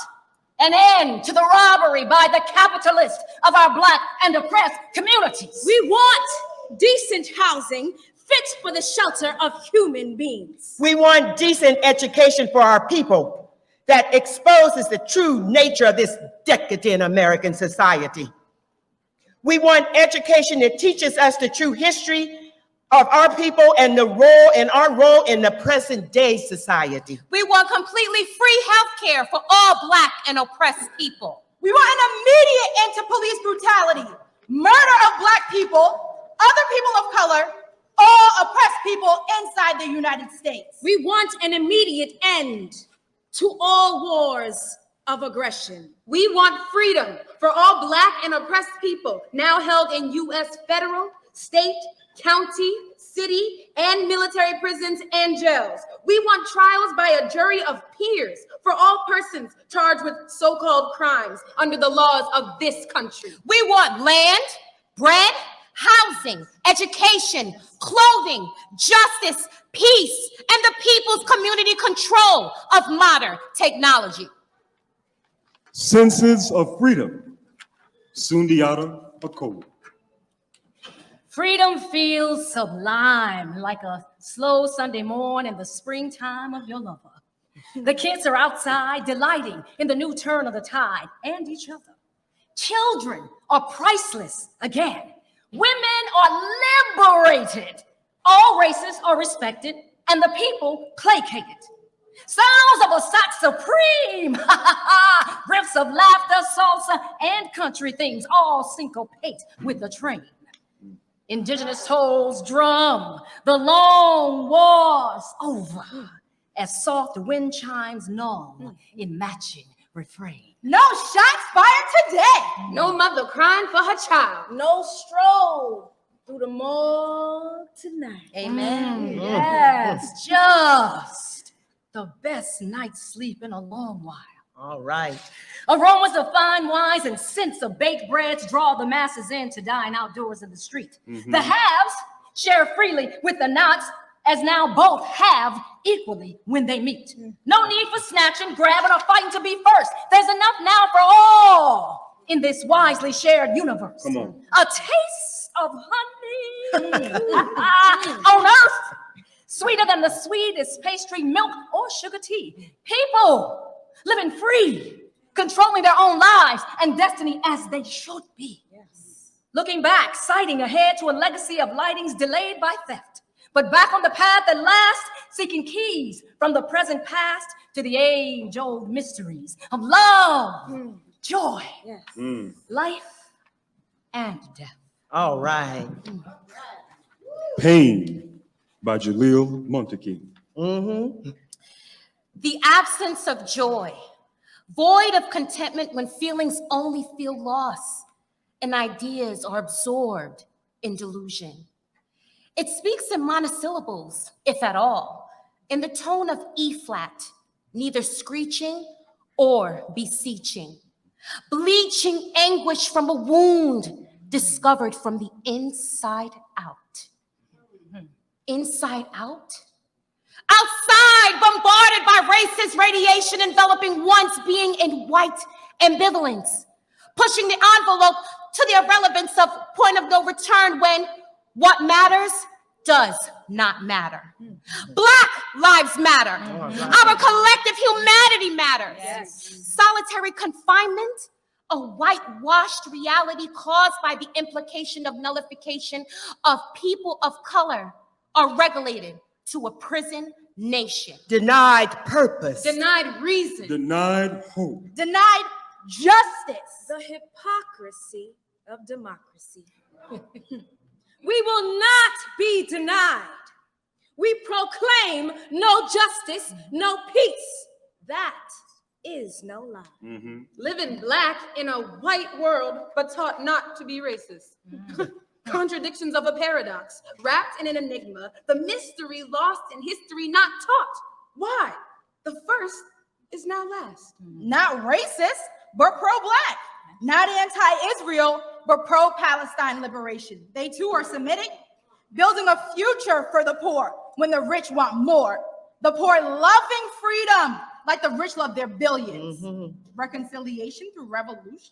an end to the robbery by the capitalists of our Black and oppressed communities. We want decent housing fit for the shelter of human beings. We want decent education for our people that exposes the true nature of this decadent American society. We want education that teaches us the true history of our people and our role in the present day society. We want completely free health care for all Black and oppressed people. We want an immediate end to police brutality, murder of Black people, other people of color, all oppressed people inside the United States. We want an immediate end to all wars of aggression. We want freedom for all Black and oppressed people now held in U.S. federal, state, county, city, and military prisons and jails. We want trials by a jury of peers for all persons charged with so-called crimes under the laws of this country. We want land, bread, housing, education, clothing, justice, peace, and the people's community control of modern technology. Senses of freedom, Sundiata Accord. Freedom feels sublime, like a slow Sunday morn in the springtime of your lover. The kids are outside, delighting in the new turn of the tide and each other. Children are priceless again. Women are liberated. All races are respected, and the people placated. Sounds of a sax supreme, riffs of laughter, salsa, and country things all syncopate with the train. Indigenous souls drum, the long war's over, as soft wind chimes gnaw in matching refrain. No shots fired today. No mother crying for her child. No stroll through the morgue tonight. Amen. Yes, just the best night's sleep in a long while. All right. Aromas of fine wines and scents of baked breads draw the masses in to dine outdoors in the street. The haves share freely with the nots, as now both have equally when they meet. No need for snatching, grabbing, or fighting to be first. There's enough now for all in this wisely shared universe. Come on. A taste of honey on earth, sweeter than the sweetest pastry, milk, or sugar tea. People living free, controlling their own lives and destiny as they should be. Yes. Looking back, sighting ahead to a legacy of lightings delayed by theft, but back on the path at last, seeking keys from the present past to the age-old mysteries of love, joy, life, and death. All right. Pain by Jalil Muntaqim. The absence of joy, void of contentment when feelings only feel loss and ideas are absorbed in delusion. It speaks in monosyllables, if at all, in the tone of E-flat, neither screeching or beseeching, bleaching anguish from a wound discovered from the inside out. Inside out? Outside, bombarded by racist radiation enveloping one's being in white ambivalence, pushing the envelope to the irrelevance of point of no return when what matters does not matter. Black lives matter. Our collective humanity matters. Solitary confinement, a whitewashed reality caused by the implication of nullification of people of color, are regulated to a prison nation. Denied purpose. Denied reason. Denied hope. Denied justice. The hypocrisy of democracy. We will not be denied. We proclaim no justice, no peace. That is no lie. Living black in a white world, but taught not to be racist. Contradictions of a paradox, wrapped in an enigma, the mystery lost in history, not taught. Why? The first is now last. Not racist, but pro-black. Not anti-Israel, but pro-Palestine liberation. They too are Semitic, building a future for the poor when the rich want more. The poor loving freedom like the rich love their billions. Reconciliation through revolution?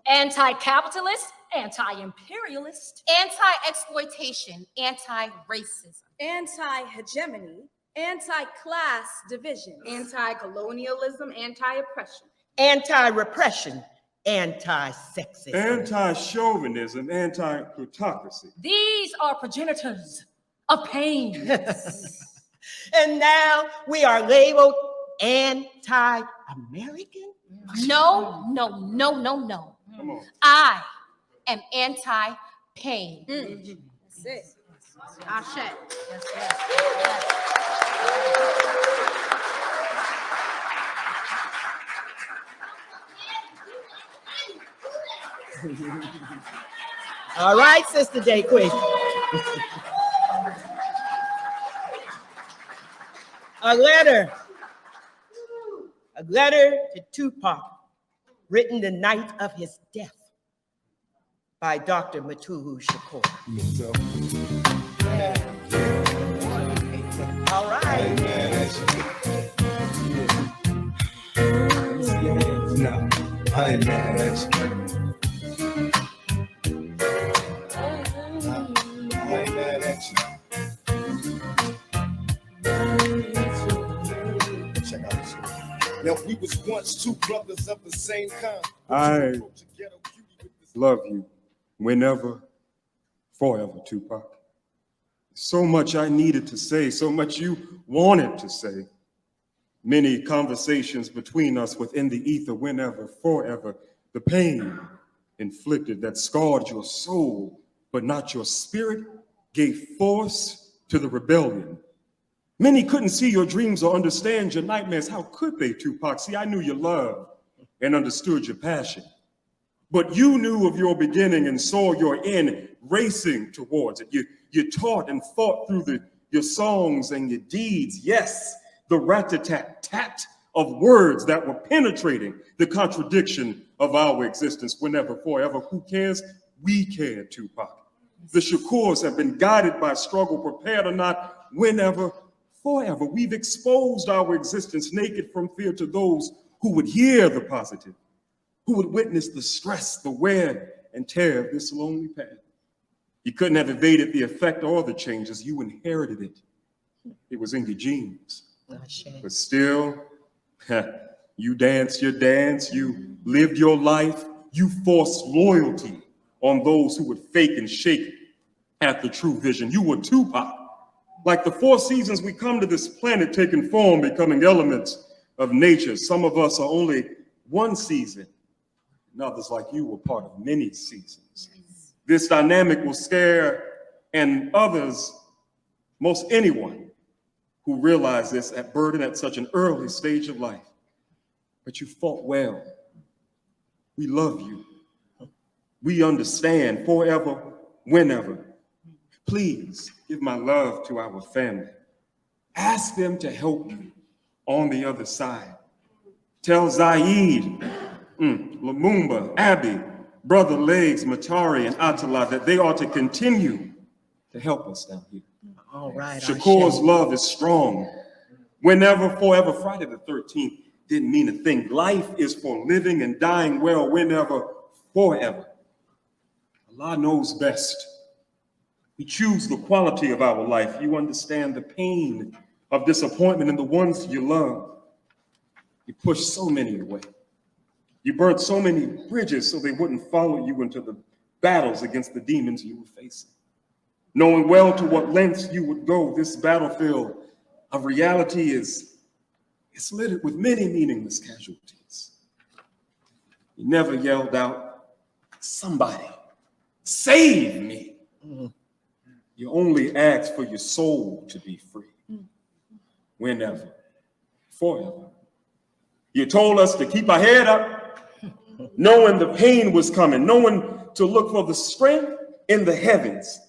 Anti-capitalist, anti-imperialist, Anti-exploitation, anti-racism. Anti-hegemony, anti-class division, anti-colonialism, anti-oppression. Anti-repression, anti-sexism. Anti-chauvinism, anti-plutocracy. These are progenitors of pain. And now we are labeled anti-American? No, no, no, no, no. Come on. I am anti-pain. That's it. Ashe. All right, Sister Dequi. A letter to Tupac, written the night of his death by Dr. Matuhu Shakur. All right. No, I ain't mad at you. I ain't mad at you. Check out this one. Now, we was once two brothers of the same kind. I love you whenever, forever, Tupac. So much I needed to say, so much you wanted to say. Many conversations between us within the ether, whenever, forever. The pain inflicted that scarred your soul, but not your spirit, gave force to the rebellion. Many couldn't see your dreams or understand your nightmares. How could they, Tupac? See, I knew your love and understood your passion. But you knew of your beginning and saw your end racing towards it. You taught and fought through your songs and your deeds. Yes, the rat-a-tat-tat of words that were penetrating the contradiction of our existence. Whenever, forever, who cares? We care, Tupac. The Shakurs have been guided by struggle, prepared or not, whenever, forever. We've exposed our existence naked from fear to those who would hear the positive, who would witness the stress, the wear and tear of this lonely path. You couldn't have evaded the effect or the changes. You inherited it. It was in your genes. But still, you danced your dance, you lived your life, you forced loyalty on those who would fake and shake at the true vision. You were Tupac. Like the four seasons, we come to this planet taking form, becoming elements of nature. Some of us are only one season, and others like you were part of many seasons. This dynamic will scare and others, most anyone who realize this at burden at such an early stage of life. But you fought well. We love you. We understand forever, whenever. Please give my love to our family. Ask them to help you on the other side. Tell Zayid, Lumumba, Abby, Brother Legs, Matari, and Atala that they are to continue to help us down here. All right. Shakur's love is strong. Whenever, forever, Friday the 13th didn't mean a thing. Life is for living and dying well, whenever, forever. Allah knows best. We choose the quality of our life. You understand the pain of disappointment in the ones you love. You pushed so many away. You burnt so many bridges so they wouldn't follow you into the battles against the demons you were facing. Knowing well to what lengths you would go, this battlefield of reality is littered with many meaningless casualties. You never yelled out, "Somebody, save me." You only asked for your soul to be free. Whenever, forever. You told us to keep our head up, knowing the pain was coming, knowing to look for the strength in the heavens.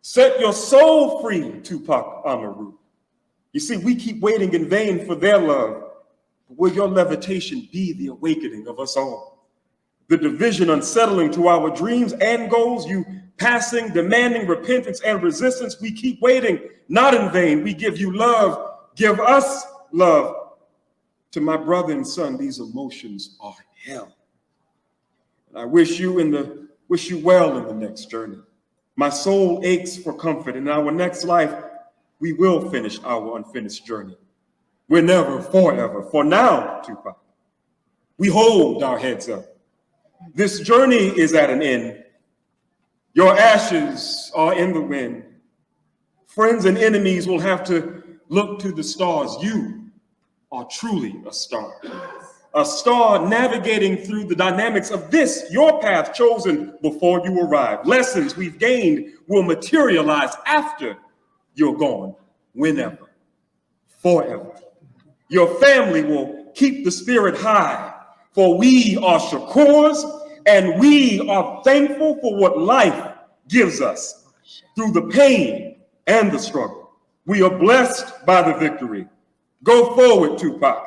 Set your soul free, Tupac Amaru. You see, we keep waiting in vain for their love. But will your levitation be the awakening of us all? The division unsettling to our dreams and goals, you passing, demanding repentance and resistance. We keep waiting, not in vain. We give you love. Give us love. To my brother and son, these emotions are hell. And I wish you well in the next journey. My soul aches for comfort. In our next life, we will finish our unfinished journey. We're never, forever. For now, Tupac, we hold our heads up. This journey is at an end. Your ashes are in the wind. Friends and enemies will have to look to the stars. You are truly a star navigating through the dynamics of this, your path chosen before you arrive. Lessons we've gained will materialize after you're gone, whenever, forever. Your family will keep the spirit high, for we are Shakurs and we are thankful for what life gives us through the pain and the struggle. We are blessed by the victory. Go forward, Tupac.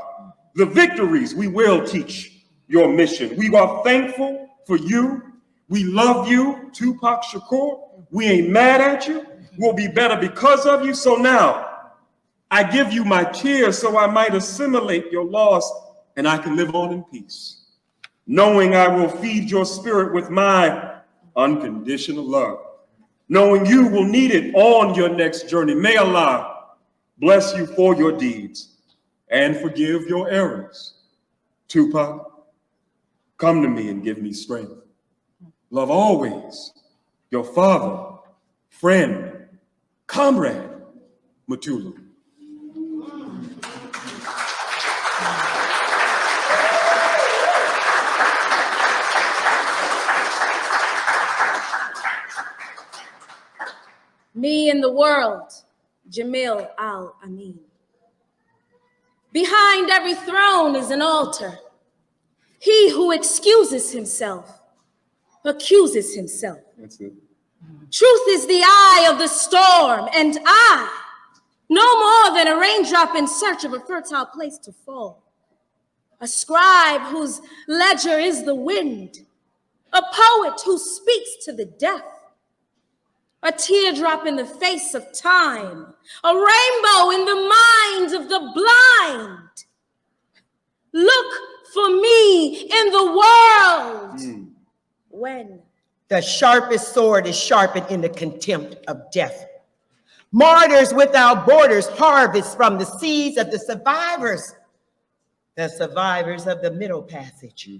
The victories we will teach your mission. We are thankful for you. We love you, Tupac Shakur. We ain't mad at you. We'll be better because of you. So now I give you my tears so I might assimilate your loss and I can live on in peace, knowing I will feed your spirit with my unconditional love, knowing you will need it on your next journey. May Allah bless you for your deeds and forgive your errors. Tupac, come to me and give me strength. Love always your father, friend, comrade, Mutulu. Me in the world, Jamil Al-Amin. Behind every throne is an altar. He who excuses himself accuses himself. That's it. Truth is the eye of the storm, and I, no more than a raindrop in search of a fertile place to fall. A scribe whose ledger is the wind, a poet who speaks to the deaf, a teardrop in the face of time, a rainbow in the minds of the blind. Look for me in the world. When? The sharpest sword is sharpened in the contempt of death. Martyrs without borders harvest from the seeds of the survivors of the Middle Passage.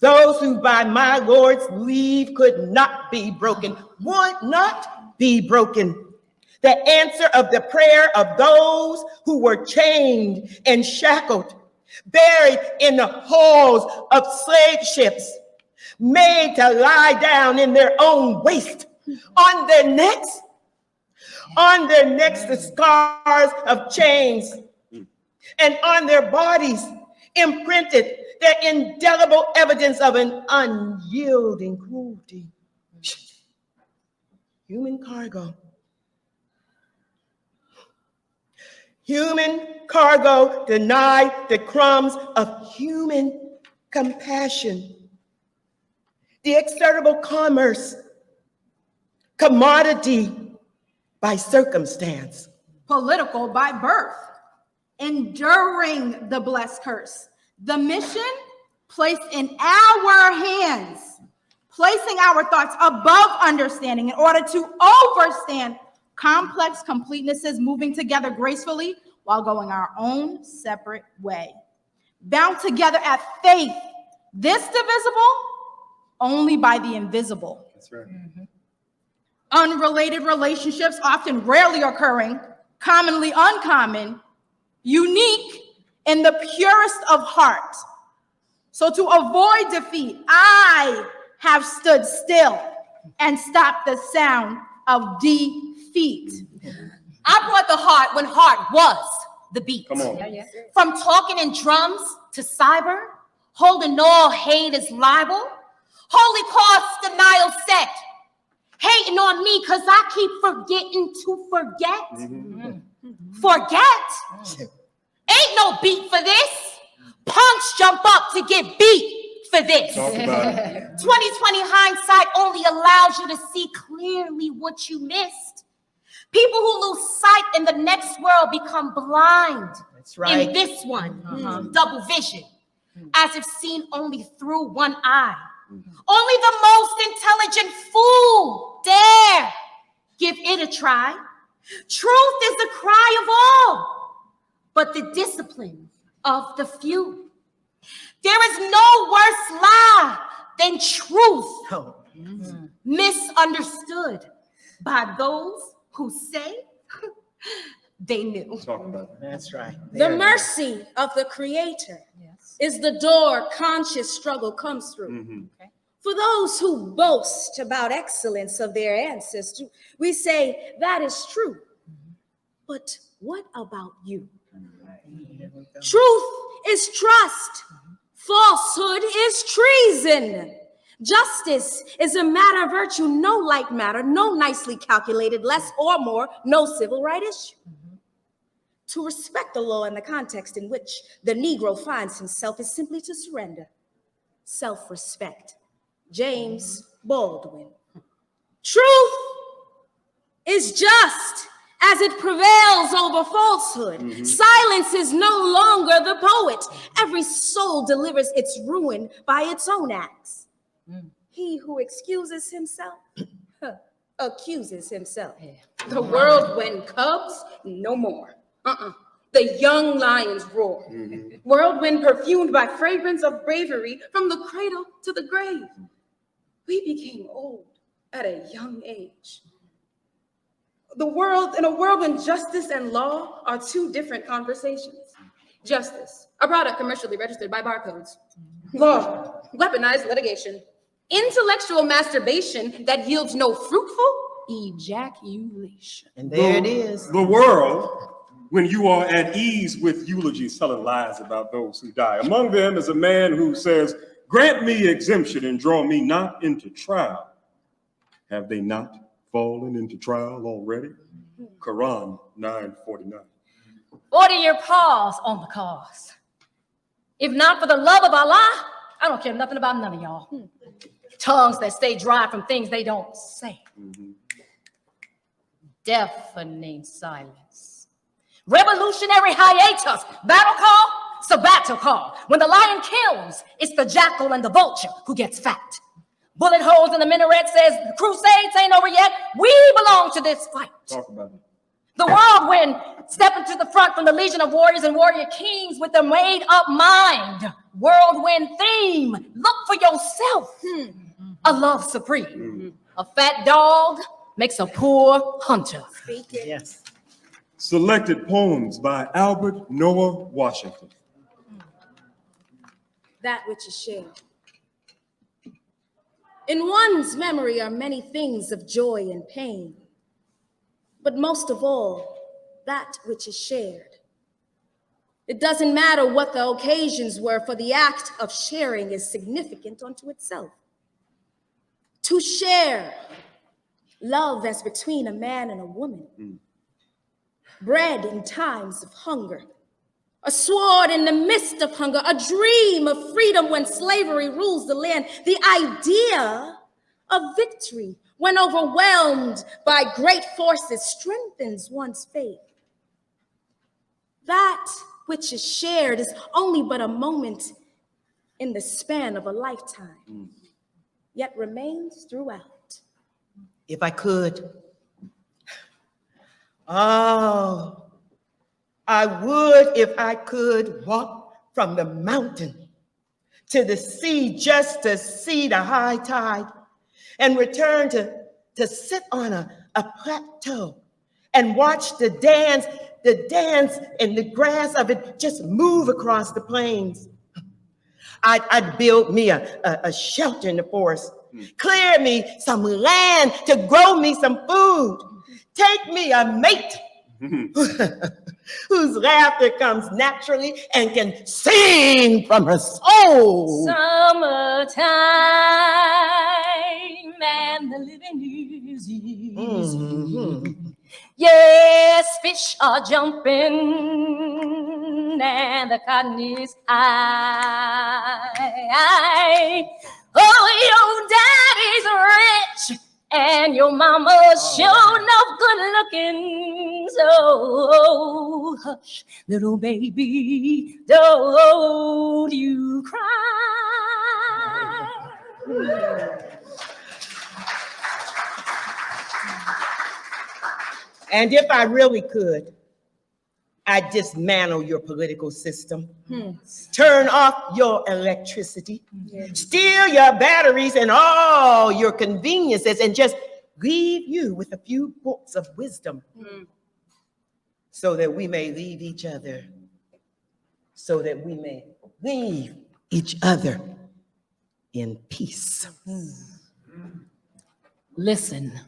Those who by my Lord's leave could not be broken, would not be broken. The answer of the prayer of those who were chained and shackled, buried in the hulls of slave ships, made to lie down in their own waste. On their necks the scars of chains, and on their bodies imprinted the indelible evidence of an unyielding cruelty. Human cargo. Human cargo denied the crumbs of human compassion. The exertable commerce, commodity by circumstance. Political by birth, enduring the blessed curse. The mission placed in our hands, placing our thoughts above understanding in order to overstand complex completenesses, moving together gracefully while going our own separate way. Bound together at faith, this divisible only by the invisible. That's right. Unrelated relationships, often rarely occurring, commonly uncommon, unique in the purest of heart. So to avoid defeat, I have stood still and stopped the sound of defeat. I brought the heart when heart was the beat. Come on. From talking in drums to cyber, holding all hate as libel, holy cause denial set, hating on me because I keep forgetting to forget. Forget? Ain't no beat for this. Punks jump up to get beat for this. Talk about it. 2020 hindsight only allows you to see clearly what you missed. People who lose sight in the next world become blind. That's right. In this one, double vision, as if seen only through one eye. Only the most intelligent fool dare give it a try. Truth is the cry of all, but the discipline of the few. There is no worse lie than truth misunderstood by those who say they knew. Talk about it. That's right. The mercy of the Creator is the door conscious struggle comes through. For those who boast about excellence of their ancestors, we say that is true. But what about you? Truth is trust. Falsehood is treason. Justice is a matter of virtue, no like matter, no nicely calculated, less or more, no civil right issue. To respect the law in the context in which the Negro finds himself is simply to surrender self-respect. James Baldwin. Truth is just as it prevails over falsehood. Silence is no longer the poet. Every soul delivers its ruin by its own acts. He who excuses himself accuses himself. The whirlwind cubs, no more. The young lions roar. Whirlwind perfumed by fragrance of bravery from the cradle to the grave. We became old at a young age. In a world when justice and law are two different conversations. Justice, a product commercially registered by barcodes. Law, weaponized litigation. Intellectual masturbation that yields no fruitful ejaculation. And there it is. The world, when you are at ease with eulogies telling lies about those who die. Among them is a man who says, grant me exemption and draw me not into trial. Have they not fallen into trial already? Quran 9:49. Order your paws on the cause. If not for the love of Allah, I don't care nothing about none of y'all. Tongues that stay dry from things they don't say. Deafening silence. Revolutionary hiatus. Battle call, sabbatical call. When the lion kills, it's the jackal and the vulture who gets fat. Bullet holes in the minaret says, the crusades ain't over yet. We belong to this fight. Talk about it. The whirlwind stepping to the front from the legion of warriors and warrior kings with a made-up mind. Whirlwind theme. Look for yourself. A love supreme. A fat dog makes a poor hunter. Yes. Selected poems by Albert Noah Washington. That which is shared. In one's memory are many things of joy and pain, but most of all, that which is shared. It doesn't matter what the occasions were, for the act of sharing is significant unto itself. To share love as between a man and a woman, bread in times of hunger, a sword in the midst of hunger, a dream of freedom when slavery rules the land, the idea of victory when overwhelmed by great forces strengthens one's faith. That which is shared is only but a moment in the span of a lifetime. yet remains throughout. If I could, oh, I would if I could walk from the mountain to the sea just to see the high tide and return to sit on a plateau and watch the dance and the grass of it just move across the plains. I'd build me a shelter in the forest, clear me some land to grow me some food, take me a mate whose laughter comes naturally and can sing from her soul. Summertime and the living is easy. Yes, fish are jumping and the cotton is high. Oh, your daddy's rich and your mama's sure enough good looking. So hush, little baby, don't you cry. And if I really could, I'd dismantle your political system, turn off your electricity, steal your batteries and all your conveniences, and just leave you with a few books of wisdom so that we may leave each other, in peace. Listen,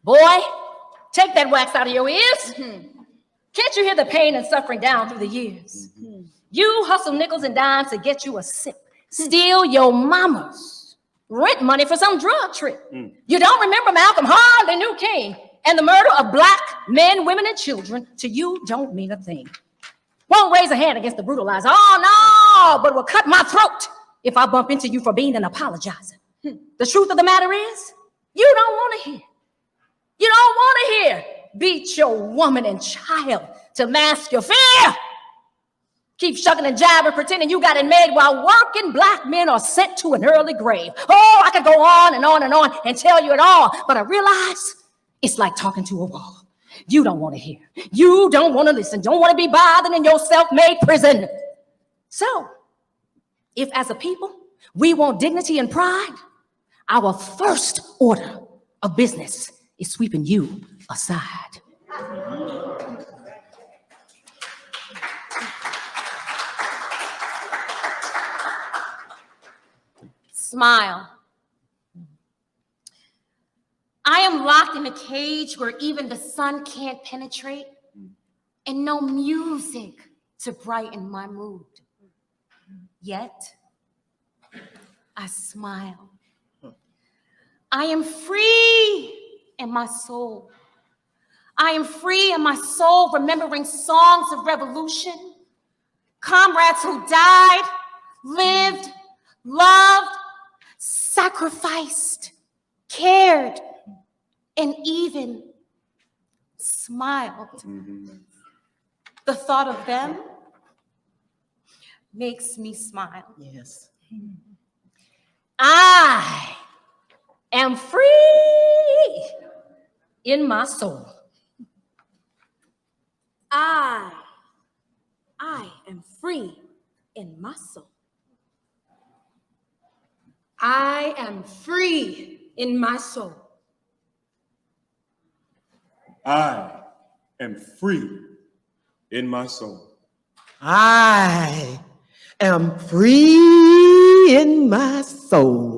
boy, take that wax out of your ears. Can't you hear the pain and suffering down through the years? You hustle nickels and dimes to get you a sip, steal your mama's rent money for some drug trip. You don't remember Malcolm, hardly knew King, and the murder of black men, women, and children to you don't mean a thing. Won't raise a hand against the brutalizer. Oh no, but will cut my throat if I bump into you for being an apologizer. The truth of the matter is, you don't want to hear. You don't want to hear. Beat your woman and child to mask your fear. Keep shucking and jiving, pretending you got it made while working black men are sent to an early grave. Oh, I could go on and on and on and tell you it all, but I realize it's like talking to a wall. You don't want to hear. You don't want to listen. Don't want to be bothered in your self-made prison. So, if as a people, we want dignity and pride, our first order of business is sweeping you aside. Smile. I am locked in a cage where even the sun can't penetrate, and no music to brighten my mood. Yet, I smile. I am free in my soul. I am free in my soul, remembering songs of revolution, comrades who died, lived, loved, sacrificed, cared, and even smiled. The thought of them makes me smile. Yes. I am free in my soul. I am free in my soul. I am free in my soul. I am free in my soul. I am free in my soul.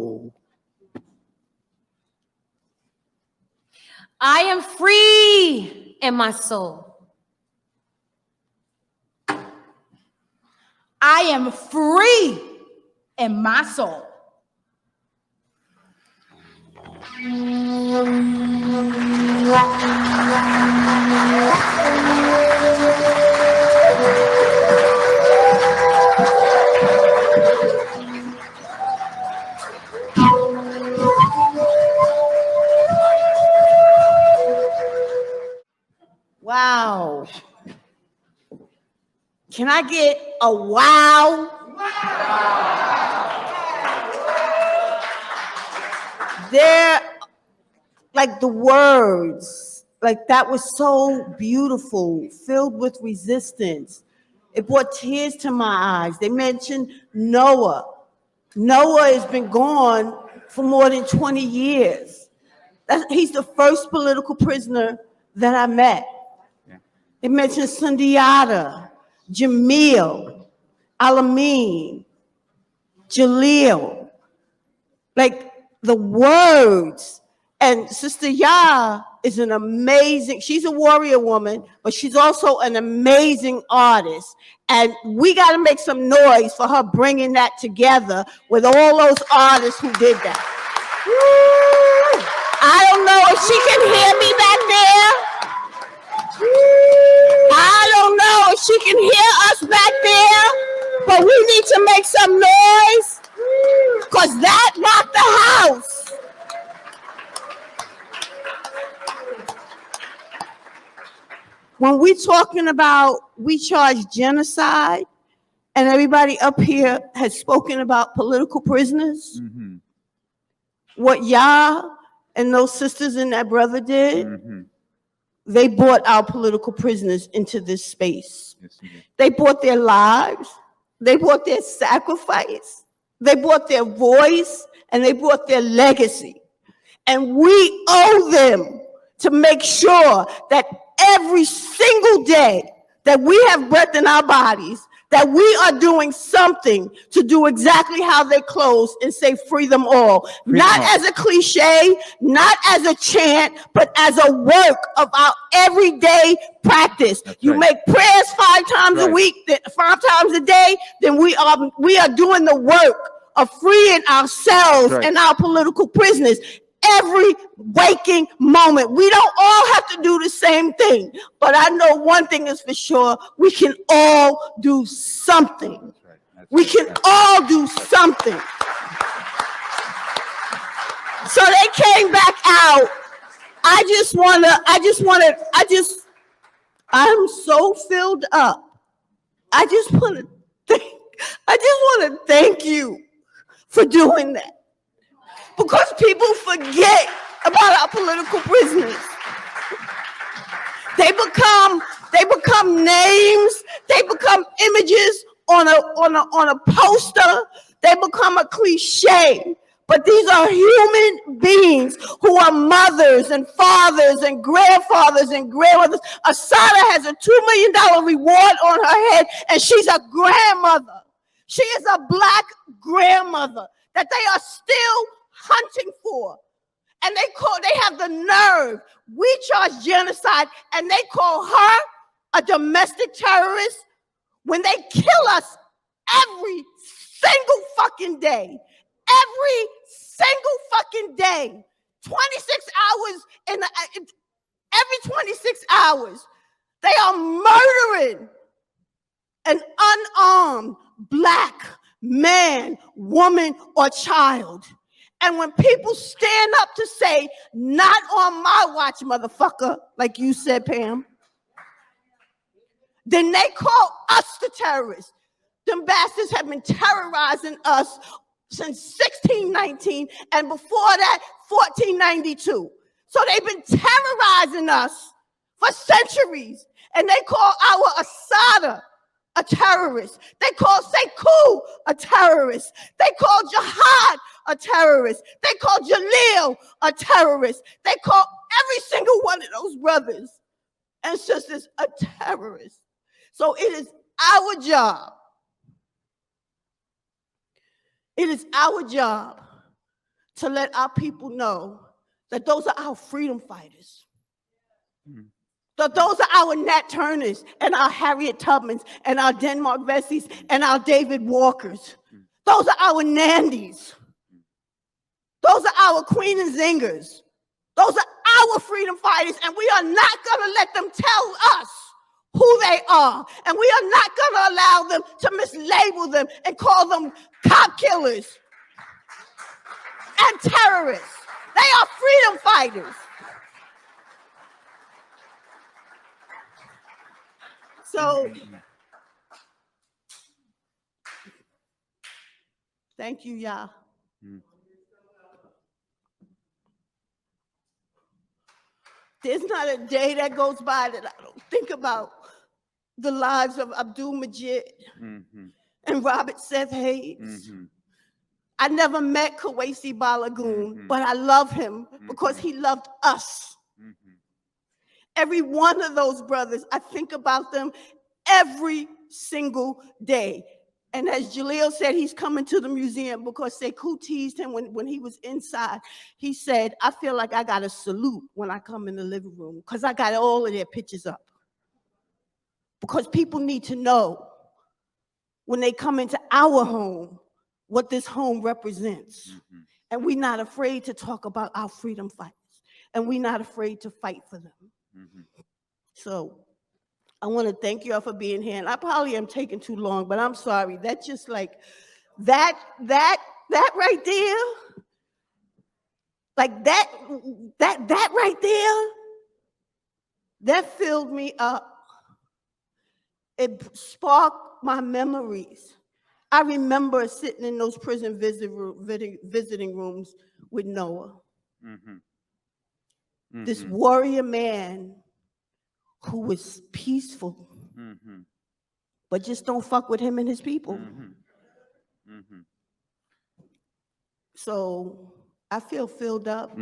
I am free in my soul. I am free in my soul. Wow. Can I get a wow? There, like the words, like that was so beautiful, filled with resistance. It brought tears to my eyes. They mentioned Noah. Noah has been gone for more than 20 years. He's the first political prisoner that I met. They mentioned Sundiata, Jamil, Alameen, Jalil. Like the words. And Sister Yah is an amazing, she's a warrior woman, but she's also an amazing artist. And we got to make some noise for her bringing that together with all those artists who did that. Woo! I don't know if she can hear me back there. I don't know if she can hear us back there, but we need to make some noise because that rocked the house. When we're talking about we charge genocide, and everybody up here has spoken about political prisoners, what Yah and those sisters and that brother did, they brought our political prisoners into this space. They brought their lives, they brought their sacrifice, they brought their voice, and they brought their legacy. And we owe them to make sure that every single day that we have breath in our bodies, that we are doing something to do exactly how they close and say free them all. Not as a cliche, not as a chant, but as a work of our everyday practice. You make prayers 5 times a week, 5 times a day, then we are doing the work of freeing ourselves and our political prisoners. Every waking moment. We don't all have to do the same thing, but I know one thing is for sure, we can all do something. We can all do something. So they came back out. I'm so filled up. I just want to thank you for doing that. Because people forget about our political prisoners. They become names, they become images on a poster, they become a cliche. But these are human beings who are mothers and fathers and grandfathers and grandmothers. Asada has a $2 million reward on her head, and she's a grandmother. She is a Black grandmother that they are still hunting for. And they have the nerve. We charge genocide, and they call her a domestic terrorist when they kill us every single fucking day. Every single fucking day. 26 hours every 26 hours, they are murdering an unarmed Black man, woman, or child. And when people stand up to say, not on my watch, motherfucker, like you said, Pam, then they call us the terrorists. Them bastards have been terrorizing us since 1619, and before that, 1492. So they've been terrorizing us for centuries, and they call our Asada a terrorist. They call Sekou a terrorist. They call Jihad a terrorist. They call Jalil a terrorist. They call every single one of those brothers and sisters a terrorist. So it is our job. It is our job to let our people know that those are our freedom fighters. That those are our Nat Turners and our Harriet Tubmans and our Denmark Vessies and our David Walkers. Those are our Nandys. Those are our Queen and Zingers. Those are our freedom fighters, and we are not going to let them tell us who they are. And we are not going to allow them to mislabel them and call them cop killers and terrorists. They are freedom fighters. So, thank you, Yah. There's not a day that goes by that I don't think about the lives of Abdul Majid and Robert Seth Hayes. I never met Kawesi Balagoon, but I love him because he loved us. Every one of those brothers, I think about them every single day. And as Jalil said, he's coming to the museum because Sekou teased him when he was inside. He said, I feel like I got a salute when I come in the living room because I got all of their pictures up. Because people need to know when they come into our home, what this home represents. And we're not afraid to talk about our freedom fighters. And we're not afraid to fight for them. So I want to thank you all for being here. And I probably am taking too long, but I'm sorry. That's just like, that right there, like that right there, that filled me up. It sparked my memories. I remember sitting in those prison visiting rooms with Noah. This warrior man who was peaceful, but just don't fuck with him and his people. So I feel filled up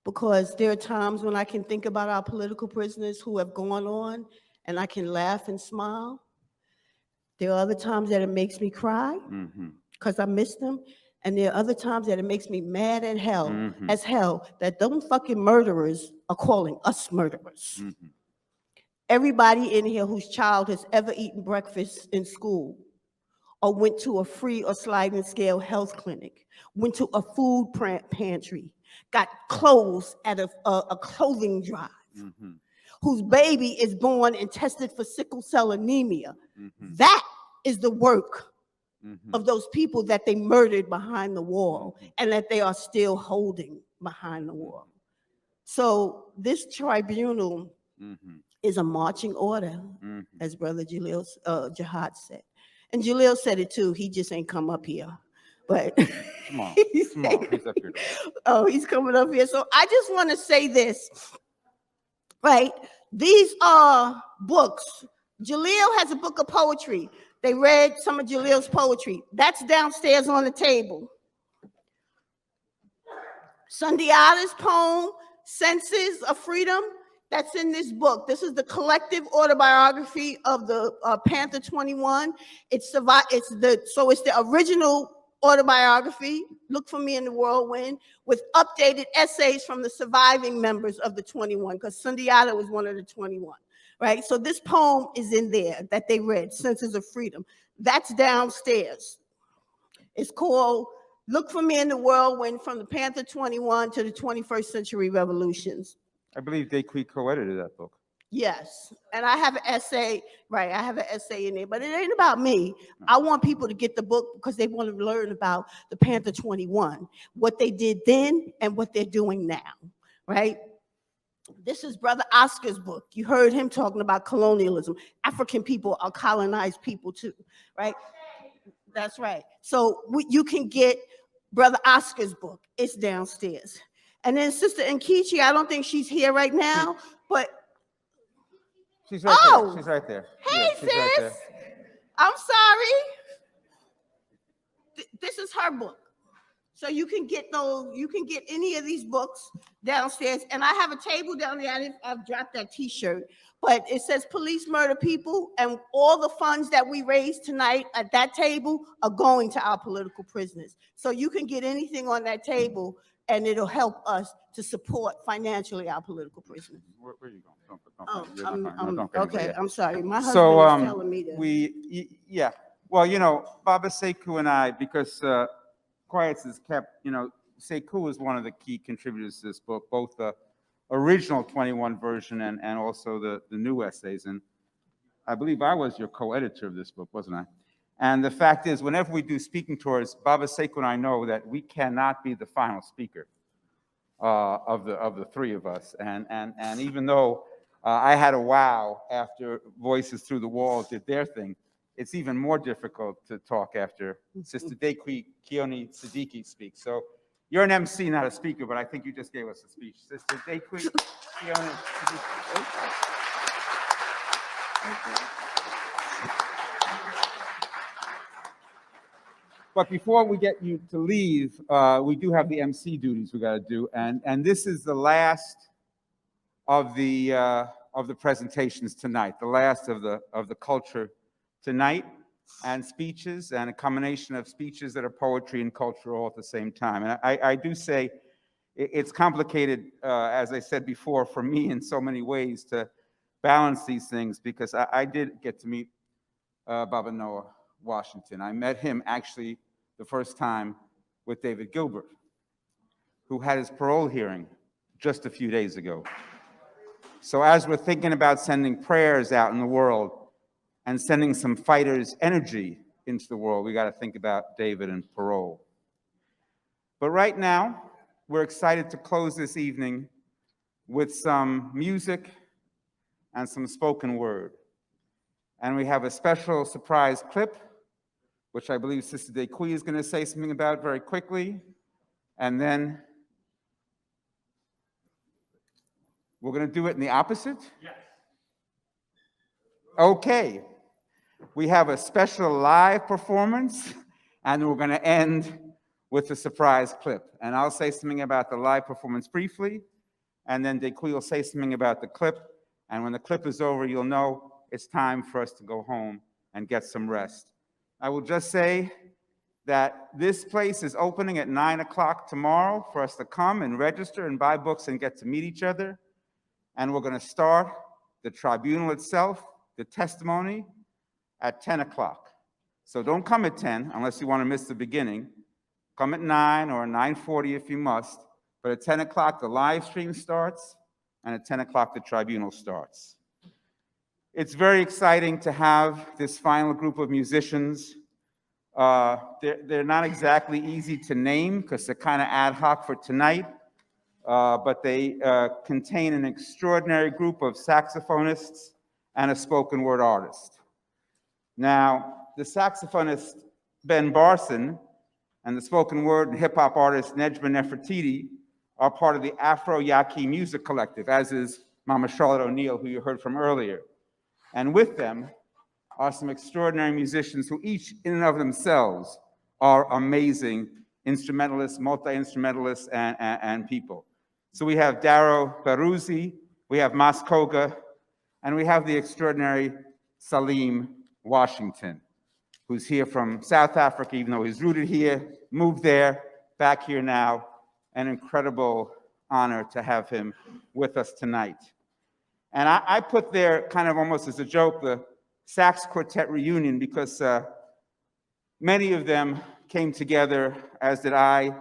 because there are times when I can think about our political prisoners who have gone on and I can laugh and smile. There are other times that it makes me cry because I miss them. And there are other times that it makes me mad as hell that those fucking murderers are calling us murderers. Everybody in here whose child has ever eaten breakfast in school or went to a free or sliding scale health clinic, went to a food pantry, got clothes at a clothing drive, whose baby is born and tested for sickle cell anemia. That is the work of those people that they murdered behind the wall and that they are still holding behind the wall. So this tribunal is a marching order, as Brother Jalil Jihad said. And Jalil said it too, he just ain't come up here. But Come on, he's up here. Oh, he's coming up here. So I just want to say this, right? These are books. Jalil has a book of poetry. They read some of Jalil's poetry. That's downstairs on the table. Sundiata's poem, Senses of Freedom, that's in this book. This is the collective autobiography of the Panther 21. It's the original autobiography, Look for Me in the Whirlwind, with updated essays from the surviving members of the 21, because Sundiata was one of the 21. Right, so this poem is in there that they read, Senses of Freedom. That's downstairs. It's called Look for Me in the Whirlwind, from the Panther 21 to the 21st Century Revolutions. I believe Dequi co-edited that book. Yes, and I have an essay, right, I have an essay in there, but it ain't about me. I want people to get the book because they want to learn about the Panther 21, what they did then and what they're doing now, right? This is Brother Oscar's book. You heard him talking about colonialism. African people are colonized people too, right? That's right. So you can get Brother Oscar's book. It's downstairs. And then Sister Nkechi, I don't think she's here right now, but she's right there. She's right there. Hey, Yeah, she's sis. right there. I'm sorry. This is her book. So you can get any of these books downstairs. And I have a table down there. I've dropped that t-shirt, but it says Police Murder People, and all the funds that we raise tonight at that table are going to our political prisoners. So you can get anything on that table and it'll help us to support financially our political prisoners. Where are you going? Okay, I'm sorry. My husband is telling me to. Yeah. Well, you know, Baba Sekou and I, because Quiet has kept, you know, Sekou is one of the key contributors to this book, both the original 21 version and also the new essays. And I believe I was your co-editor of this book, wasn't I? And the fact is, whenever we do speaking tours, Baba Sekou and I know that we cannot be the final speaker of the three of us. And even though I had a wow after Voices Through the Wall did their thing, it's even more difficult to talk after Sister Dequi Kioni-Sadiki speaks. So You're an MC, not a speaker, but I think you just gave us a speech. Sister Dequi Kioni-Sadiki. But before we get you to leave, we do have the MC duties we got to do, and this is the last of the presentations tonight, the last of the culture tonight, and speeches, and a combination of speeches that are poetry and culture all at the same time. And I do say it's complicated, as I said before, for me in so many ways to balance these things, because I did get to meet Baba Noah Washington. I met him actually the first time with David Gilbert, who had his parole hearing just a few days ago. So as we're thinking about sending prayers out in the world and sending some fighters' energy into the world, we got to think about David and parole. But right now, we're excited to close this evening with some music and some spoken word. And we have a special surprise clip, which I believe Sister Dequi is going to say something about very quickly. And then we're going to do it in the opposite? Yes. Okay. We have a special live performance, and we're going to end with a surprise clip. And I'll say something about the live performance briefly, and then Dequi will say something about the clip. And when the clip is over, you'll know it's time for us to go home and get some rest. I will just say that this place is opening at 9 o'clock tomorrow for us to come and register and buy books and get to meet each other. And we're going to start the tribunal itself, the testimony, at 10 o'clock. So don't come at 10 unless you want to miss the beginning. Come at 9 or 9:40 if you must. But at 10 o'clock, the live stream starts, and at 10 o'clock, the tribunal starts. It's very exciting to have this final group of musicians. They're not exactly easy to name because they're kind of ad hoc for tonight, but they contain an extraordinary group of saxophonists and a spoken word artist. Now, the saxophonist Ben Barson and the spoken word and hip hop artist Nejma Nefertiti are part of the Afro-Yaqui Music Collective, as is Mama Charlotte O'Neill, who you heard from earlier. And with them are some extraordinary musicians who each in and of themselves are amazing instrumentalists, multi-instrumentalists, and people. So we have Darrow Baruzzi, we have Maskoga, and we have the extraordinary Salim Washington, who's here from South Africa, even though he's rooted here, moved there, back here now. An incredible honor to have him with us tonight. And I put there kind of almost as a joke, the sax quartet reunion, because many of them came together, as did I,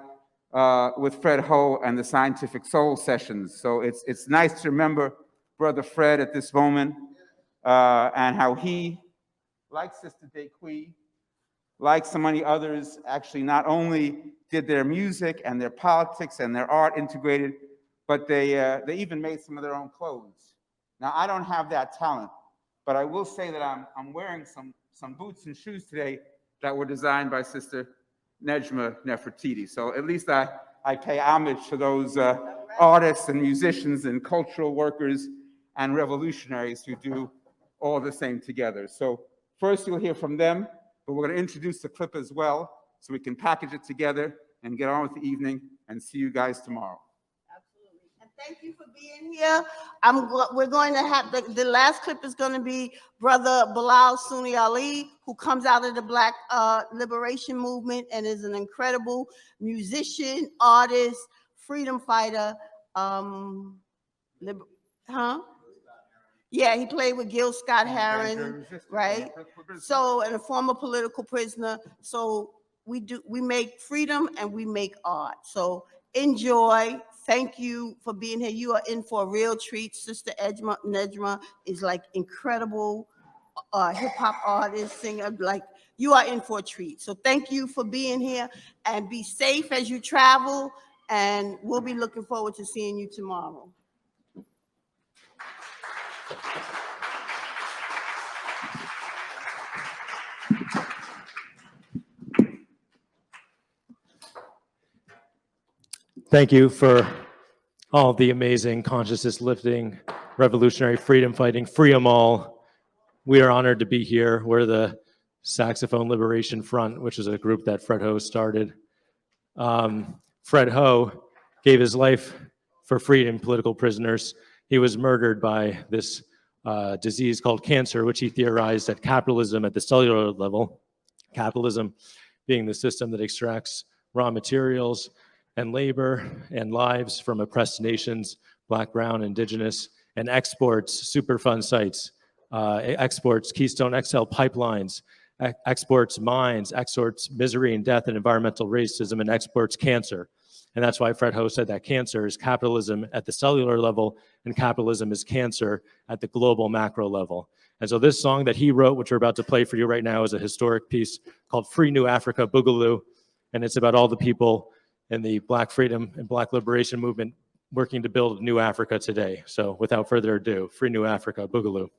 with Fred Ho and the Scientific Soul sessions. So it's nice to remember Brother Fred at this moment, and how he, like Sister Dequi, like so many others, actually not only did their music and their politics and their art integrated, but they even made some of their own clothes. Now, I don't have that talent, but I will say that I'm wearing some boots and shoes today that were designed by Sister Nejma Nefertiti. So at least I pay homage to those artists and musicians and cultural workers and revolutionaries who do all the same together. So first you'll hear from them, but we're going to introduce the clip as well so we can package it together and get on with the evening and see you guys tomorrow. Thank you for being here. We're going to have, the last clip is going to be Brother Bilal Sunni-Ali, who comes out of the Black Liberation Movement and is an incredible musician, artist, freedom fighter. Yeah, he played with Gil Scott-Heron, right? So, and a former political prisoner. So we make freedom and we make art. So enjoy. Thank you for being here. You are in for a real treat. Sister Nejma is like incredible hip hop artist, singer. Like, you are in for a treat. So thank you for being here, and be safe as you travel. And we'll be looking forward to seeing you tomorrow. Thank you for all the amazing consciousness lifting, revolutionary freedom fighting, free 'em all. We are honored to be here. We're the Saxophone Liberation Front, which is a group that Fred Ho started. Fred Ho gave his life for freedom, political prisoners. He was murdered by this disease called cancer, which he theorized that capitalism at the cellular level, capitalism being the system that extracts raw materials and labor and lives from oppressed nations, Black, Brown, Indigenous, and exports Superfund sites, exports Keystone XL pipelines, exports mines, exports misery and death and environmental racism, and exports cancer. And that's why Fred Ho said that cancer is capitalism at the cellular level and capitalism is cancer at the global macro level. And so this song that he wrote, which we're about to play for you right now, is a historic piece called Free New Africa Boogaloo. And it's about all the people in the Black freedom and Black liberation movement working to build New Africa today. So without further ado, Free New Africa Boogaloo.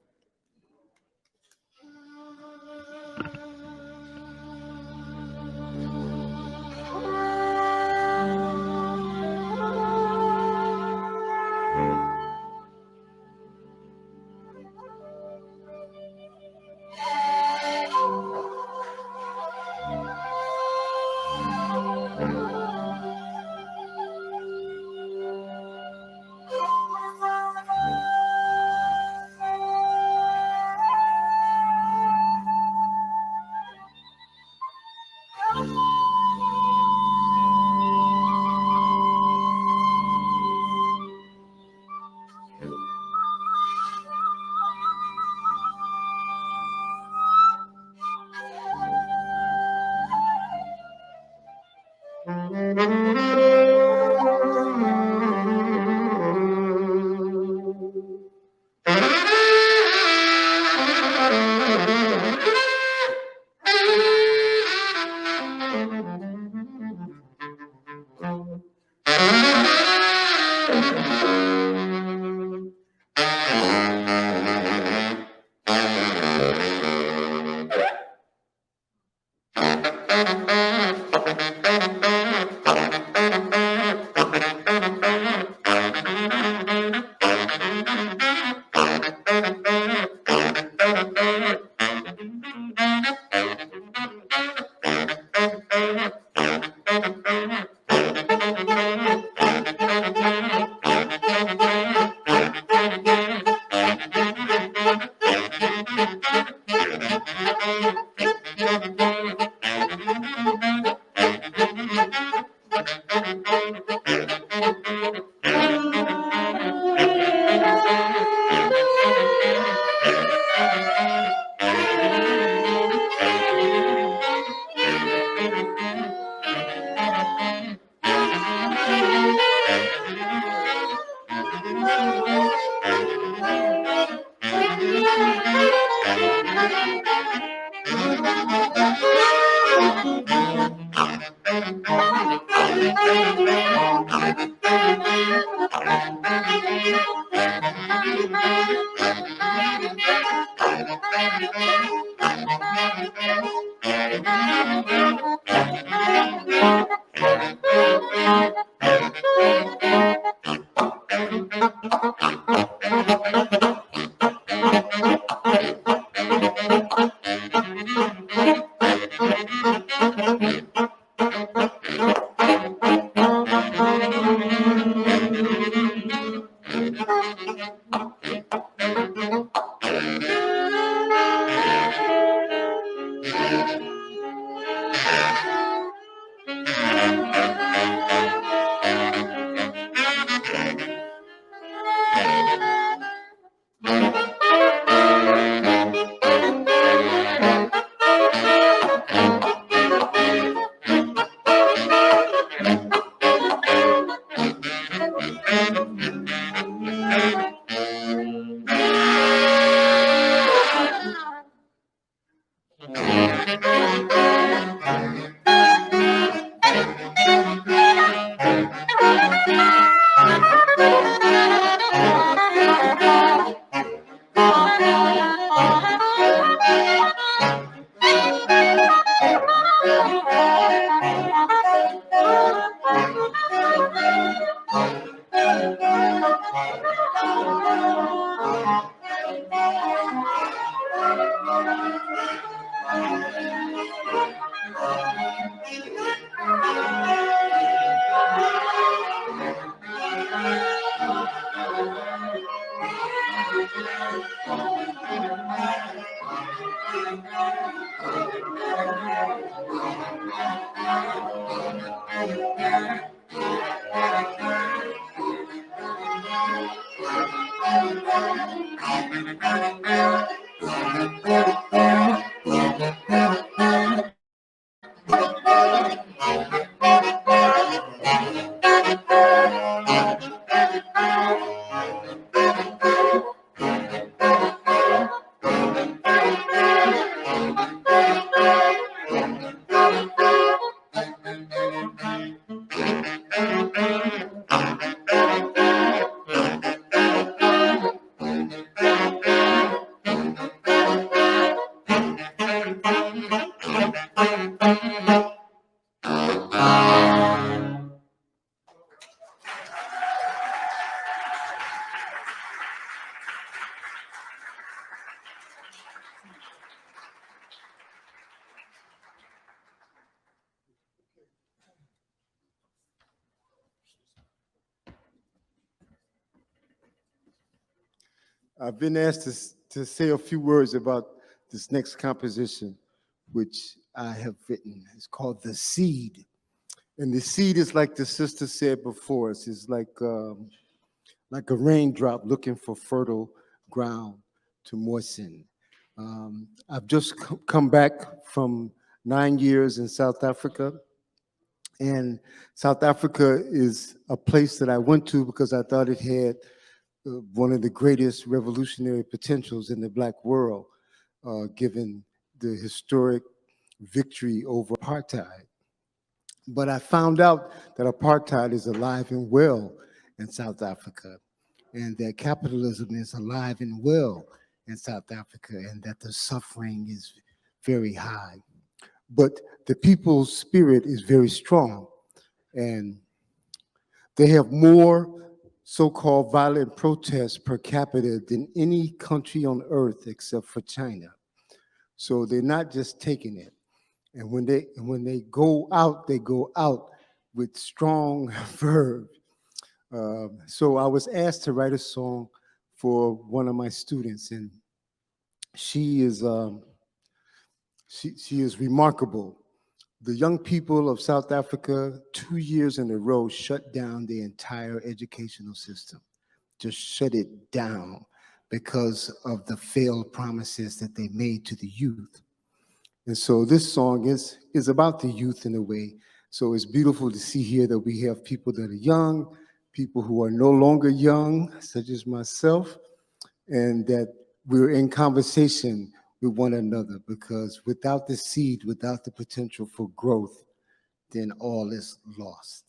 I've been asked to say a few words about this next composition, which I have written. It's called The Seed. And the seed is like the sister said before us, it's like a raindrop looking for fertile ground to moisten. I've just come back from 9 years in South Africa. And South Africa is a place that I went to because I thought it had one of the greatest revolutionary potentials in the Black world, given the historic victory over apartheid. But I found out that apartheid is alive and well in South Africa, and that capitalism is alive and well in South Africa, and that the suffering is very high. But the people's spirit is very strong, and they have more so-called violent protests per capita than any country on earth except for China. So they're not just taking it. And when they go out with strong verve. So I was asked to write a song for one of my students, and she is remarkable. The young people of South Africa, 2 years in a row, shut down the entire educational system. Just shut it down because of the failed promises that they made to the youth. And so this song is about the youth in a way. So it's beautiful to see here that we have people that are young, people who are no longer young, such as myself, and that we're in conversation with one another, because without the seed, without the potential for growth, then all is lost.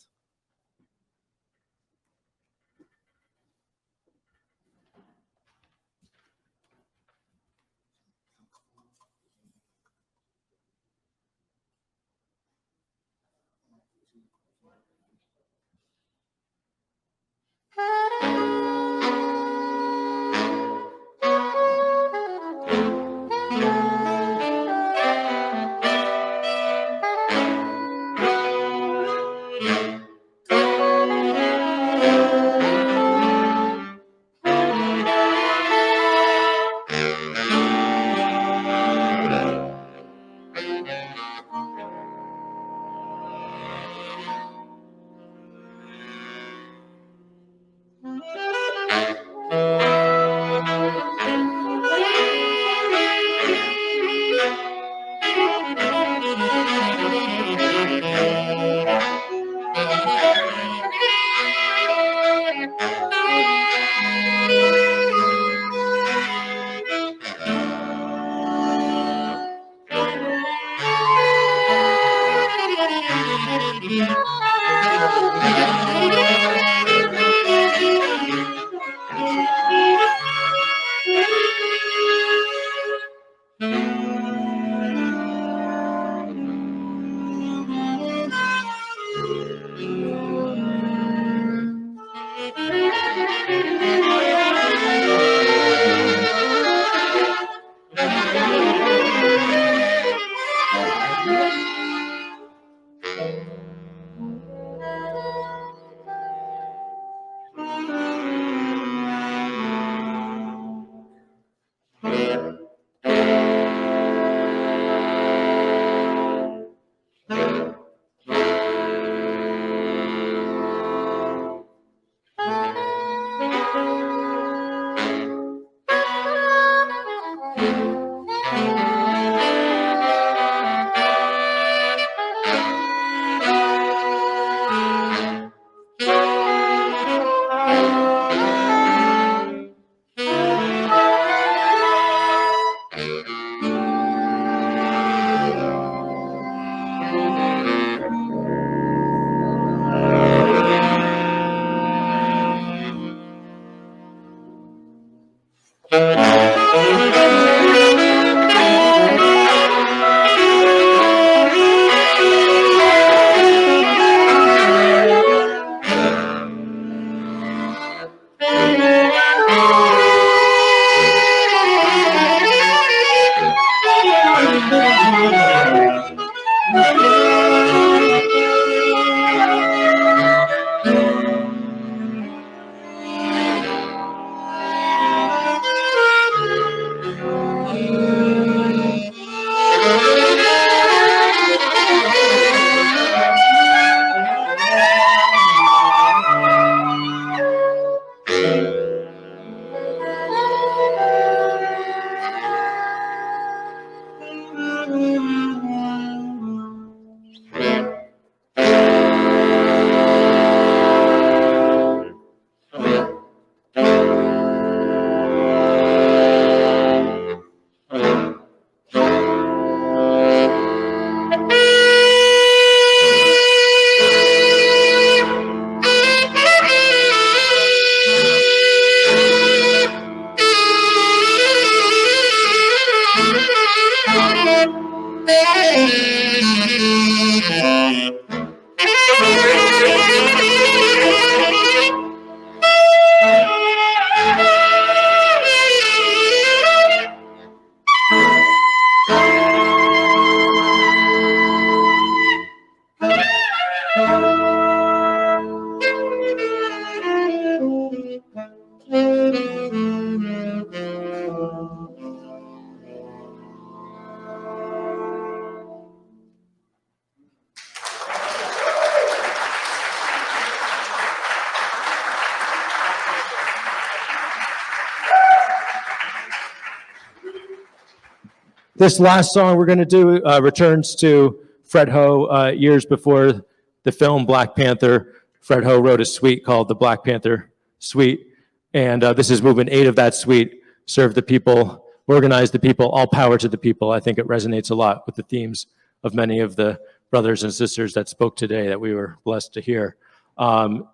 This last song we're going to do returns to Fred Ho years before the film Black Panther. Fred Ho wrote a suite called the Black Panther Suite, and this is movement 8 of that suite, Serve the People, Organize the People, All Power to the People. I think it resonates a lot with the themes of many of the brothers and sisters that spoke today that we were blessed to hear.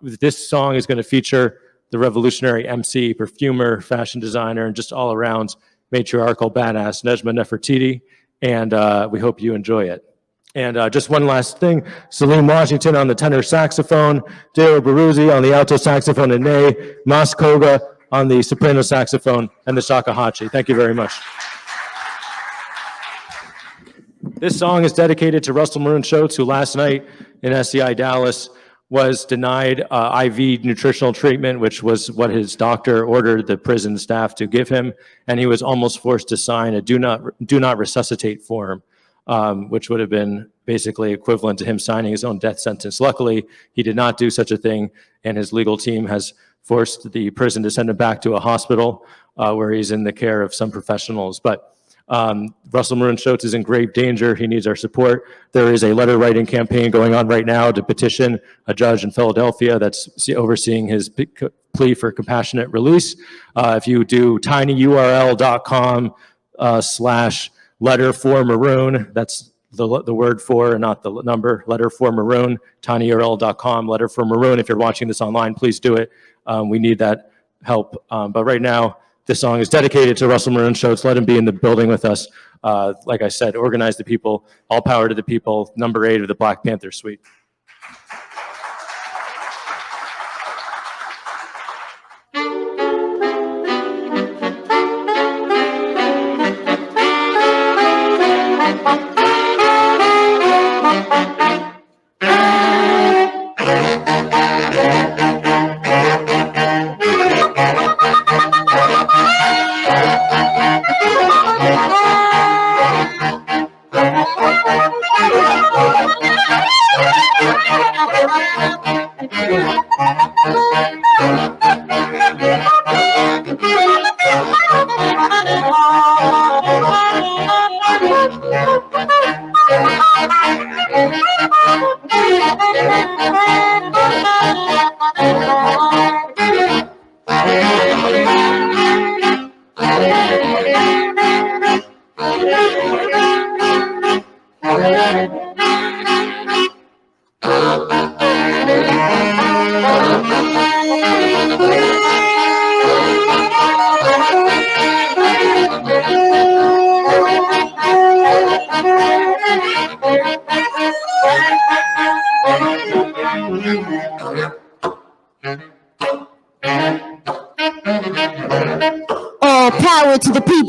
This song is going to feature the revolutionary MC, perfumer, fashion designer, and just all around matriarchal badass, Nejma Nefertiti, and we hope you enjoy it. And just one last thing, Salim Washington on the tenor saxophone, Deo Baruzzi on the alto saxophone and ney, Mas Koga on the soprano saxophone, and the shakuhachi. Thank you very much. This song is dedicated to Russell Maroon Shoatz, who last night in SCI Dallas was denied IV nutritional treatment, which was what his doctor ordered the prison staff to give him, and he was almost forced to sign a do not resuscitate form, which would have been basically equivalent to him signing his own death sentence. Luckily, he did not do such a thing, and his legal team has forced the prison to send him back to a hospital where he's in the care of some professionals. But Russell Maroon Shoatz is in grave danger. He needs our support. There is a letter writing campaign going on right now to petition a judge in Philadelphia that's overseeing his plea for compassionate release. If you do tinyurl.com/letter4maroon, that's the word for and not the number, letter4maroon, tinyurl.com, letter4maroon. If you're watching this online, please do it. We need that help. But right now, this song is dedicated to Russell Maroon Shoatz. Let him be in the building with us. Like I said, Organize the People, All Power to the People, number 8 of the Black Panther Suite.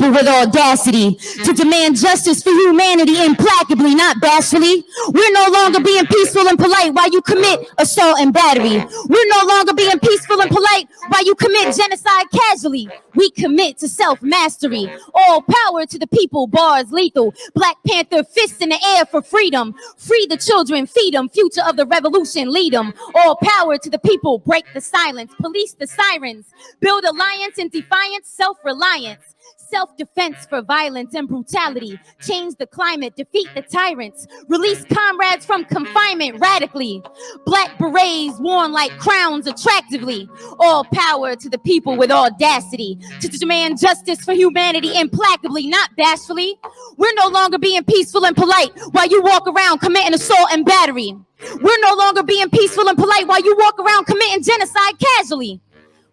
With audacity to demand justice for humanity implacably, not bashfully. We're no longer being peaceful and polite while you commit assault and battery. We're no longer being peaceful and polite while you commit genocide casually. We commit to self-mastery. All power to the people, bars lethal. Black Panther fists in the air for freedom. Free the children, feed them. Future of the revolution, lead them. All power to the people, break the silence. Police the sirens. Build alliance and defiance, self-reliance. Self-defense for violence and brutality. Change the climate, defeat the tyrants. Release comrades from confinement radically. Black berets worn like crowns attractively. All power to the people with audacity to demand justice for humanity implacably, not bashfully. We're no longer being peaceful and polite while you walk around committing assault and battery. We're no longer being peaceful and polite while you walk around committing genocide casually.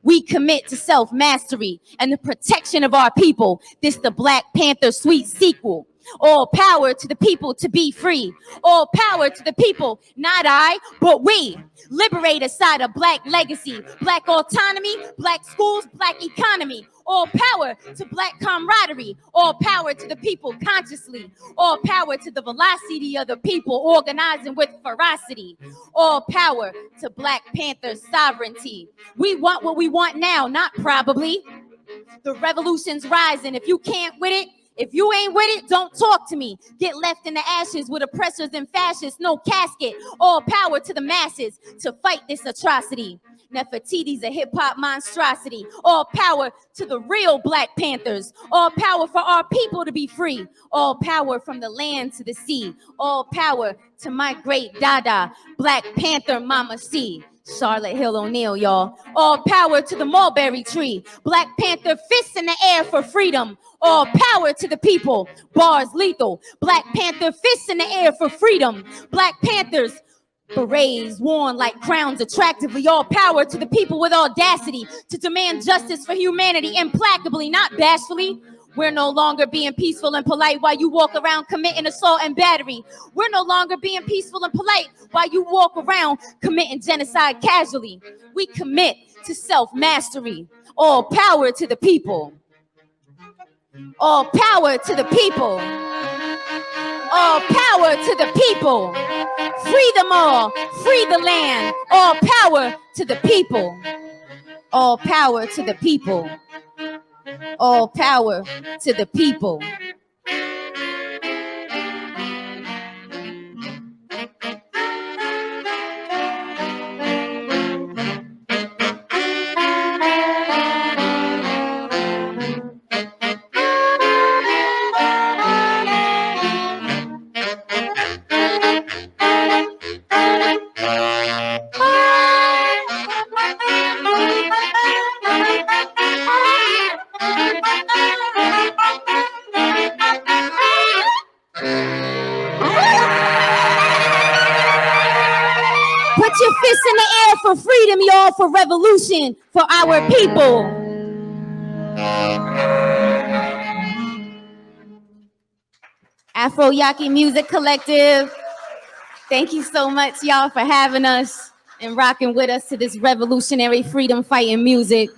We commit to self-mastery and the protection of our people. This the Black Panther Suite sequel. All power to the people to be free. All power to the people, not I, but we. Liberate aside a black legacy, black autonomy, black schools, black economy. All power to black camaraderie. All power to the people consciously. All power to the velocity of the people organizing with ferocity. All power to Black Panther sovereignty. We want what we want now, not probably. The revolution's rising. If you can't with it, if you ain't with it, don't talk to me. Get left in the ashes with oppressors and fascists, no casket. All power to the masses to fight this atrocity. Nefertiti's a hip-hop monstrosity. All power to the real Black Panthers. All power for our people to be free. All power from the land to the sea. All power to my great Dada, Black Panther Mama C. Charlotte Hill O'Neal, y'all. All power to the mulberry tree. Black Panther fists in the air for freedom. All power to the people. Bars lethal. Black Panther fists in the air for freedom. Black Panthers, berets worn like crowns attractively. All power to the people with audacity to demand justice for humanity implacably, not bashfully. We're no longer being peaceful and polite while you walk around committing assault and battery. We're no longer being peaceful and polite while you walk around committing genocide casually. We commit to self-mastery. All power to the people. All power to the people. All power to the people. Free them all. Free the land. All power to the people. All power to the people. All power to the people. Put your fists in the air for freedom, y'all, for revolution, for our people. Afro Yaki Music Collective, thank you so much, y'all, for having us and rocking with us to this revolutionary freedom fighting music.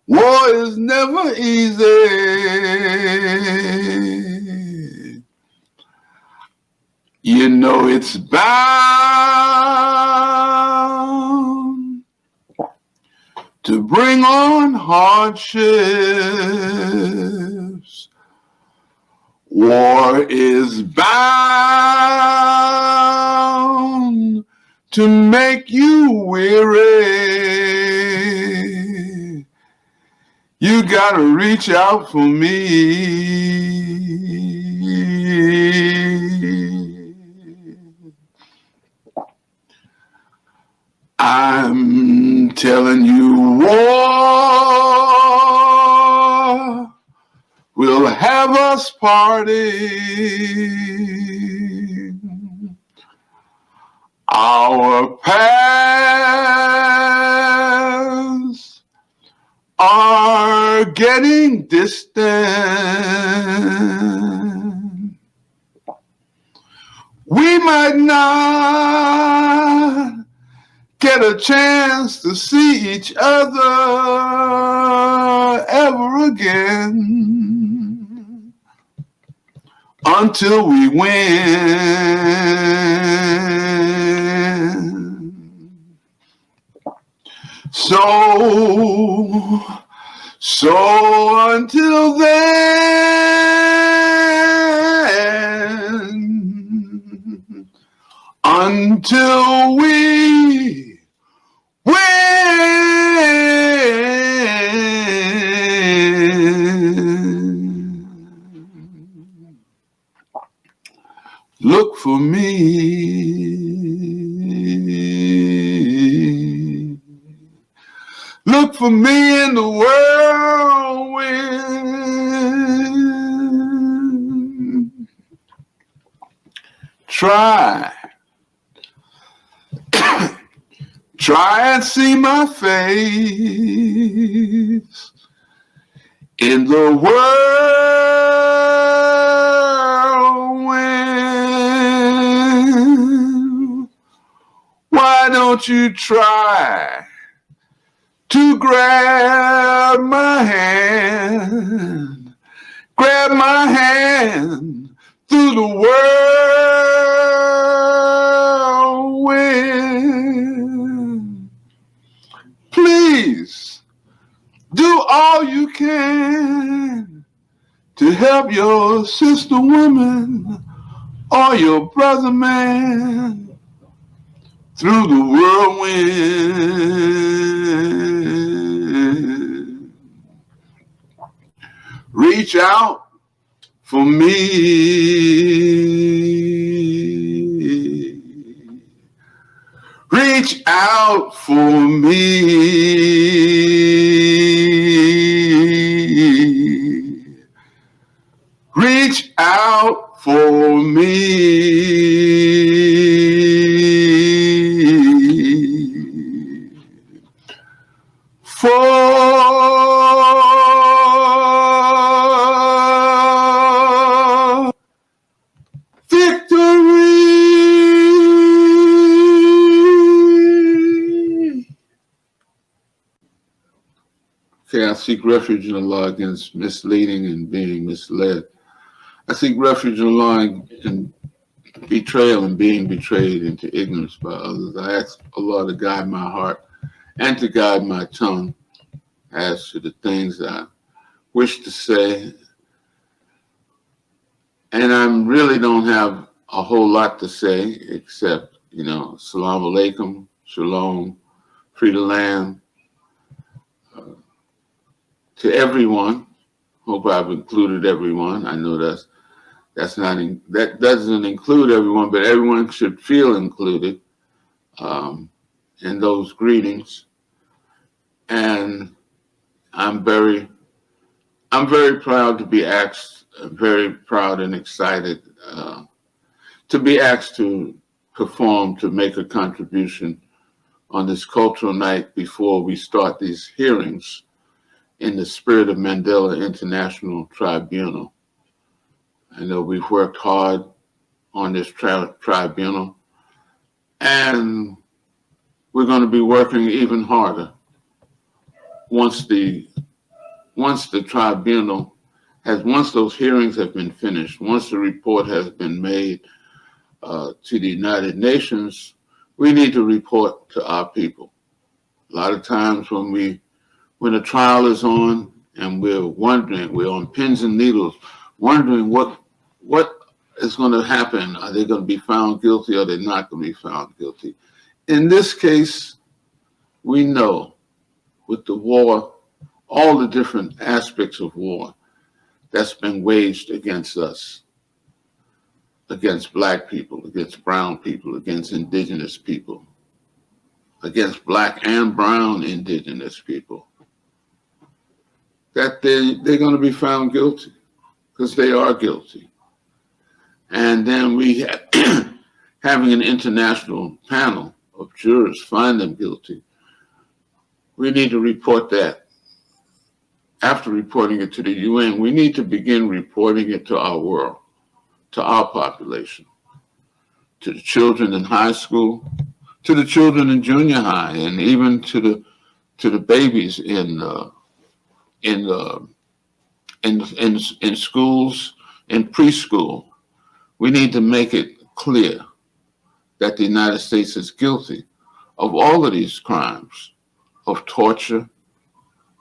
War is never easy. You know it's bound to bring on hardships. War is bound to make you weary. You gotta reach out for me. I'm telling you, war will have us parting. Our paths are getting distant. We might not get a chance to see each other ever again until we win. So until then, until we win, look for me. Look for me in the whirlwind. Try and see my face in the whirlwind. Why don't you try to grab my hand through the whirlwind. Please do all you can to help your sister woman or your brother man through the whirlwind. Reach out for me. Reach out for me. reach out for me. For victory. Okay, I seek refuge in Allah against misleading and being misled. I seek refuge in Allah in betrayal and being betrayed into ignorance by others. I ask Allah to guide my heart and to guide my tongue as to the things I wish to say. And I really don't have a whole lot to say except, Assalamu alaikum, shalom, free the land. To everyone, hope I've included everyone. I know that doesn't include everyone, but everyone should feel included in those greetings. And I'm very proud to be asked, very proud and excited to be asked to perform, to make a contribution on this cultural night before we start these hearings in the spirit of Mandela International Tribunal. I know we've worked hard on this tribunal, and we're going to be working even harder once the tribunal once those hearings have been finished, once the report has been made to the United Nations. We need to report to our people. A lot of times when a trial is on and we're on pins and needles, wondering what is going to happen. Are they going to be found guilty or are they not going to be found guilty? In this case, we know with the war, all the different aspects of war that's been waged against us, against Black people, against brown people, against indigenous people, against Black and brown indigenous people, that they're going to be found guilty because they are guilty. And then we having an international panel of jurors find them guilty. We need to report that. After reporting it to the UN, we need to begin reporting it to our world, to our population, to the children in high school, to the children in junior high, and even to the babies in schools, in preschool. We need to make it clear that the United States is guilty of all of these crimes, of torture,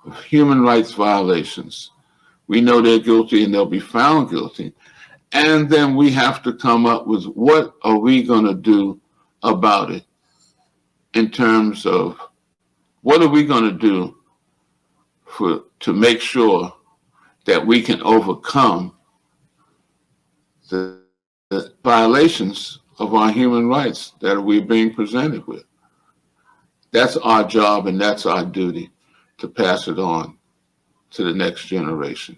of human rights violations. We know they're guilty and they'll be found guilty. And then we have to come up with what are we going to do about it in terms of what are we going to do to make sure that we can overcome the violations of our human rights that we're being presented with. That's our job and that's our duty, to pass it on to the next generation.